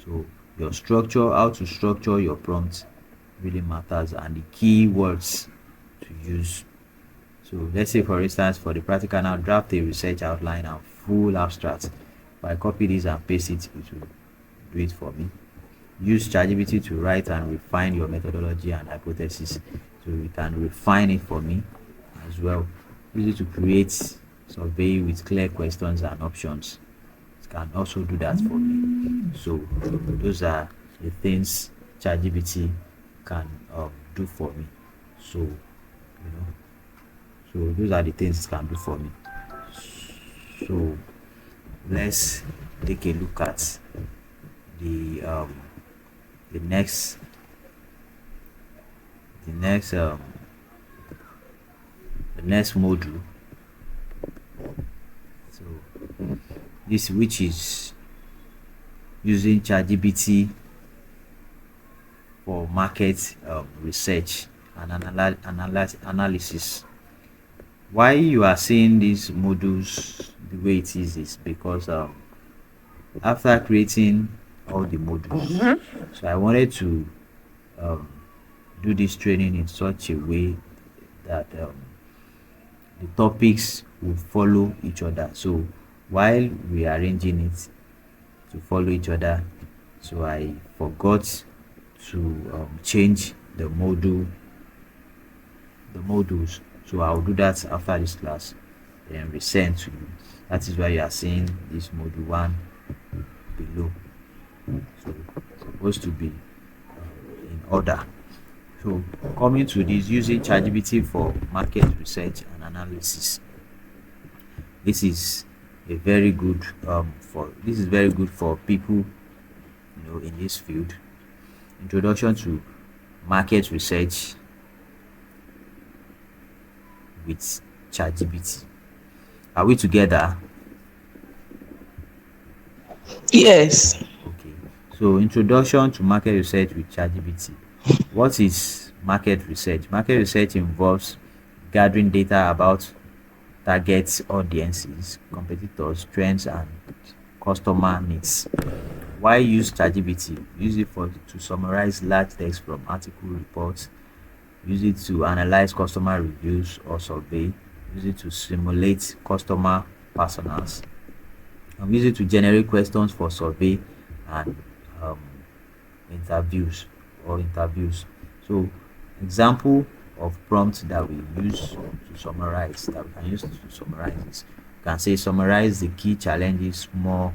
So your structure, how to structure your prompt really matters, and the key words to use. So let's say for instance, for the practical now, draft a research outline and full abstract. If I copy this and paste it, it will do it for me. Use ChatGPT to write and refine your methodology and hypothesis. So you can refine it for me as well. Use it to create survey with clear questions and options. It can also do that for me. So those are the things ChatGPT can do for me. So so those are the things it can do for me. So let's take a look at the the next the next the next module. So this, which is using ChatGPT for market research and analysis. Why you are seeing these modules the way it is because after creating all the modules, so I wanted to do this training in such a way that the topics will follow each other. So while we are arranging it to follow each other, so I forgot to change the modules. So I'll do that after this class, then resend to you. That is why you are seeing this module 1 below. So it's supposed to be in order. So coming to this, using ChatGPT for market research and analysis. This is a very good very good for people in this field. Introduction to market research with ChatGPT. Are we together? Yes. Okay. So introduction to market research with ChatGPT. What is market research? Market research involves gathering data about target audiences, competitors, trends, and customer needs. Why use ChatGPT? Use it for to summarize large text from article reports. Use it to analyze customer reviews or survey. Use it to simulate customer personas. And use it to generate questions for survey and um, interviews. So example of prompts that we use to summarize that we can use to summarize is you can say summarize the key challenges small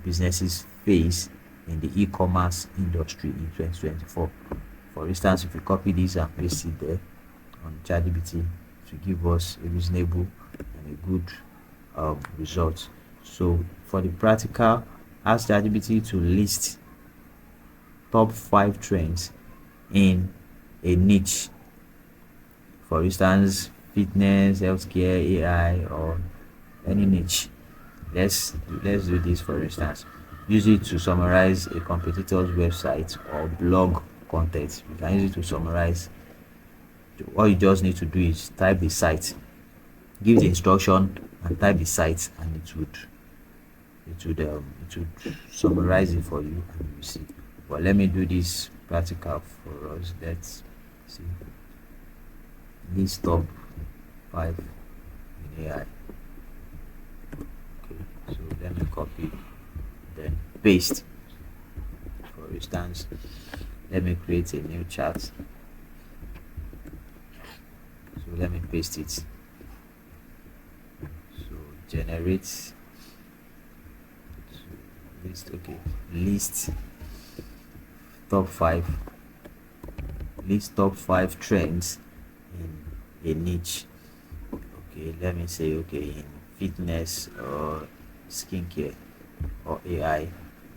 businesses face in the e-commerce industry in 2024. For instance, if you copy this and paste it there on ChatGPT to give us a reasonable and a good result. So for the practical, ask ChatGPT to list top 5 trends in a niche. For instance, fitness, healthcare, AI, or any niche. Let's do this for instance. Use it to summarize a competitor's website or blog content. You can use it to summarize. All you just need to do is type the site, give the instruction, and type the site, and it would summarize it for you, and you see. But let me do this practical for us. Let's see. List top 5 in AI. Okay, so let me copy, then paste. For instance, let me create a new chat. So let me paste it. So generate, so list, okay, list top 5, list top 5 trends in a niche. Okay, let me say, okay, in fitness or skincare or AI.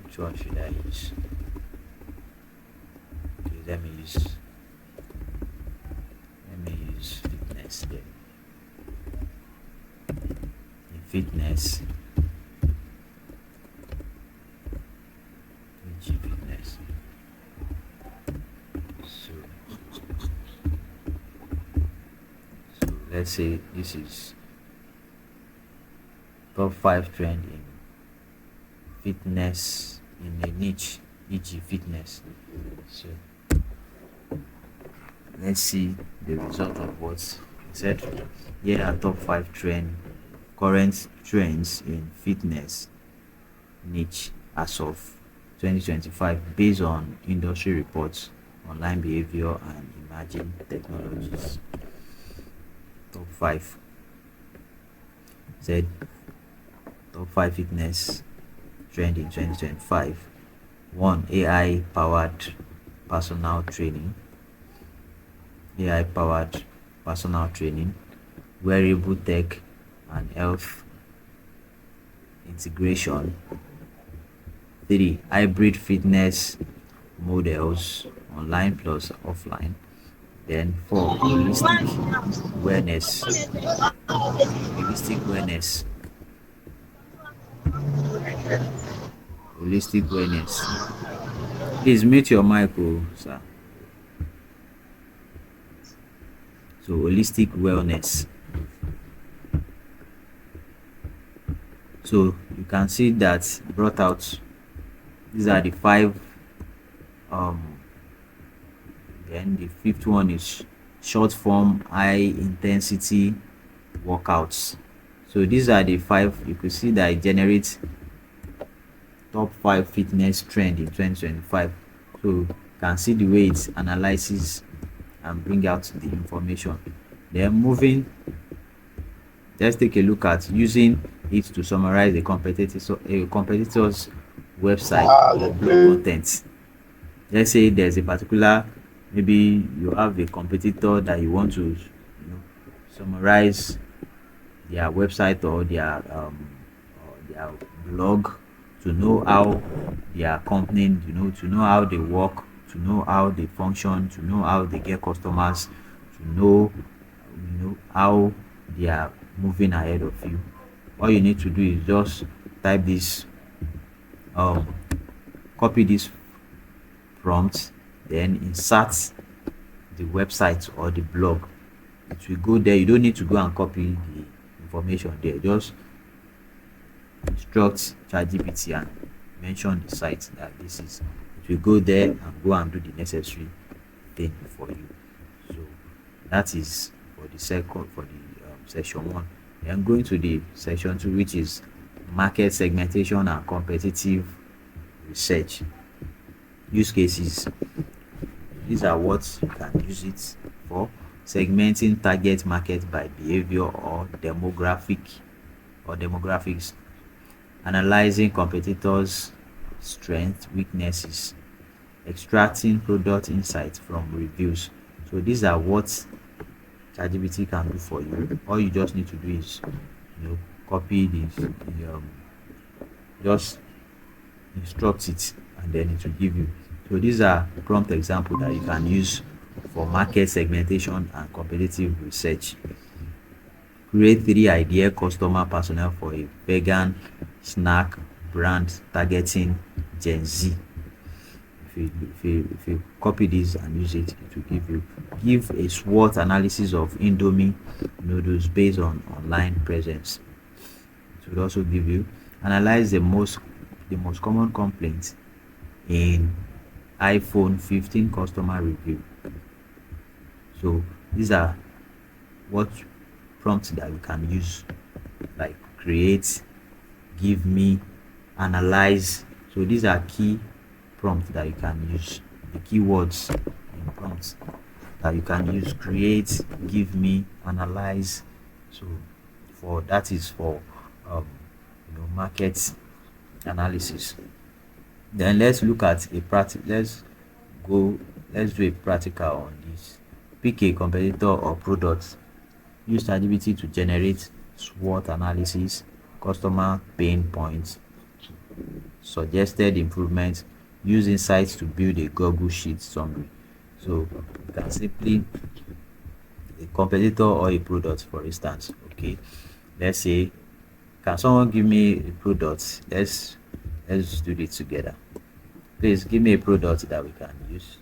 Which one should I use? Okay, let me use fitness then. In fitness, fitness. So, let's say this is top 5 trend in fitness in a niche, e.g. fitness. So let's see the result of what it said. Here are top 5 current trends in fitness niche as of 2025 based on industry reports, online behavior, and emerging technologies. Top 5 said top 5 fitness trend in 2025. 1. AI powered personal training. AI powered personal training, wearable tech, and health integration. 3. Hybrid fitness models, online plus offline. Then 4. Wellness. Holistic wellness. Holistic wellness. Please mute your mic, oh, sir. So holistic wellness. So you can see that brought out. These are the 5. Um, then the 5th one is short form high intensity workouts. So these are the 5. You could see that it generates top 5 fitness trend in 2025. So you can see the way it analyzes and bring out the information. Then moving, let's take a look at using it to summarize a competitor's website or blog content. Let's say there's a particular, maybe you have a competitor that you want to summarize their website or their blog, to know how they are company, to know how they work, to know how they function, to know how they get customers, to know how they are moving ahead of you. All you need to do is just type this um, copy this prompt, then insert the website or the blog. It will go there. You don't need to go and copy the information there. Just instruct ChatGPT and mention the site that this is. It will go there and go and do the necessary thing for you. So that is for the second for the section one. Then going to the section two, which is market segmentation and competitive research. Use cases. These are what you can use it for: segmenting target market by behavior or demographics, analyzing competitors' strengths, weaknesses, extracting product insights from reviews. So these are what ChatGPT can do for you. All you just need to do is, copy this, just instruct it, and then it will give you. So these are prompt example that you can use for market segmentation and competitive research. Create three idea customer personnel for a vegan snack brand targeting Gen Z. If you copy this and use it, it will give a SWOT analysis of Indomie noodles based on online presence. It will also give you analyze the most common complaints in iPhone 15 customer review. So these are what prompts that you can use, like create, give me, analyze. So these are key prompts that you can use, the keywords in prompts that you can use: create, give me, analyze. So for that is for market analysis. Then let's look at a practice. Go let's do a practical on this. Pick a competitor or product. Use ChatGPT to generate SWOT analysis, customer pain points, suggested improvements. Use insights to build a Google Sheet summary. So you can simply a competitor or a product, for instance. Okay, let's say, can someone give me a product? Let's do it together. Please give me a product that we can use.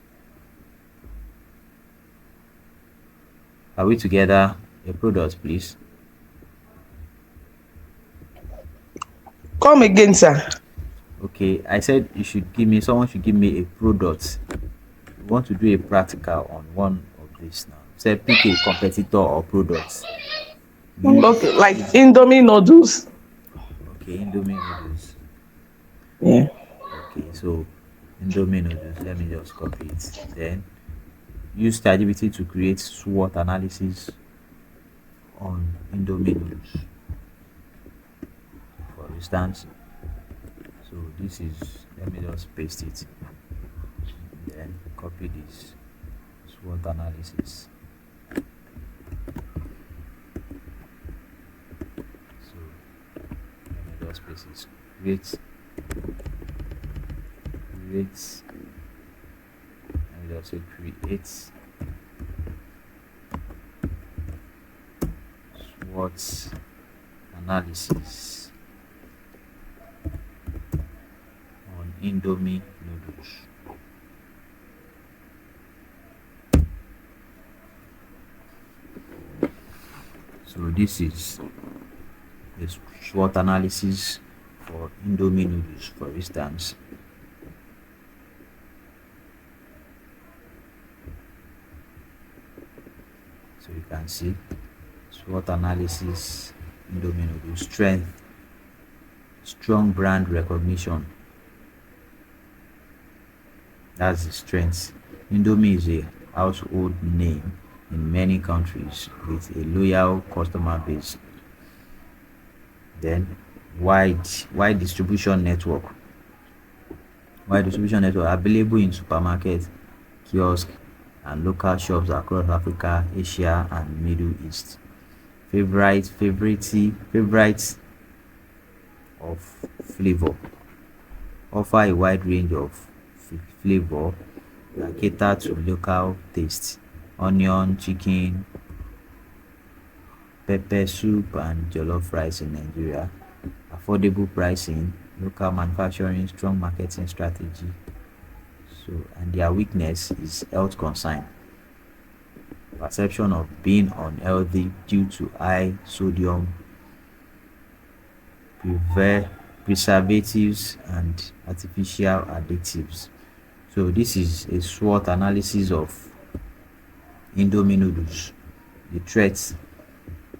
Are we together? A product, please. Come again, sir. Okay, I said someone should give me a product. We want to do a practical on one of this now. Say pick a competitor or product. Okay, Use like use Indomie noodles. Okay, Indomie noodles. Yeah. Okay, so Indomie noodles. Let me just copy it. Then use ChatGPT to create SWOT analysis on Indomie noodles, for instance. So this is, let me just paste it, then copy this SWOT analysis. So let me just paste it. Create let me just say create SWOT analysis on Indomie noodles. So this is the SWOT analysis for Indomie noodles, for instance. So you can see SWOT analysis, Indomie noodles. Strength: strong brand recognition. That's the strength. Indomie is a household name in many countries with a loyal customer base. Then wide distribution network. Wide distribution network available in supermarket, kiosk, and local shops across Africa, Asia, and Middle East. Favorites of flavor. Offer a wide range of flavor that cater to local tastes: onion, chicken, pepper soup, and jollof rice in Nigeria. Affordable pricing. local manufacturing, strong marketing strategy. So, and their weakness is health concern, perception of being unhealthy due to high sodium preservatives and artificial additives. So this is a SWOT analysis of Indomie noodles, the threats.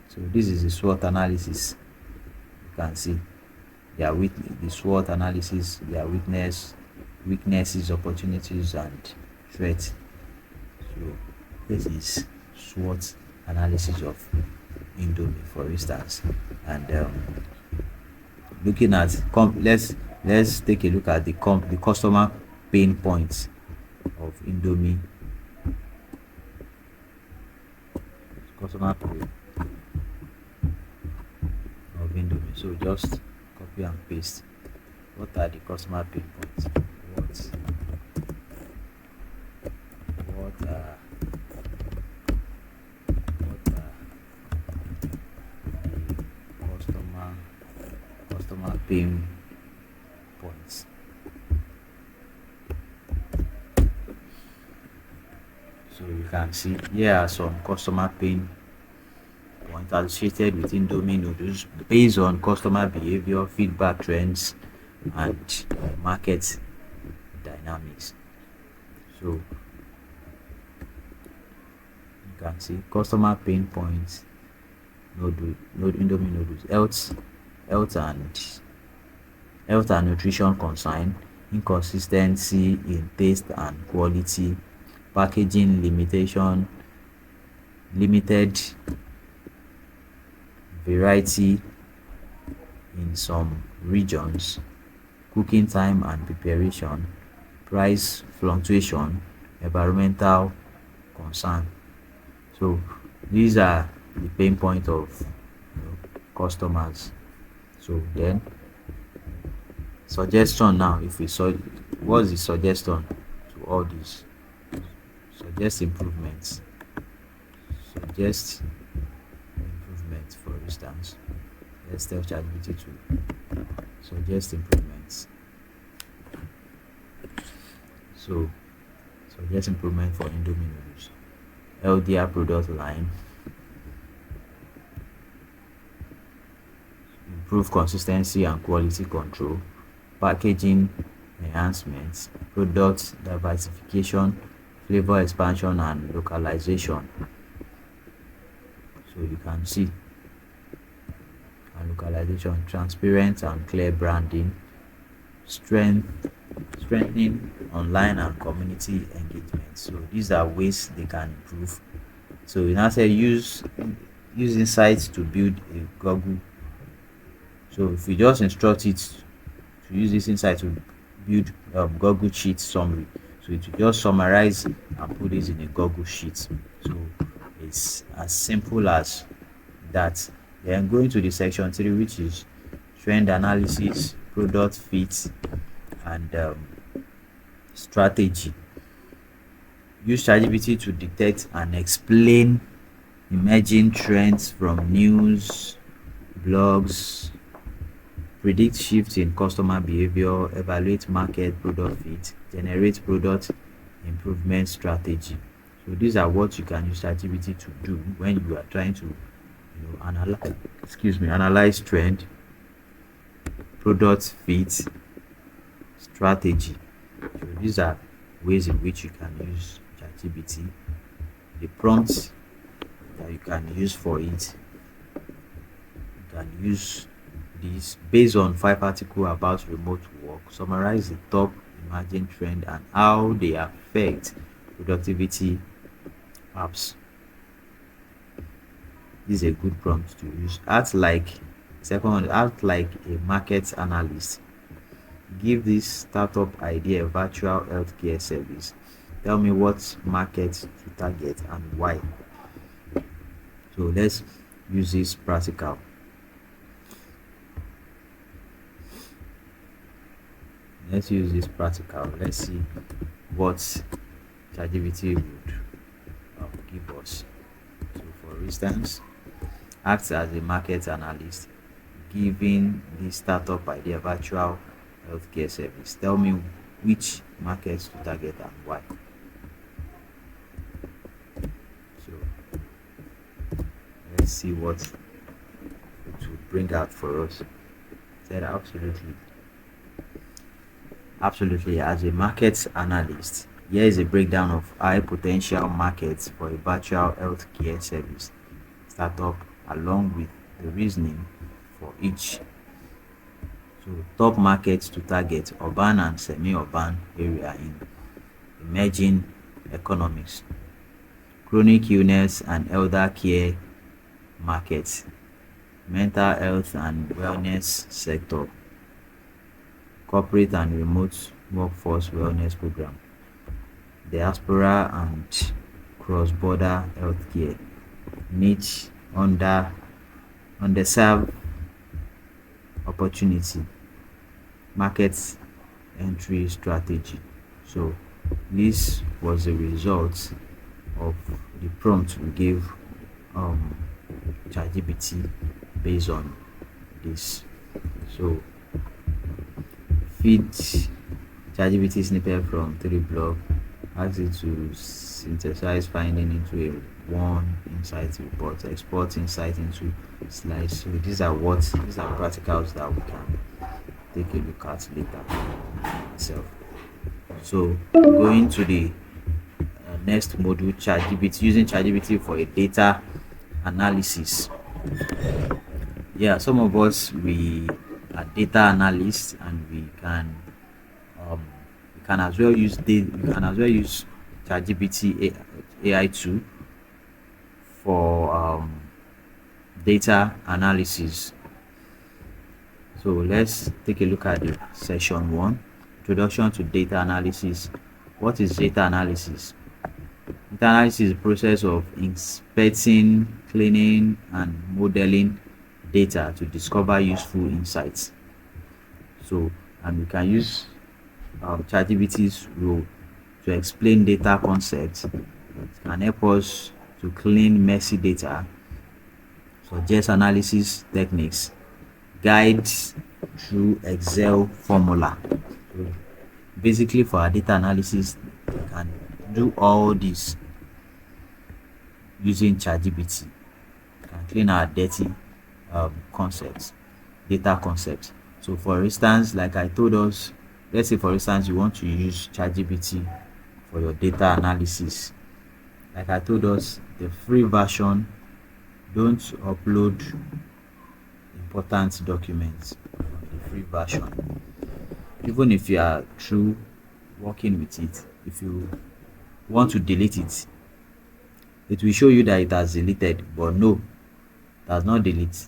So this is the SWOT analysis. You can see their the SWOT analysis, their weaknesses, opportunities, and threats. So this is SWOT analysis of Indomie, for instance. And looking at let's take a look at the customer pain points of Indomie. Customer pain of Indomie. So just copy and paste. What are the customer pain points? What are what are the customer pain points? So you can see here are some customer pain points associated with Indomie noodles based on customer behavior, feedback trends, and market dynamics. So you can see customer pain points, Indomie noodles, health and health and nutrition concern, inconsistency in taste and quality, packaging limitation, limited variety in some regions, cooking time and preparation, price fluctuation, environmental concern. So these are the pain point of customers. So then suggestion now, if we saw what's the suggestion to all this? Suggest improvements. Suggest improvements, for instance. Let's tell ChatGPT to suggest improvements. So suggest improvement for Indomie noodles. LDR product line, improve consistency and quality control, packaging enhancements, product diversification, flavor expansion and localization. So you can see, and localization, transparent and clear branding, strengthening online and community engagement. So these are ways they can improve. So we now say use insights to build a Google. So if we just instruct it to use this insight to build Google Sheet summary, so it will just summarize and put this in a Google Sheet. So it's as simple as that. Then going to the section 3, which is trend analysis, product fit, and strategy. Use ChatGPT to detect and explain emerging trends from news, blogs, predict shifts in customer behavior, evaluate market product fit, generate product improvement strategy. So these are what you can use ChatGPT to do when you are trying to analyze trend, product fit, strategy. So these are ways in which you can use ChatGPT. The prompts that you can use for it, you can use this based on 5 articles about remote work, summarize the top emerging trend and how they affect productivity apps. This is a good prompt to use. Act like a market analyst. Give this startup idea a virtual healthcare service. Tell me what market to target and why. So let's use this practical. Let's use this practical. Let's see what ChatGPT would give us. So for instance, act as a market analyst. giving this startup idea virtual healthcare service. Tell me which markets to target and why. So let's see what it will bring out for us. Said absolutely. Absolutely. As a market analyst, here is a breakdown of high potential markets for a virtual healthcare service startup along with the reasoning for each. So top markets to target urban and semi-urban area in emerging economies, chronic illness and elder care markets, mental health and wellness sector, corporate and remote workforce wellness program, diaspora and cross-border healthcare, niche underserved opportunity, market entry strategy. So this was the result of the prompt we gave um, ChatGPT based on this. So feed ChatGPT snippet from 3 blog, ask it to synthesize finding into a one insight report, export insight into slides. So these are practicals that we can take a look at later itself. So going to the next module, ChatGPT, using ChatGPT for a data analysis. Yeah, some of us we are data analysts and um, we can as well use we can as well use ChatGPT AI tool for data analysis. So let's take a look at the session 1, introduction to data analysis. What is data analysis? Data analysis is the process of inspecting, cleaning, and modeling data to discover useful insights. So, and we can use ChatGPT's role to explain data concepts. It can help us to clean messy data, suggest analysis techniques, guides through Excel formula. So basically, for our data analysis, we can do all this using ChatGPT. Can clean our dirty concepts, data concepts. So for instance, like I told us, let's say for instance you want to use ChatGPT for your data analysis. Like I told us, the free version, don't upload important documents on the free version. Even if you are through working with it, if you want to delete it, it will show you that it has deleted, but no, it does not delete.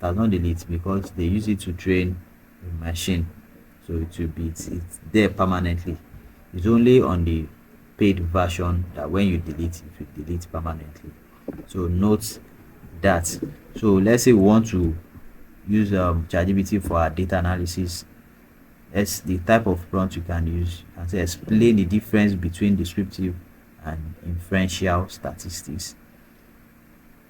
Does not delete because they use it to train a machine, so it will be it's there permanently. It's only on the paid version that when you delete it will delete permanently. So note that. So let's say we want to use ChatGPT for our data analysis. That's the type of prompt you can use. You can say explain the difference between descriptive and inferential statistics.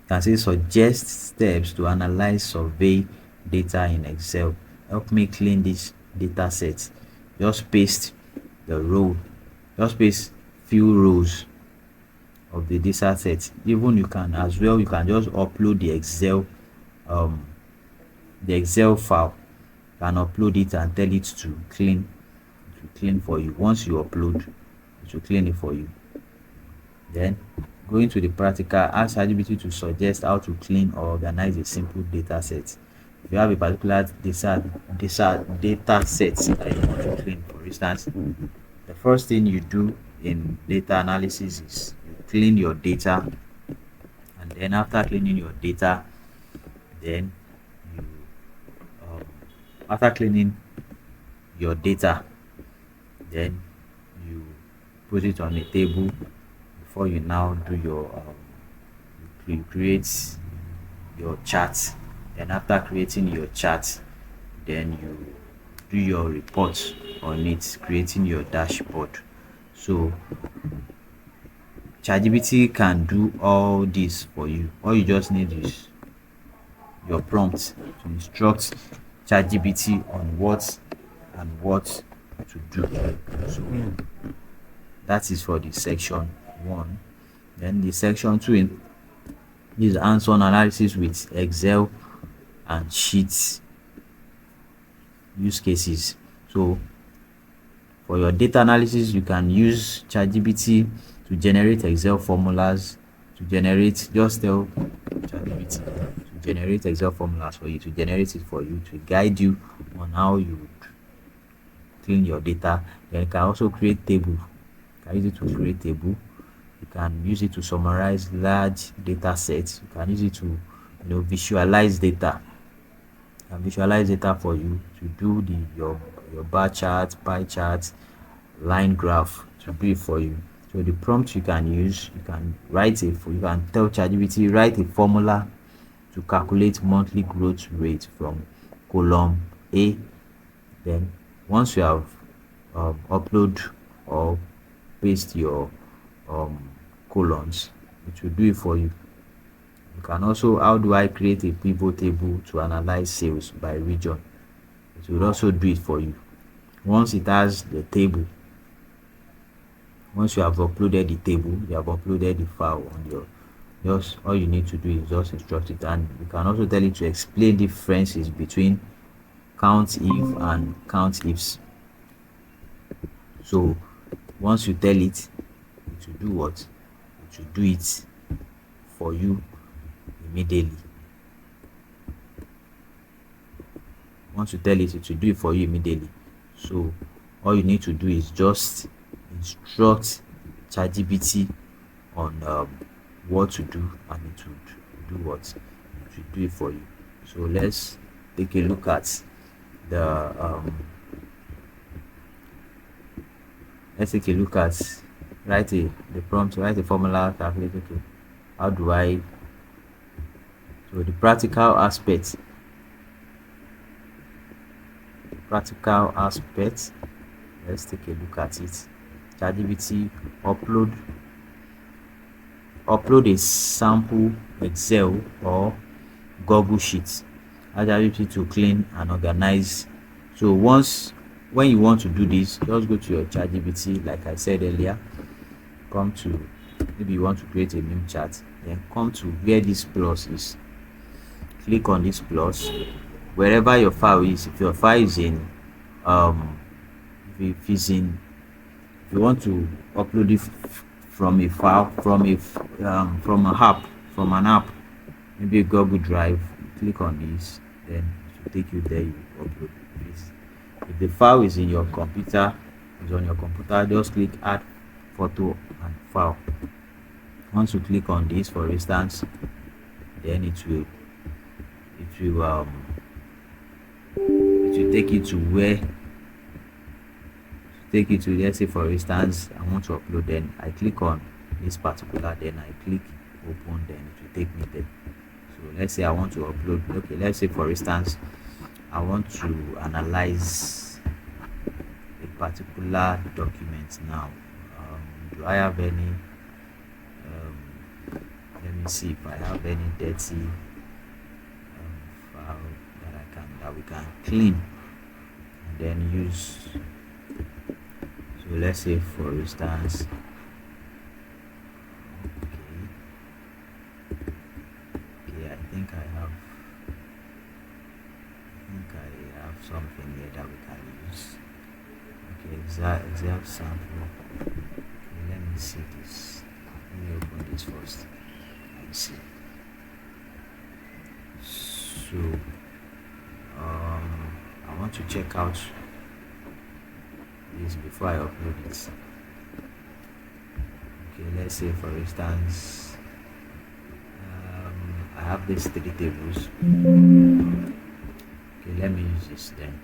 Can say suggest steps to analyze survey data in Excel. Help me clean this data set. Just paste the row, just paste few rows of the data set. Even you can as well, you can just upload um the Excel file. You can upload it and tell it to clean. It will clean for you. Once you upload, it will clean it for you. Then going to the practical, ask ChatGPT to suggest how to clean or organize a simple data set. If you have a particular data set that you want to clean, for instance, the first thing you do in data analysis is you clean your data, and then after cleaning your data, then you um, after cleaning your data, then you put it on a table before you now do your you create your chart. Then after creating your chart, then you do your report on it, creating your dashboard. So ChatGPT can do all this for you. All you just need is your prompt to instruct ChatGPT on what and what to do. So that is for the section 1. Then the section 2 is hands-on analysis with Excel and Sheets use cases. So for your data analysis, you can use ChatGPT to generate Excel formulas, to generate, just tell ChatGPT to generate Excel formulas for you, to generate it for you, to guide you on how you would clean your data. Then you can also create table. You can use it to create table. You can use it to summarize large data sets. You can use it to visualize data and visualize data for you, to do your bar chart, pie chart, line graph, to do it for you. So the prompt you can use, you can tell ChatGPT write a formula to calculate monthly growth rate from column A. Then once you have upload or paste your columns, it will do it for you. You can also, how do I create a pivot table to analyze sales by region? It will also do it for you. Once it has the table, once you have uploaded the table, you have uploaded the file on your, just all you need to do is just instruct it. And you can also tell it to explain differences between count if and count ifs. So once you tell it, it will do what? It will do it for you immediately. Once you tell it, it will do it for you immediately. So all you need to do is just instruct ChatGPT on what to do, and it would do what? It will do it for you. So let's take a look at the let's take a look at the prompt, write a formula, calculate. Okay, how do I? So the practical aspect, let's take a look at it. ChatGPT upload a sample Excel or Google Sheet. ChatGPT to clean and organize. So when you want to do this, just go to your ChatGPT, like I said earlier, come to, maybe you want to create a meme chart, then come to where this plus is, click on this plus wherever your file is. If your file is in if it's in if you want to upload it from a file, from an app, maybe a Google Drive, click on this, then it will take you there. You upload this. If the file is in your computer, just click add photo and file. Once you click on this, for instance, then it will take you to where, let's say for instance I want to upload, then I click on this particular, then I click open, then it will take me there. So let's say I want to upload, okay, let's say for instance I want to analyze a particular document now. Do I have any let me see if I have any dirty file that we can clean and then use. So let's say for instance, okay, I think I have something here that we can use. Okay, exact sample. Okay, let me see this. Let me open this first. Let me see. So I want to check out this before I upload it. Okay, let's say for instance I have these 3 tables. Okay, let me use this then.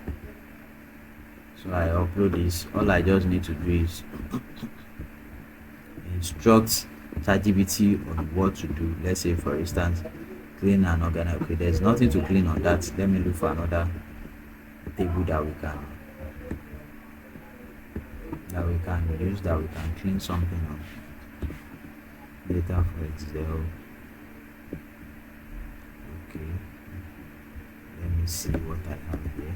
So I upload this. All I just need to do is instruct ChatGPT on what to do. Let's say for instance clean and organize. Okay, there's nothing to clean on that. Let me look for another table that we can use, that we can clean something on. Data for Excel. Okay, me see what I have here.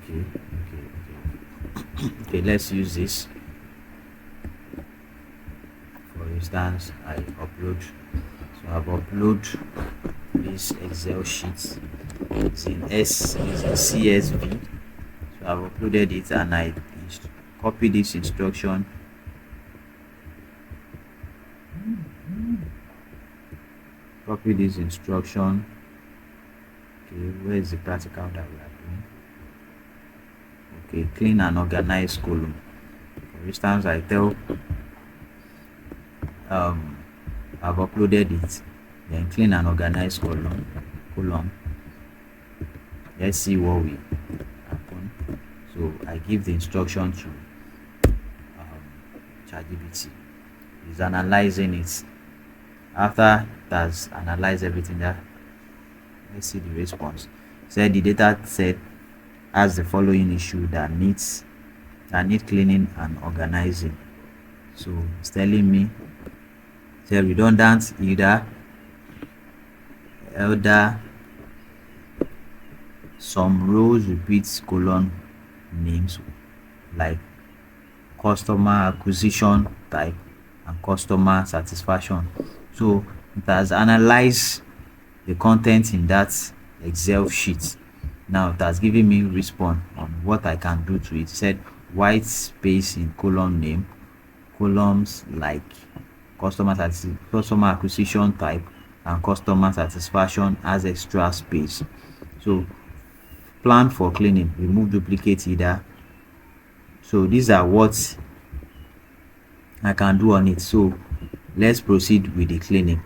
Okay, okay, okay. Okay, let's use this. For instance, I upload. So I've upload this Excel sheet. It's in CSV. So I've uploaded it and I copy this instruction. Copy this instruction. Okay, where is the practical that we are doing? Okay, clean and organize column. For instance, I tell I've uploaded it, then clean and organize column. Let's see what will happen. So I give the instruction to ChatGPT. It's analyzing it. After it has analyzed everything, that let's see the response. Said the data set has the following issue that need cleaning and organizing. So it's telling me the redundant elder, some rows repeats column names like customer acquisition type and customer satisfaction. So it has analyzed the content in that Excel sheet. Now it has given me response on what I can do to it. It said white space in column name, columns like customer acquisition type and customer satisfaction has extra space. So plan for cleaning, remove duplicate header. So these are what I can do on it. So let's proceed with the cleaning.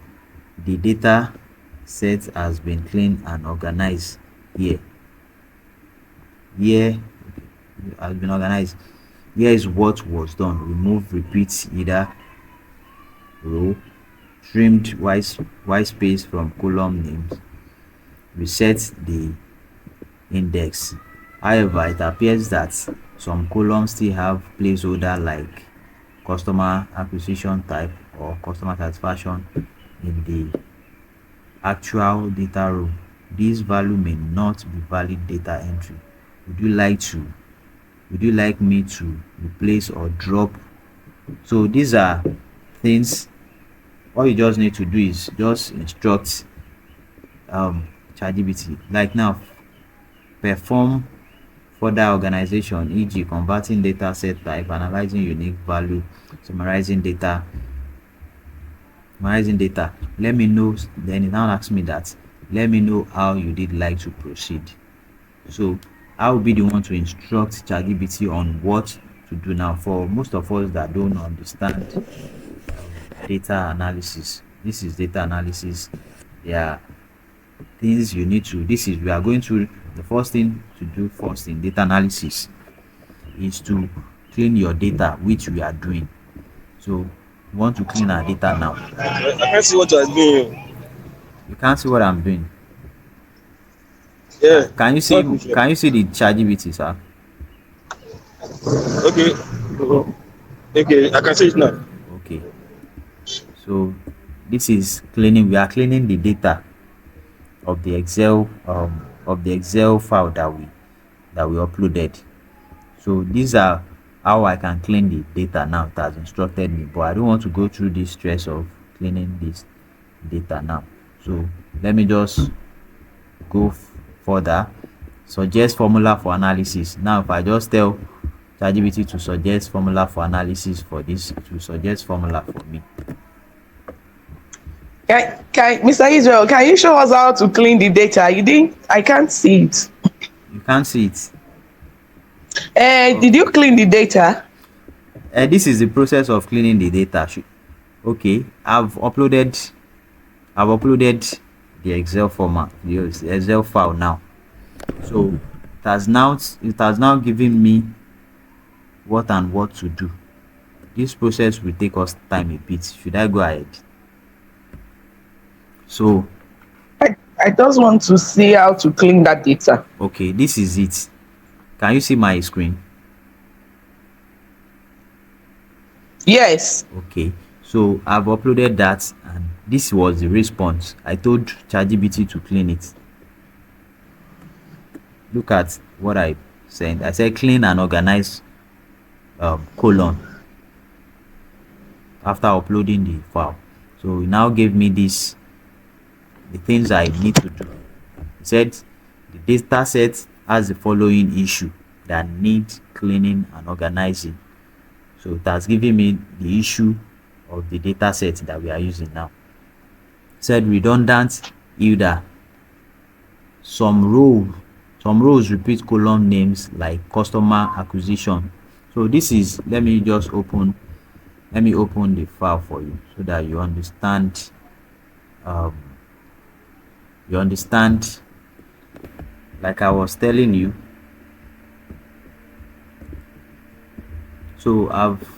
The data set has been cleaned and organized here. Here has been organized. Here is what was done. Remove repeat header row, trimmed white space from column names, reset the index. However, it appears that some columns still have placeholder like customer acquisition type or customer satisfaction in the actual data row. This value may not be valid data entry. Would you like me to replace or drop? So these are things. All you just need to do is just instruct ChatGPT. Like now, perform further organization, e.g., converting data set type, analyzing unique value, summarizing data. Let me know. Then it now asks me that. Let me know how you did like to proceed. So I will be the one to instruct ChatGPT on what to do now. For most of us that don't understand data analysis, this is data analysis. Yeah, things you need to. This is we are going to. The first thing to do first in data analysis is to clean your data, which we are doing. So we want to clean our data now. I can't see what you are doing. You can't see what I'm doing. Yeah, Can you it's see? not clear. Can you see the ChatGPT, sir? Okay. Okay, I can see it now. Okay. So this is cleaning. We are cleaning the data of the Excel file that we uploaded. So these are how I can clean the data now. It has instructed me, but I don't want to go through this stress of cleaning this data now. So let me just go further. Suggest formula for analysis. Now if I just tell ChatGPT to suggest formula for analysis for this, to suggest formula for me. Mr. Israel, can you show us how to clean the data? You didn't. I can't see it. You can't see it. Did you clean the data? This is the process of cleaning the data. Okay, I've uploaded the Excel format, the Excel file now. So it has now given me what to do. This process will take us time a bit. Should I go ahead? So I just want to see how to clean that data. okay, this is it. Can you see my screen? Yes. Okay, So I've uploaded that, and this was the response. I told ChatGPT to clean it. Look at what I sent. I said clean and organize colon after uploading the file. So it now gave me this, the things I need to do. It said the data set has the following issue that need cleaning and organizing. So it has given me the issue of the data set that we are using now. It said redundant either some rows repeat column names like customer acquisition. So this is, let me open the file for you so that you understand, um, like I was telling you. So I've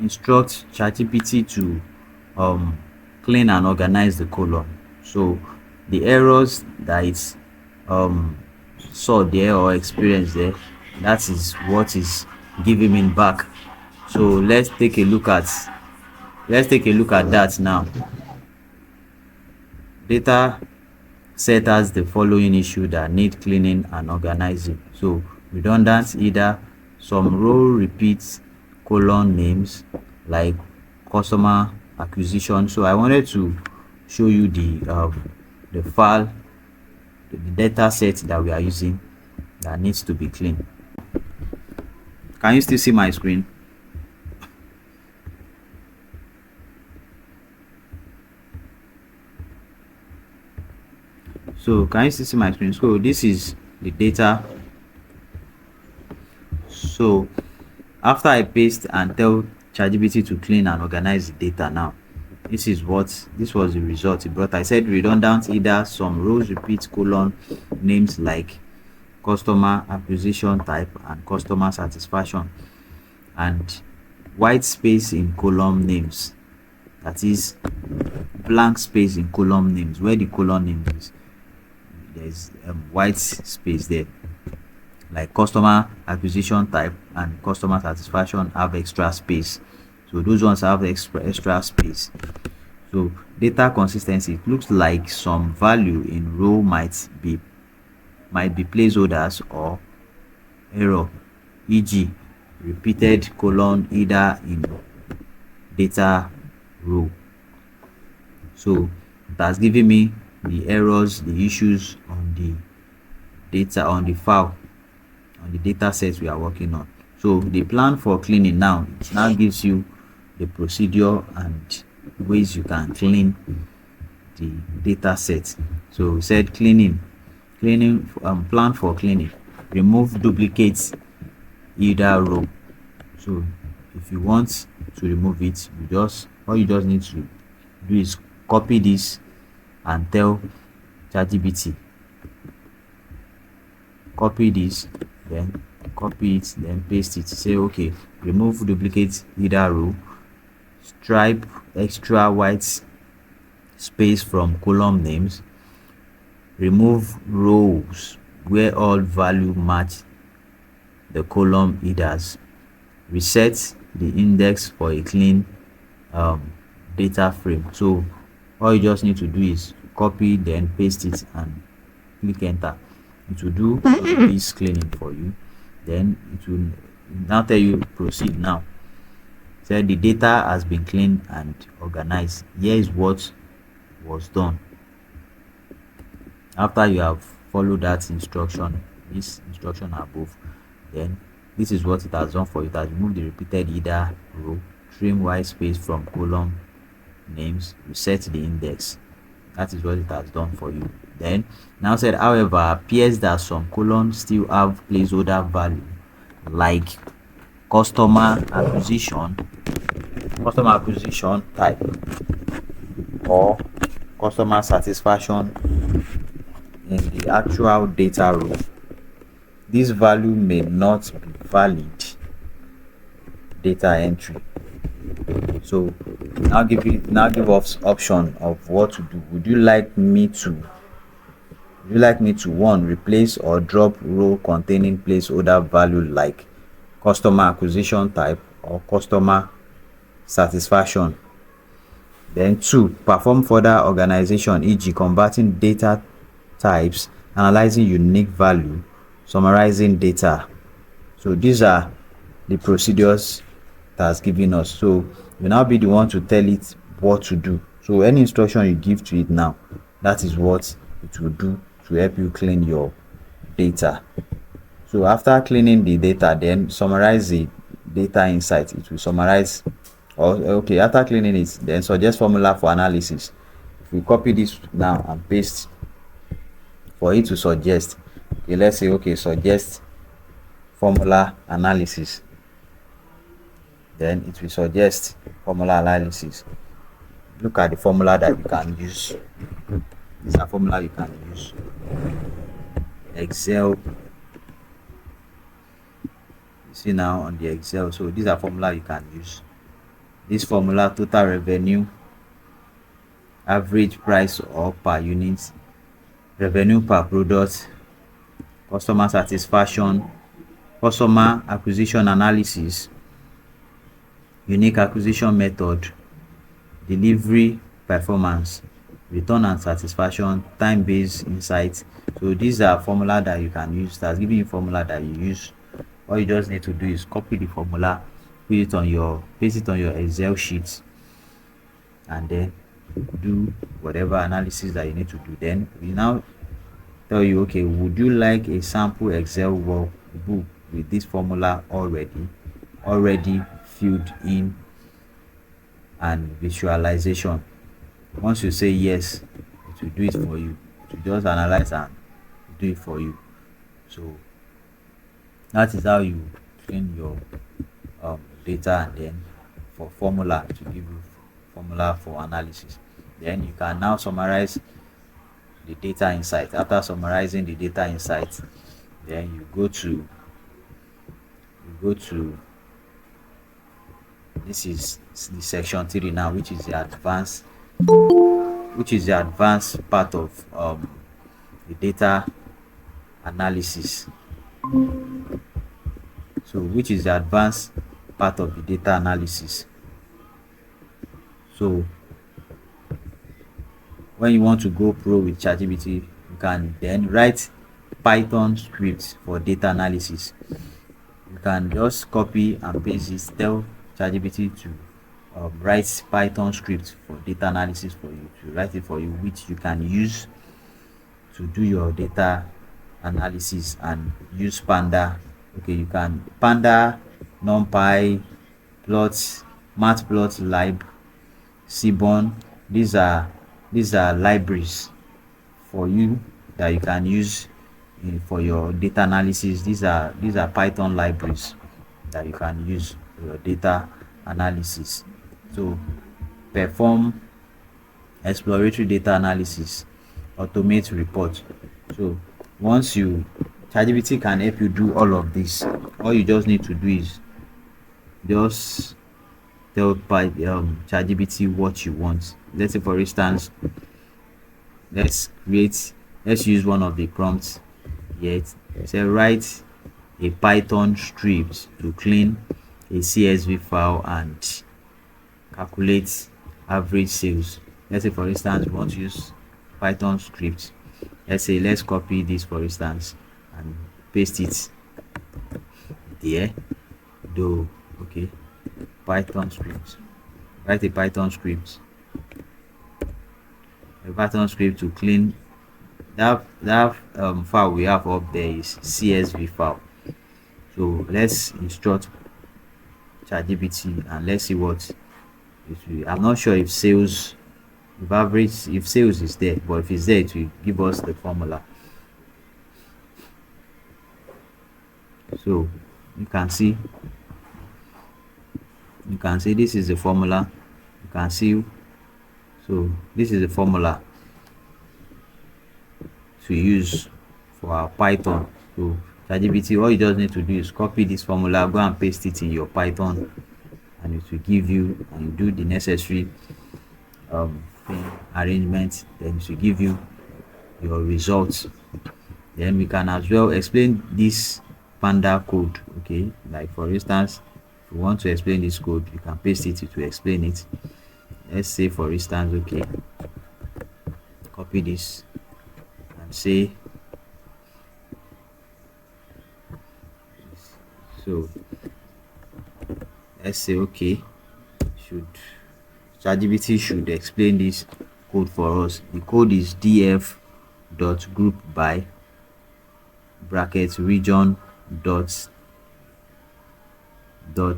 instruct ChatGPT to clean and organize the column. So the errors that is um saw there or experienced there, that is what is giving me back. So let's take a look at that now. Data set has the following issue that need cleaning and organizing. So redundant either some row repeats colon names like customer acquisition. So I wanted to show you the file, the data set that we are using that needs to be cleaned. Can you still see my screen? So can you still see my screen? So this is the data. So after I paste and tell ChatGPT to clean and organize the data now, this was the result it brought. I said redundant either some rows repeat colon names like customer acquisition type and customer satisfaction, and white space in column names, that is blank space in column names where the column name is, there's white space there, like customer acquisition type and customer satisfaction have extra space. So those ones have extra space. So data consistency, it looks like some value in row might be placeholders or error, e.g. repeated colon either in data row. So it has given me the errors, the issues on the data, on the file, on the data sets we are working on. So the plan for cleaning now, it now gives you the procedure and ways you can clean the data set. So we said cleaning plan for cleaning: remove duplicates either row. So if you want to remove it, all you just need to do is copy this and tell ChatGPT, copy this, then copy it, then paste it. Say okay, remove duplicate either row, stripe extra white space from column names, remove rows where all value match the column headers, reset the index for a clean data frame. So all you just need to do is copy, then paste it and click enter. It will do this cleaning for you. Then it will now tell you proceed now. Say the data has been cleaned and organized. Here is what was done after you have followed that instruction, this instruction above. Then this is what it has done for you. It has removed the repeated either row, trim white space from column names, reset the index. That is what it has done for you. Then now said, however, appears that some columns still have placeholder value like customer acquisition type or customer satisfaction in the actual data row. This value may not be valid data entry. So now give us option of what to do. Would you like me to one, replace or drop row containing placeholder value like customer acquisition type or customer satisfaction. Then two, perform further organization, e.g. converting data types, analyzing unique value, summarizing data. So these are the procedures it has given us. So you now be the one to tell it what to do. So any instruction you give to it now, that is what it will do to help you clean your data. So after cleaning the data, then summarize the data insight. It will summarize, or okay, after cleaning it, then suggest formula for analysis. If we copy this now and paste for it to suggest, okay, let's say okay, suggest formula analysis, then it will suggest formula analysis. Look at the formula that you can use. These are formula you can use. Excel, you see now on the Excel, so these are formula you can use. This formula: total revenue, average price or per unit, revenue per product, customer satisfaction, customer acquisition analysis, unique acquisition method, delivery performance, return and satisfaction, time-based insights. So these are formula that you can use. That's giving you formula that you use. All you just need to do is copy the formula, put it on your paste it on your Excel sheet, and then do whatever analysis that you need to do. Then we now tell you, okay, would you like a sample Excel workbook with this formula already filled in and visualization? Once you say yes, it will do it for you. It will just analyze and do it for you. So that is how you clean your data, and then for formula to give you formula for analysis. Then you can now summarize the data insight. After summarizing the data insight, then you go to this is the section 3 now, which is the advanced part of the data analysis. So which is the advanced part of the data analysis. So when you want to go pro with ChatGPT, you can then write Python scripts for data analysis. You can just copy and paste it, tell ChatGPT to write Python script for data analysis for you, to write it for you, which you can use to do your data analysis and use Panda. Okay, you can Panda, NumPy, Plot, Matplotlib, Seaborn. These are libraries for you that you can use for your data analysis. These are Python libraries that you can use for your data analysis. So perform exploratory data analysis, automate report. So once you ChatGPT can help you do all of this. All you just need to do is just tell ChatGPT what you want. Let's say for instance, let's use one of the prompts here. Say write a Python script to clean a CSV file and calculate average sales. Let's say for instance we want to use Python script. Let's copy this for instance and paste it there. Okay, Python script. Write a Python script to clean that file we have up there is CSV file. So let's instruct ChatGPT and let's see what it will. I'm not sure if sales, if sales is there, but if it's there, it will give us the formula. So you can see this is the formula. You can see, so this is the formula to use for our Python. So ChatGPT, all you just need to do is copy this formula, go and paste it in your Python, and it will give you, and you do the necessary arrangement, then it will give you your results. Then we can as well explain this Panda code. Okay, like for instance, If you want to explain this code, you can paste it to explain it. Let's say for instance, okay, copy this and say so. Let's say okay, should ChatGPT should explain this code for us. The code is df dot group by bracket region dot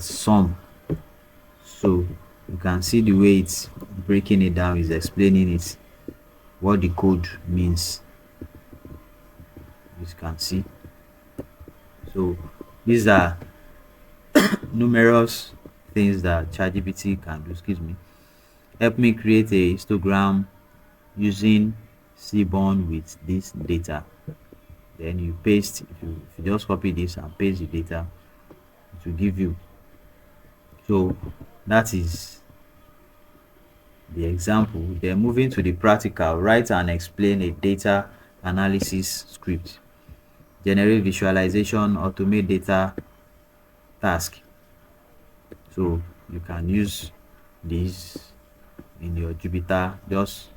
sum. So you can see the way it's breaking it down is explaining it, what the code means. You can see. So these are numerous things that ChatGPT can do. Excuse me. Help me create a histogram using Seaborn with this data. Then you paste. If you just copy this and paste the data, it will give you. So that is the example. Then moving to the practical, write and explain a data analysis script. Generate visualization, automate data task. So you can use this in your Jupyter. Just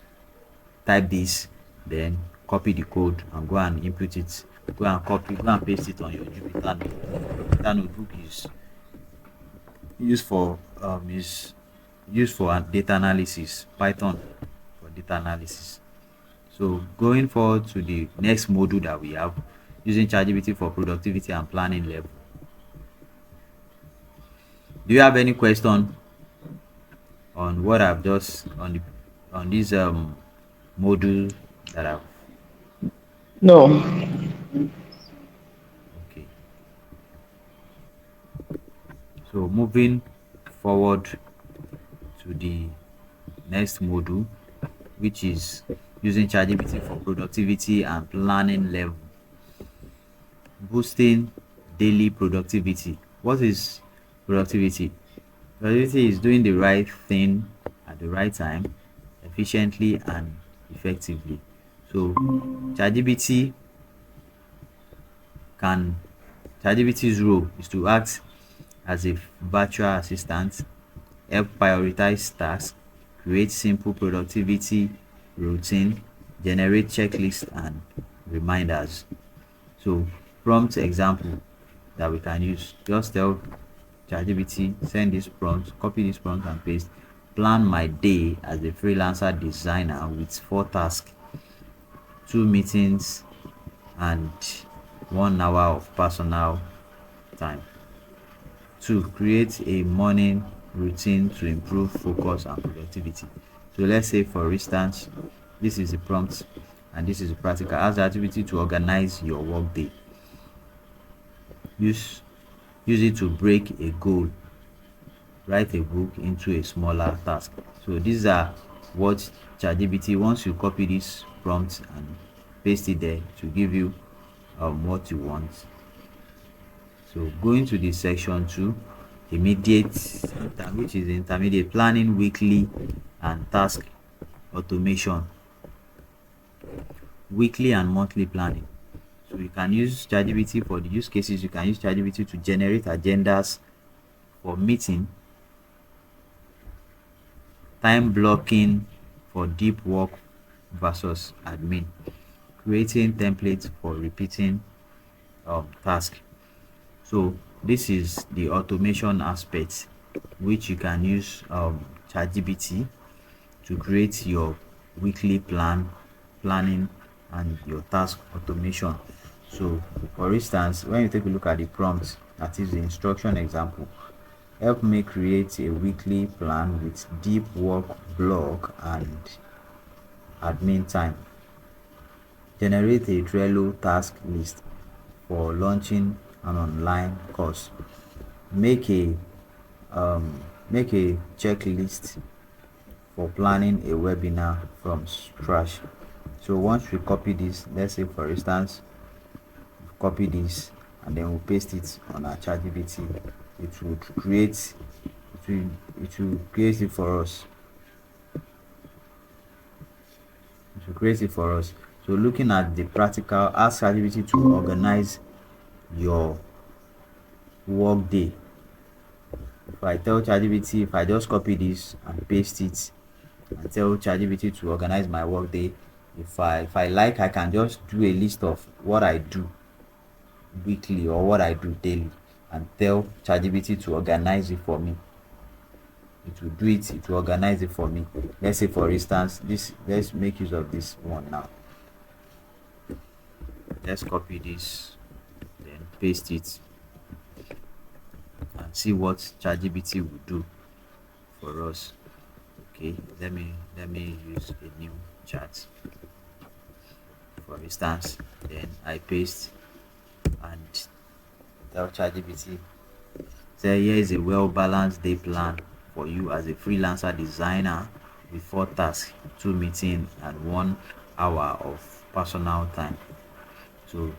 type this, then copy the code and go and input it. Go and paste it on your Jupyter notebook. Jupyter notebook is used for data analysis. Python for data analysis. So going forward to the next module that we have, using ChatGPT for productivity and planning level. Do you have any question on what I've just on this module that I've No. okay. So moving forward to the next module, which is using ChatGPT for productivity and planning level. Boosting daily productivity. What is productivity? Productivity is doing the right thing at the right time, efficiently and effectively. So ChatGPT can ChatGPT's role is to act as a virtual assistant, help prioritize tasks, create simple productivity routine, generate checklists and reminders. So prompt example that we can use. Just tell ChatGPT, send this prompt, copy this prompt and paste. Plan my day as a freelancer designer with 4 tasks, 2 meetings, and 1 hour of personal time. 2. Create a morning routine to improve focus and productivity. So let's say for instance, this is the prompt and this is the practical. Ask ChatGPT to organize your workday. Use it to break a goal. Write a book into a smaller task. So these are what ChatGPT, once you copy this prompt and paste it there, to give you what you want. So going to the section 2, immediate, which is intermediate planning, weekly and task automation. Weekly and monthly planning. So you can use ChatGPT for the use cases. You can use ChatGPT to generate agendas for meeting, time blocking for deep work versus admin, creating templates for repeating task. So this is the automation aspect, which you can use ChatGPT to create your weekly planning and your task automation. So for instance, when you take a look at the prompt, that is the instruction example, help me create a weekly plan with deep work block and admin time. Generate a Trello task list for launching an online course. Make a checklist for planning a webinar from scratch. So once we copy this, let's say for instance, copy this and then we'll paste it on our ChatGPT, it will create it for us. It will create it for us. So looking at the practical, ask ChatGPT to organize your work day. I tell ChatGPT, if I just copy this and paste it and tell ChatGPT to organize my workday, if I like, I can just do a list of what I do weekly or what I do daily and tell ChatGPT to organize it for me. It will do it, it will organize it for me. Let's say for instance, this let's make use of this one now. Let's copy this, then paste it and see what ChatGPT will do for us. Okay, let me use a new chat for instance, then I paste and tell ChatGPT, say here is a well-balanced day plan for you as a freelancer designer with 4 tasks, 2 meetings, and 1 hour of personal time. So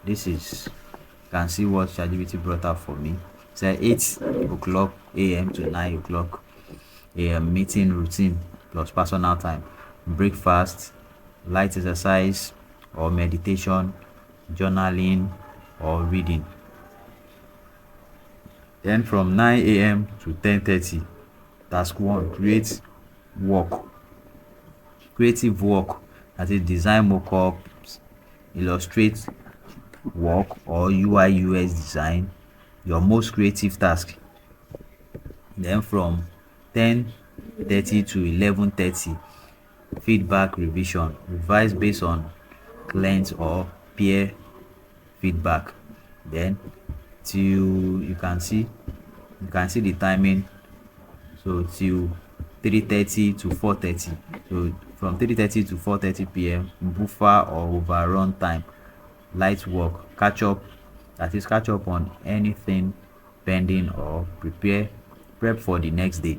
this is, you can see what ChatGPT brought up for me. Say 8 o'clock a.m. to 9 o'clock a.m. meeting routine plus personal time, breakfast, light exercise or meditation, journaling or reading. Then from 9 a.m. to 10:30, task 1, work, creative work, that is design mockups, illustrate work or UI UX design, your most creative task. Then from 10:30 to 11:30, feedback revision, revise based on client or peer feedback. Then till you can see the timing, so till 3:30 to 4:30. So from 3:30 to 4:30 p.m, buffer or overrun time, light work, catch up on anything pending or prep for the next day.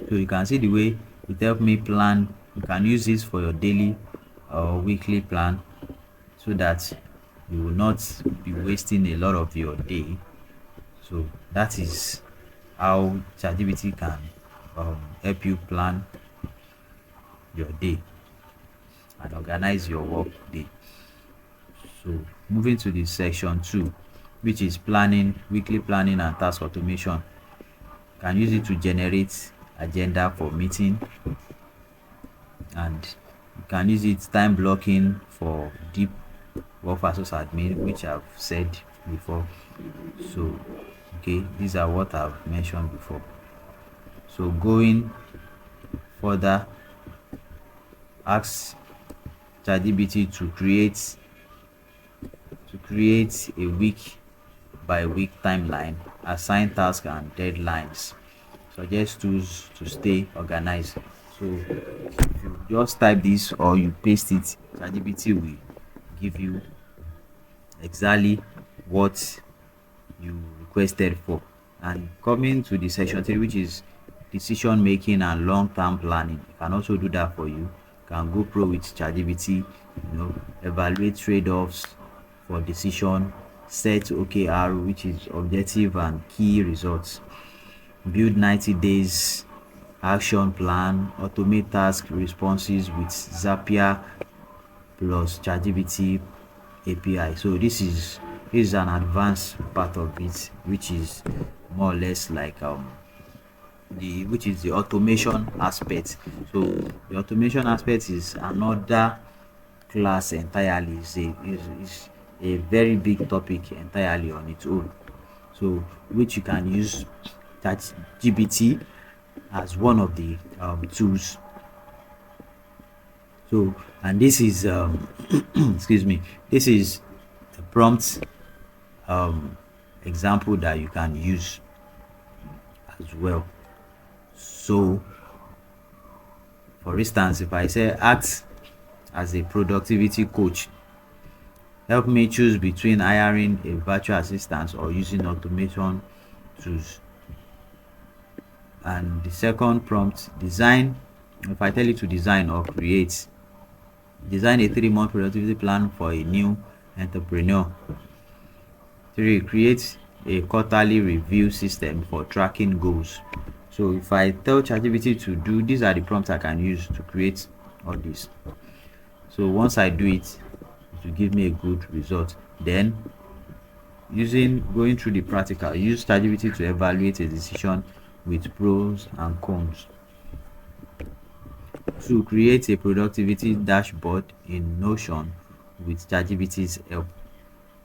So you can see the way it helped me plan. You can use this for your daily or weekly plan so that you will not be wasting a lot of your day. So that is how ChatGPT can help you plan your day and organize your work day. So moving to the section 2, which is planning, weekly planning and task automation. You can use it to generate agenda for meeting, and you can use it time blocking for deep work versus admin, which I've said before. So okay, these are what I've mentioned before. So going further, ask ChatGPT to create a week by week timeline, assign tasks and deadlines, suggest tools to stay organized. So if you just type this or you paste it, ChatGPT will give you exactly what you requested for. And coming to the section 3, which is decision making and long-term planning, you can also do that for you. You can go pro with ChatGPT, evaluate trade-offs for decision, set OKR, which is objective and key results, build 90 days action plan, automate task responses with Zapier plus ChatGPT API. So this is an advanced part of it, which is more or less like the automation aspect. So the automation aspect is another class entirely. Is a very big topic entirely on its own. So which you can use ChatGPT as one of the tools. So, and this is excuse me, this is a prompt example that you can use as well. So for instance, if I say act as a productivity coach, help me choose between hiring a virtual assistant or using automation tools. And the second prompt, design, if I tell you to design or design a 3-month productivity plan for a new entrepreneur. 3, create a quarterly review system for tracking goals. So if I tell ChatGPT to do, these are the prompts I can use to create all this. So once I do it, it will give me a good result. Then using going through the practical, use ChatGPT to evaluate a decision with pros and cons. To create a productivity dashboard in Notion with ChatGPT's help.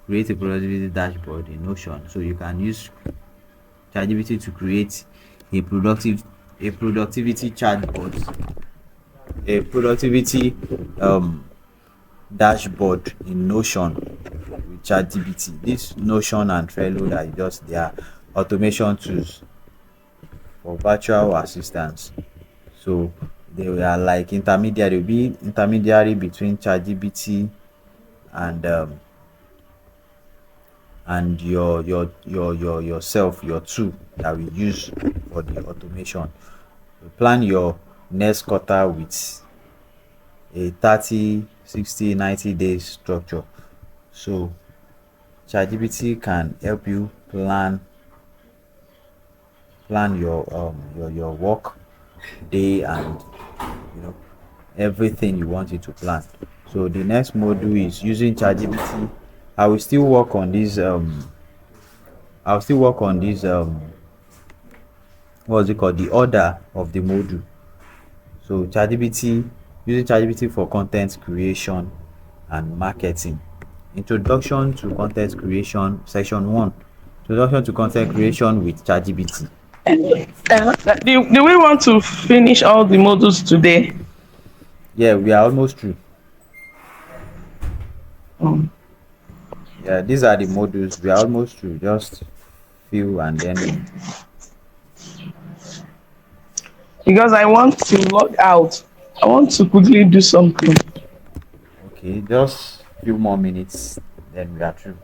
Create a productivity dashboard in Notion. So you can use ChatGPT to create a productivity chatbot, a productivity um dashboard in Notion with ChatGPT. This Notion and Trello are just their automation tools for virtual assistants. So they are like intermediary, they'll be intermediary between ChatGPT and yourself, your tool that we use for the automation. You plan your next quarter with a 30, 60, 90 days structure. So ChatGPT can help you plan your work day and you know everything you want it to plan. So the next module is using ChatGPT. I will still work on this I'll still work on this what's it called, the order of the module. So ChatGPT, using ChatGPT for content creation and marketing. Introduction to content creation, section 1. Introduction to content creation with ChatGPT. Do we want to finish all the modules today? Yeah, we are almost through. Um, Yeah, these are the modules. We are almost through. Just few and then because I want to log out. I want to quickly do something. okay, just few more minutes, then we are through.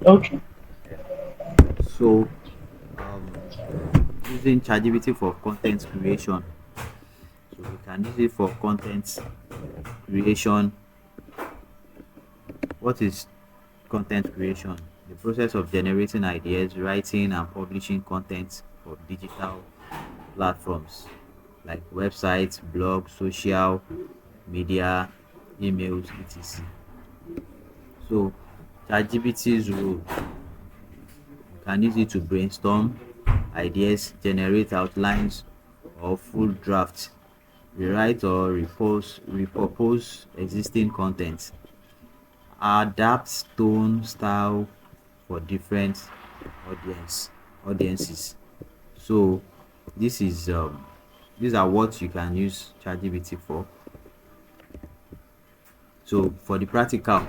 Okay. Yeah. So using ChatGPT for content creation. So we can use it for content creation. What is content creation? The process of generating ideas, writing and publishing content for digital platforms like websites, blogs, social media, emails, etc. So ChatGPT's role, you can use it to brainstorm ideas, generate outlines or full drafts, rewrite or repurpose existing content, adapt tone style for different audiences. So this is these are what you can use ChatGPT for. So for the practical,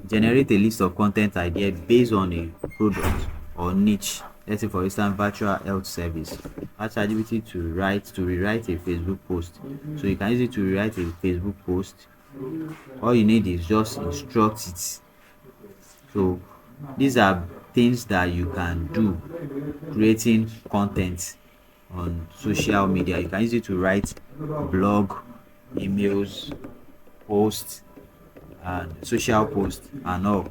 generate a list of content ideas based on a product or niche. Let's say for instance virtual health service. Ask ChatGPT to rewrite a Facebook post. So you can use it to rewrite a Facebook post. All you need is just instruct it. So these are things that you can do creating content on social media. You can use it to write blog, emails, posts, and social posts and all.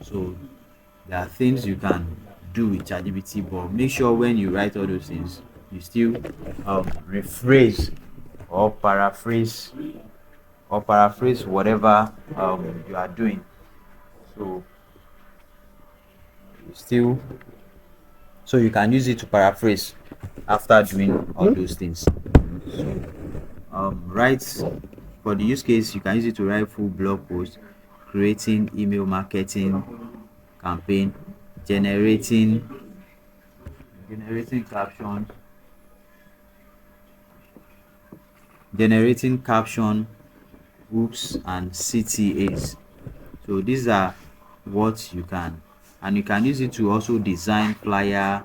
So there are things you can do with ChatGPT, but make sure when you write all those things, you still rephrase or paraphrase whatever you are doing. So you still so you can use it to paraphrase after doing all those things. So write for the use case, you can use it to write full blog post, creating email marketing campaign, generating generating captions, generating caption hooks and CTAs. So these are what you can, and you can use it to also design flyer.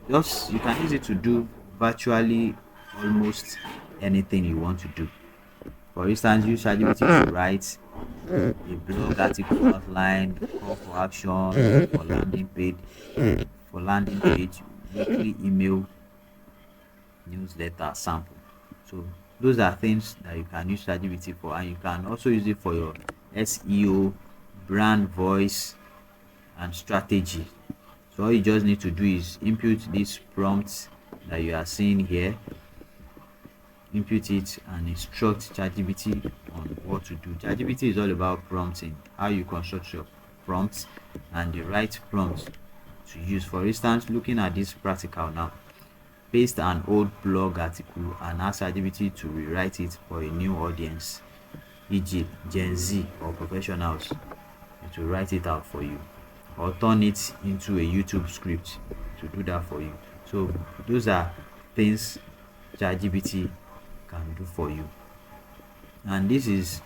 Just you can use it to do virtually almost anything you want to do. For instance, use ChatGPT to write a blog article outline, call for action for landing page, weekly email newsletter sample. So those are things that you can use ChatGPT for, and you can also use it for your SEO, brand voice, and strategy. So all you just need to do is input these prompts that you are seeing here, input it and instruct ChatGPT on what to do. ChatGPT is all about prompting, how you construct your prompts and the right prompt to use. For instance, looking at this practical now, paste an old blog article and ask ChatGPT to rewrite it for a new audience, e.g., Gen Z or professionals. It will write it out for you, or turn it into a YouTube script to do that for you. So those are things ChatGPT can do for you. And this is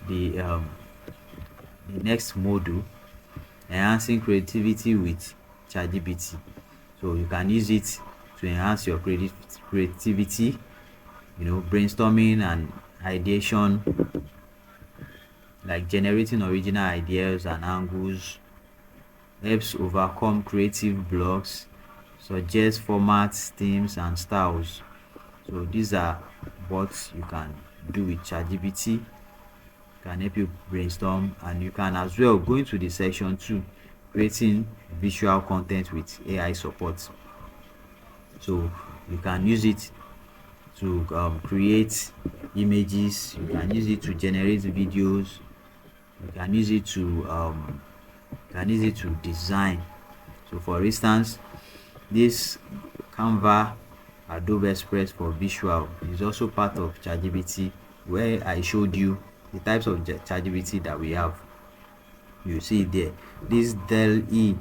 the next module, enhancing creativity with ChatGPT. So you can use it to enhance your creativity, brainstorming and ideation, like generating original ideas and angles, helps overcome creative blocks, suggest formats, themes, and styles. So these are what you can do with ChatGPT. Can help you brainstorm, and you can as well go into the section 2, creating visual content with AI support. So you can use it to create images, you can use it to generate videos, you can use it to design. So for instance, this Canva Adobe Express for visual is also part of ChatGPT, where I showed you the types of ChatGPT that we have. You see there, this Dell E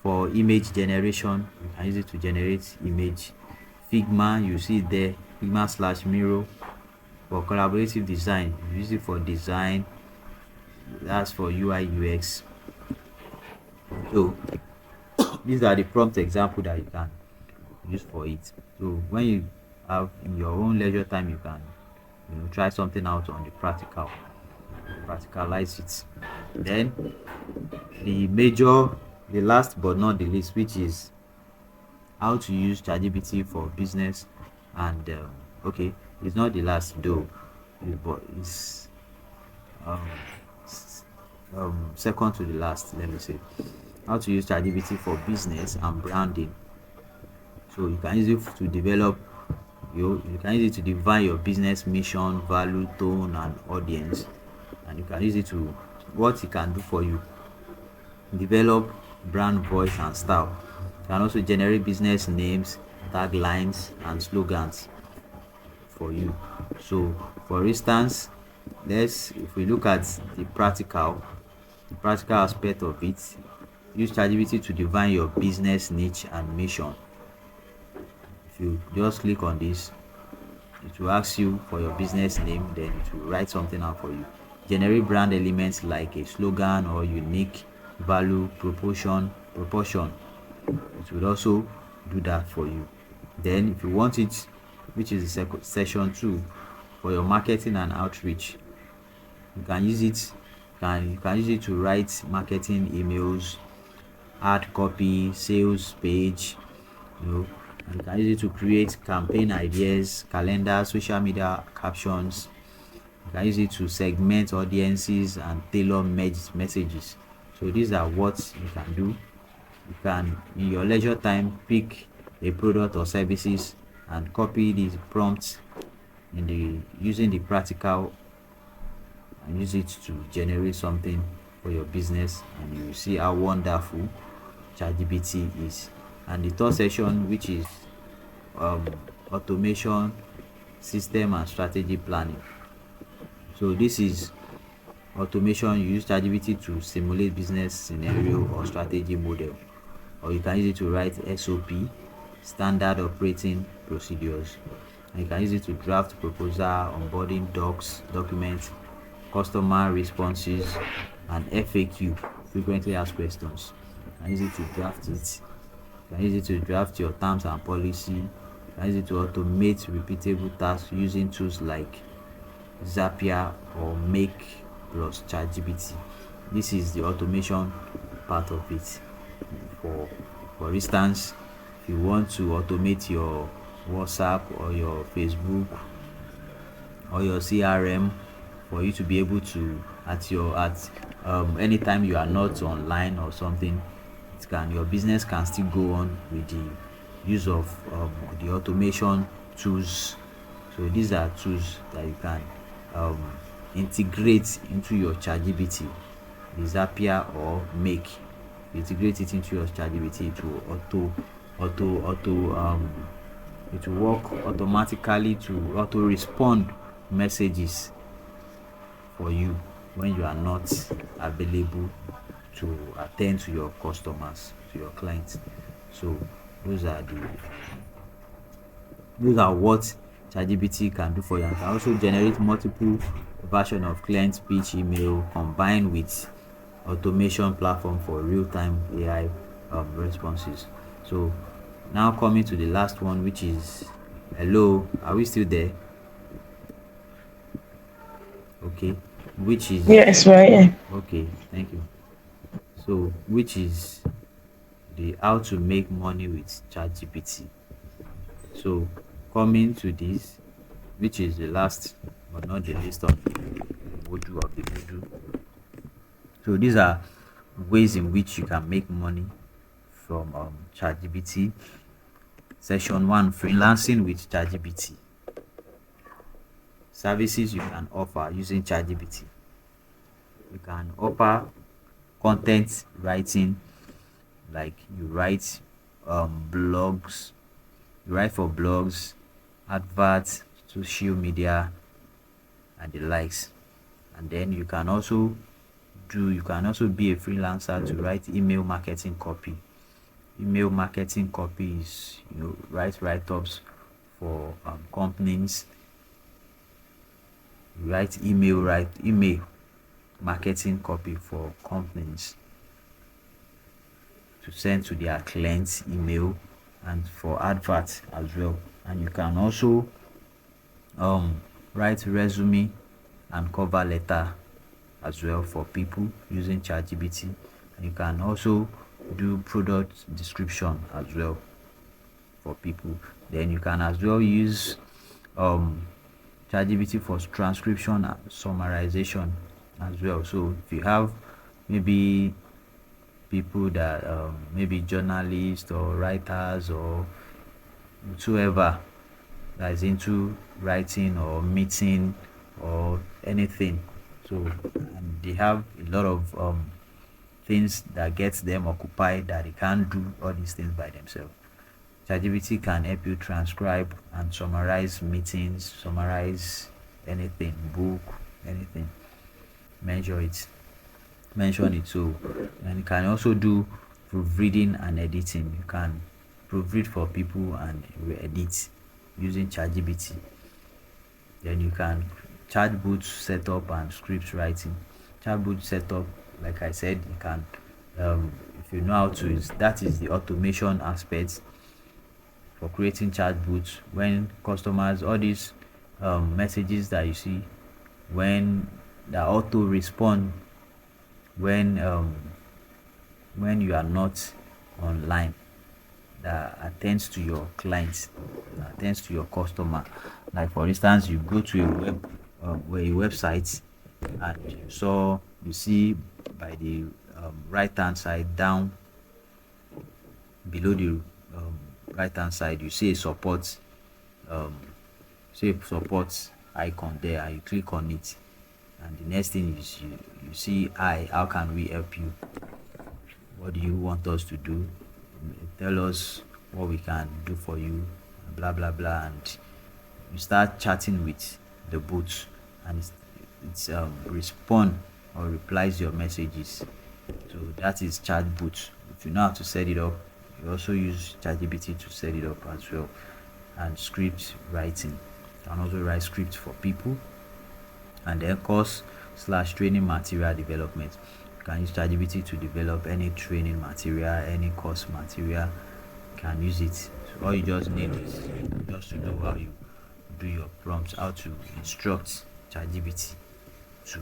for image generation, you can use it to generate image. Figma, you see there, Figma/Miro for collaborative design, you use it for design, that's for UI UX. So these are the prompt example that you can use for it. So when you have in your own leisure time, you can try something out on the practicalize it. Then the last but not the least, which is how to use ChatGPT for business. And okay, it's not the last though, but it's um, second to the last, let me say. How to use ChatGPT for business and branding. So you can use it to develop you can use it to define your business mission, value, tone, and audience. And you can use it to, what it can do for you, develop brand voice and style. You can also generate business names, taglines, and slogans for you. So for instance, if we look at the practical aspect of it, use ChatGPT to define your business niche and mission. If you just click on this, it will ask you for your business name, then it will write something out for you. Generate brand elements like a slogan or unique value proportion. It will also do that for you. Then if you want it, which is the section 2, for your marketing and outreach, you can use it you can use it to write marketing emails, add copy, sales page, and you can use it to create campaign ideas, calendar, social media captions. You can use it to segment audiences and tailor messages. So these are what you can do. You can, in your leisure time, pick a product or services and copy these prompts using the practical, and use it to generate something for your business, and you will see how wonderful ChatGPT is. And the third section, which is automation, system, and strategy planning. So this is automation. You use ChatGPT to simulate business scenario or strategy model, or you can use it to write SOP, standard operating procedures, and you can use it to draft proposal, onboarding documents, customer responses, and FAQ, frequently asked questions. You can use it to draft it. You can use it to draft your terms and policy. You can use it to automate repeatable tasks using tools like Zapier or Make plus ChatGPT. This is the automation part of it. For instance, if you want to automate your WhatsApp or your Facebook or your CRM, for you to be able to anytime you are not online or something, your business can still go on with the use of the automation tools. So these are tools that you can integrate into your ChatGPT disappear or make. You integrate it into your ChatGPT, it will it will work automatically to auto respond messages for you when you are not available to attend to your customers, to your clients. So those are the those are what ChatGPT can do for you. And can also generate multiple version of client pitch email combined with automation platform for real-time AI responses. So now coming to the last one, which is hello, are we still there? Okay, which is Yes, right. okay, thank you. So which is the how to make money with ChatGPT. So coming to this, which is the last but not the least of the module of the module. So these are ways in which you can make money from ChatGPT. Section 1, freelancing with ChatGPT. Services you can offer using ChatGPT. You can offer content writing, like you write blogs, you write for blogs, adverts, social media, and the likes. And then you can also be a freelancer to write email marketing copy. Email marketing copy is write write-ups for companies. Write email marketing copy for companies to send to their clients email, and for adverts as well. And you can also um write resume and cover letter as well for people using ChatGPT. And you can also do product description as well for people. Then you can as well use um ChatGPT for transcription and summarization as well. So if you have maybe people that maybe journalists or writers or whoever that is into writing or meeting or anything, so and they have a lot of things that gets them occupied that they can't do all these things by themselves. ChatGPT can help you transcribe and summarize meetings, summarize anything, book, anything, measure it, mention it. So, and you can also do proofreading and editing. You can proofread for people and edit using ChatGPT. Then you can chatbot setup and script writing. Chatbot setup, like I said, you can if you know how to use that is the automation aspect for creating chatbots when customers all these messages that you see when the auto respond when you are not online, that attends to your clients, that attends to your customer. Like for instance, you go to a website and you see by the right hand side down below the right hand side you see a um, support icon there, and you click on it, and the next thing is you see hi, how can we help you, what do you want us to do, tell us what we can do for you, blah blah blah. And you start chatting with the bot, and it's respond or replies your messages. So that is chatbot. If you know how to set it up, you also use ChatGPT to set it up as well. And script writing, you can also write scripts for people. And then course/training material development, you can use ChatGPT to develop any training material, any course material. You can use it. So all you just need is just to know how you do your prompts, how to instruct ChatGPT to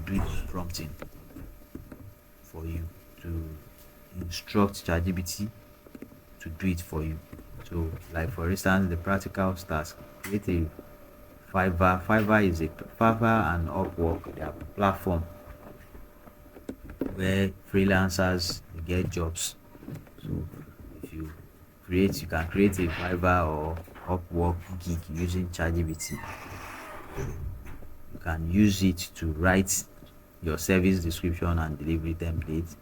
do its prompting for you, to instruct ChatGPT to do it for you. So, like for instance, the practical task: create a Fiverr. Fiverr and Upwork. They are platform where freelancers get jobs. So, if you can create a Fiverr or Upwork gig using ChatGPT. You can use it to write your service description and delivery template,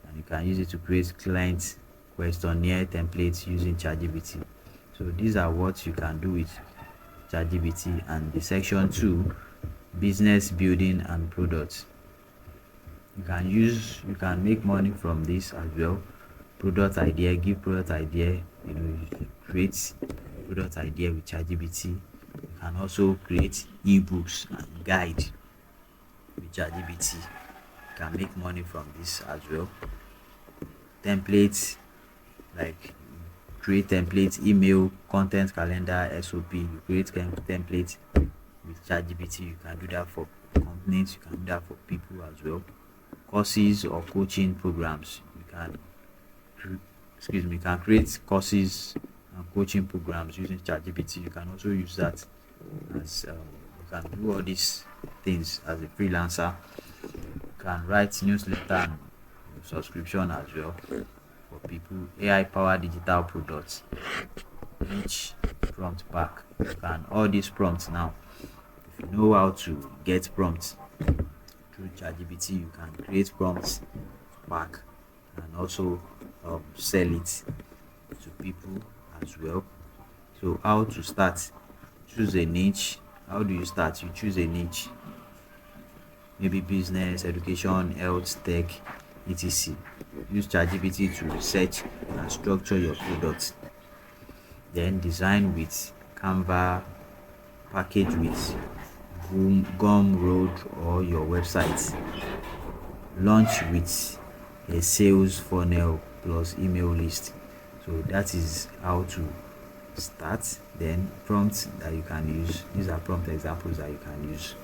and you can use it to create client questionnaire templates using ChatGPT. So these are what you can do with ChatGPT. And the section 2, business building and products. You can make money from this as well. Product idea, give product idea, you create product idea with ChatGPT. You can also create ebooks and guide with ChatGPT. You can make money from this as well. Templates, like create templates, email, content, calendar, SOP. You create templates with ChatGPT. You can do that for companies, you can do that for people as well. Courses or coaching programs. You can create courses and coaching programs using ChatGPT. You can also use that as you can do all these things as a freelancer. You can write newsletter and subscription as well for people. AI powered digital products, each prompt pack. You can all these prompts now. If you know how to get prompts through ChatGPT, you can create prompts pack and also sell it to people as well. So how to start? Choose a niche. How do you start? You choose a niche, maybe business, education, health, tech, etc. Use ChatGPT to research and structure your products. Then design with Canva, package with Gumroad or your website. Launch with a sales funnel plus email list. So that is how to start. Then prompts that you can use. These are prompt examples that you can use.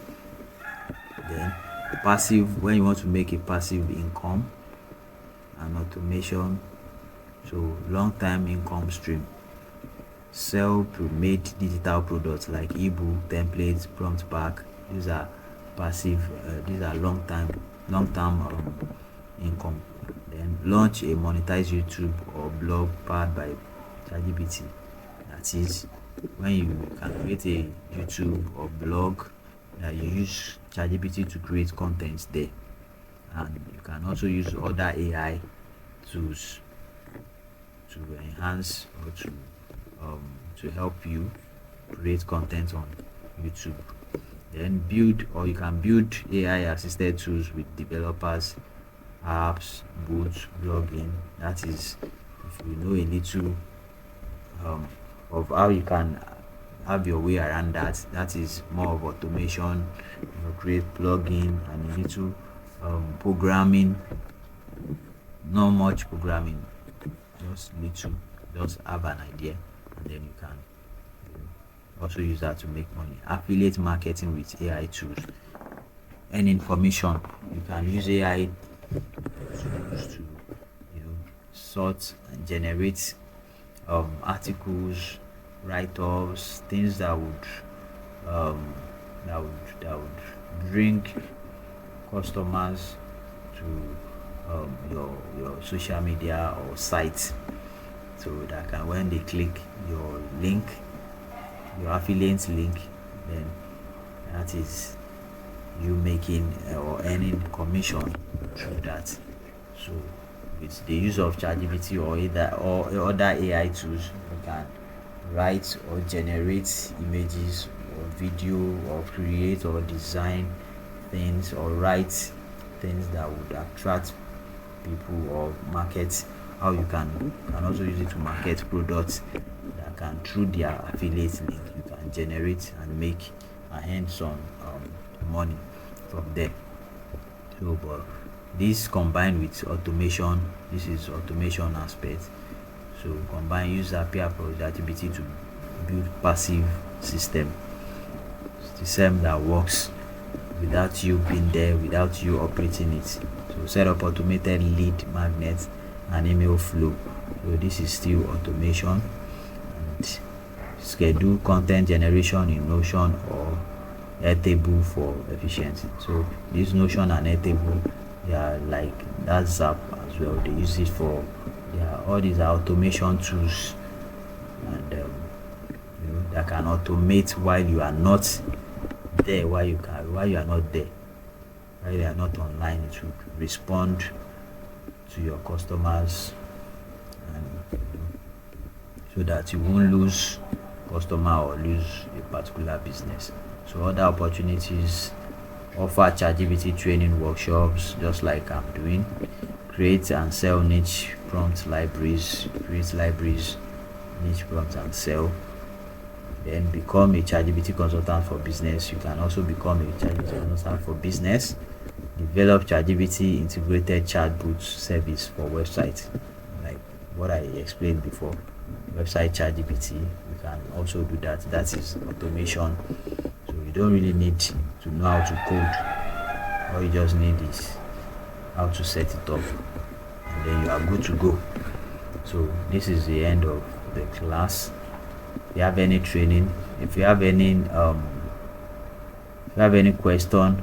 Then passive, when you want to make a passive income and automation, so long time income stream. Sell pre-made digital products like ebook, templates, prompt pack. These are passive. These are long term income. Then launch a monetized YouTube or blog powered by ChatGPT. That is when you can create a YouTube or blog that you use ChatGPT to create content there. And you can also use other AI tools to enhance or to help you create content on YouTube. Then you can build AI assisted tools with developers, apps, bots, blogging. That is, if you know a little um, of how you can have your way around that. That is more of automation. Create plugin and a little programming. Not much programming, just little. Just have an idea, and then you can also use that to make money. Affiliate marketing with AI tools. Earning commission. You can use AI tools to sort and generate articles, write-ups, things um, that would bring customers to your social media or site, so that can, when they click your link, your affiliate link, then that is you making or earning commission through that. So with the use of ChatGPT or either or other AI tools, you can write or generate images or video or create or design things or write things that would attract people or market. How you can also use it to market products that can, through their affiliate link, you can generate and make and earn some money from there. So but this combined with automation, this is automation aspect. So combine use Zapier productivity to build passive system. It's the same that works without you being there, without you operating it. So set up automated lead magnets and email flow. So this is still automation. And schedule content generation in Notion or Airtable for efficiency. So this Notion and Airtable, they are like that Zap as well. They use it for all these are automation tools, and that can automate while you are not there, while you are not there. while they are not online, it will respond to your customers, and so that you won't lose customer or lose a particular business. So other opportunities: offer ChatGPT training workshops, just like I'm doing. Create and sell niche prompt libraries. Create libraries, niche prompts, and sell. Then become a ChatGPT consultant for business. You can also become a ChatGPT consultant for business. Develop ChatGPT integrated chatbot service for websites, like what I explained before. Website ChatGPT, you can also do that. That is automation. So you don't really need to know how to code. All you just need is how to set it up, and then you are good to go. So this is the end of the class. If you have any training, if you have any if you have any question,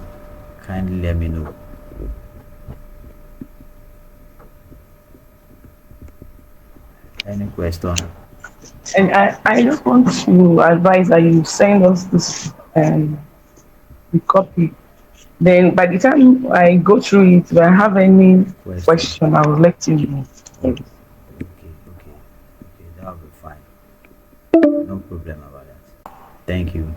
kindly let me know. Any question? And I just want to advise that you send us this the copy. Then by the time I go through it, if I have any Question? question, I will let you know. Yes. Okay, that'll be fine. No problem about that. Thank you.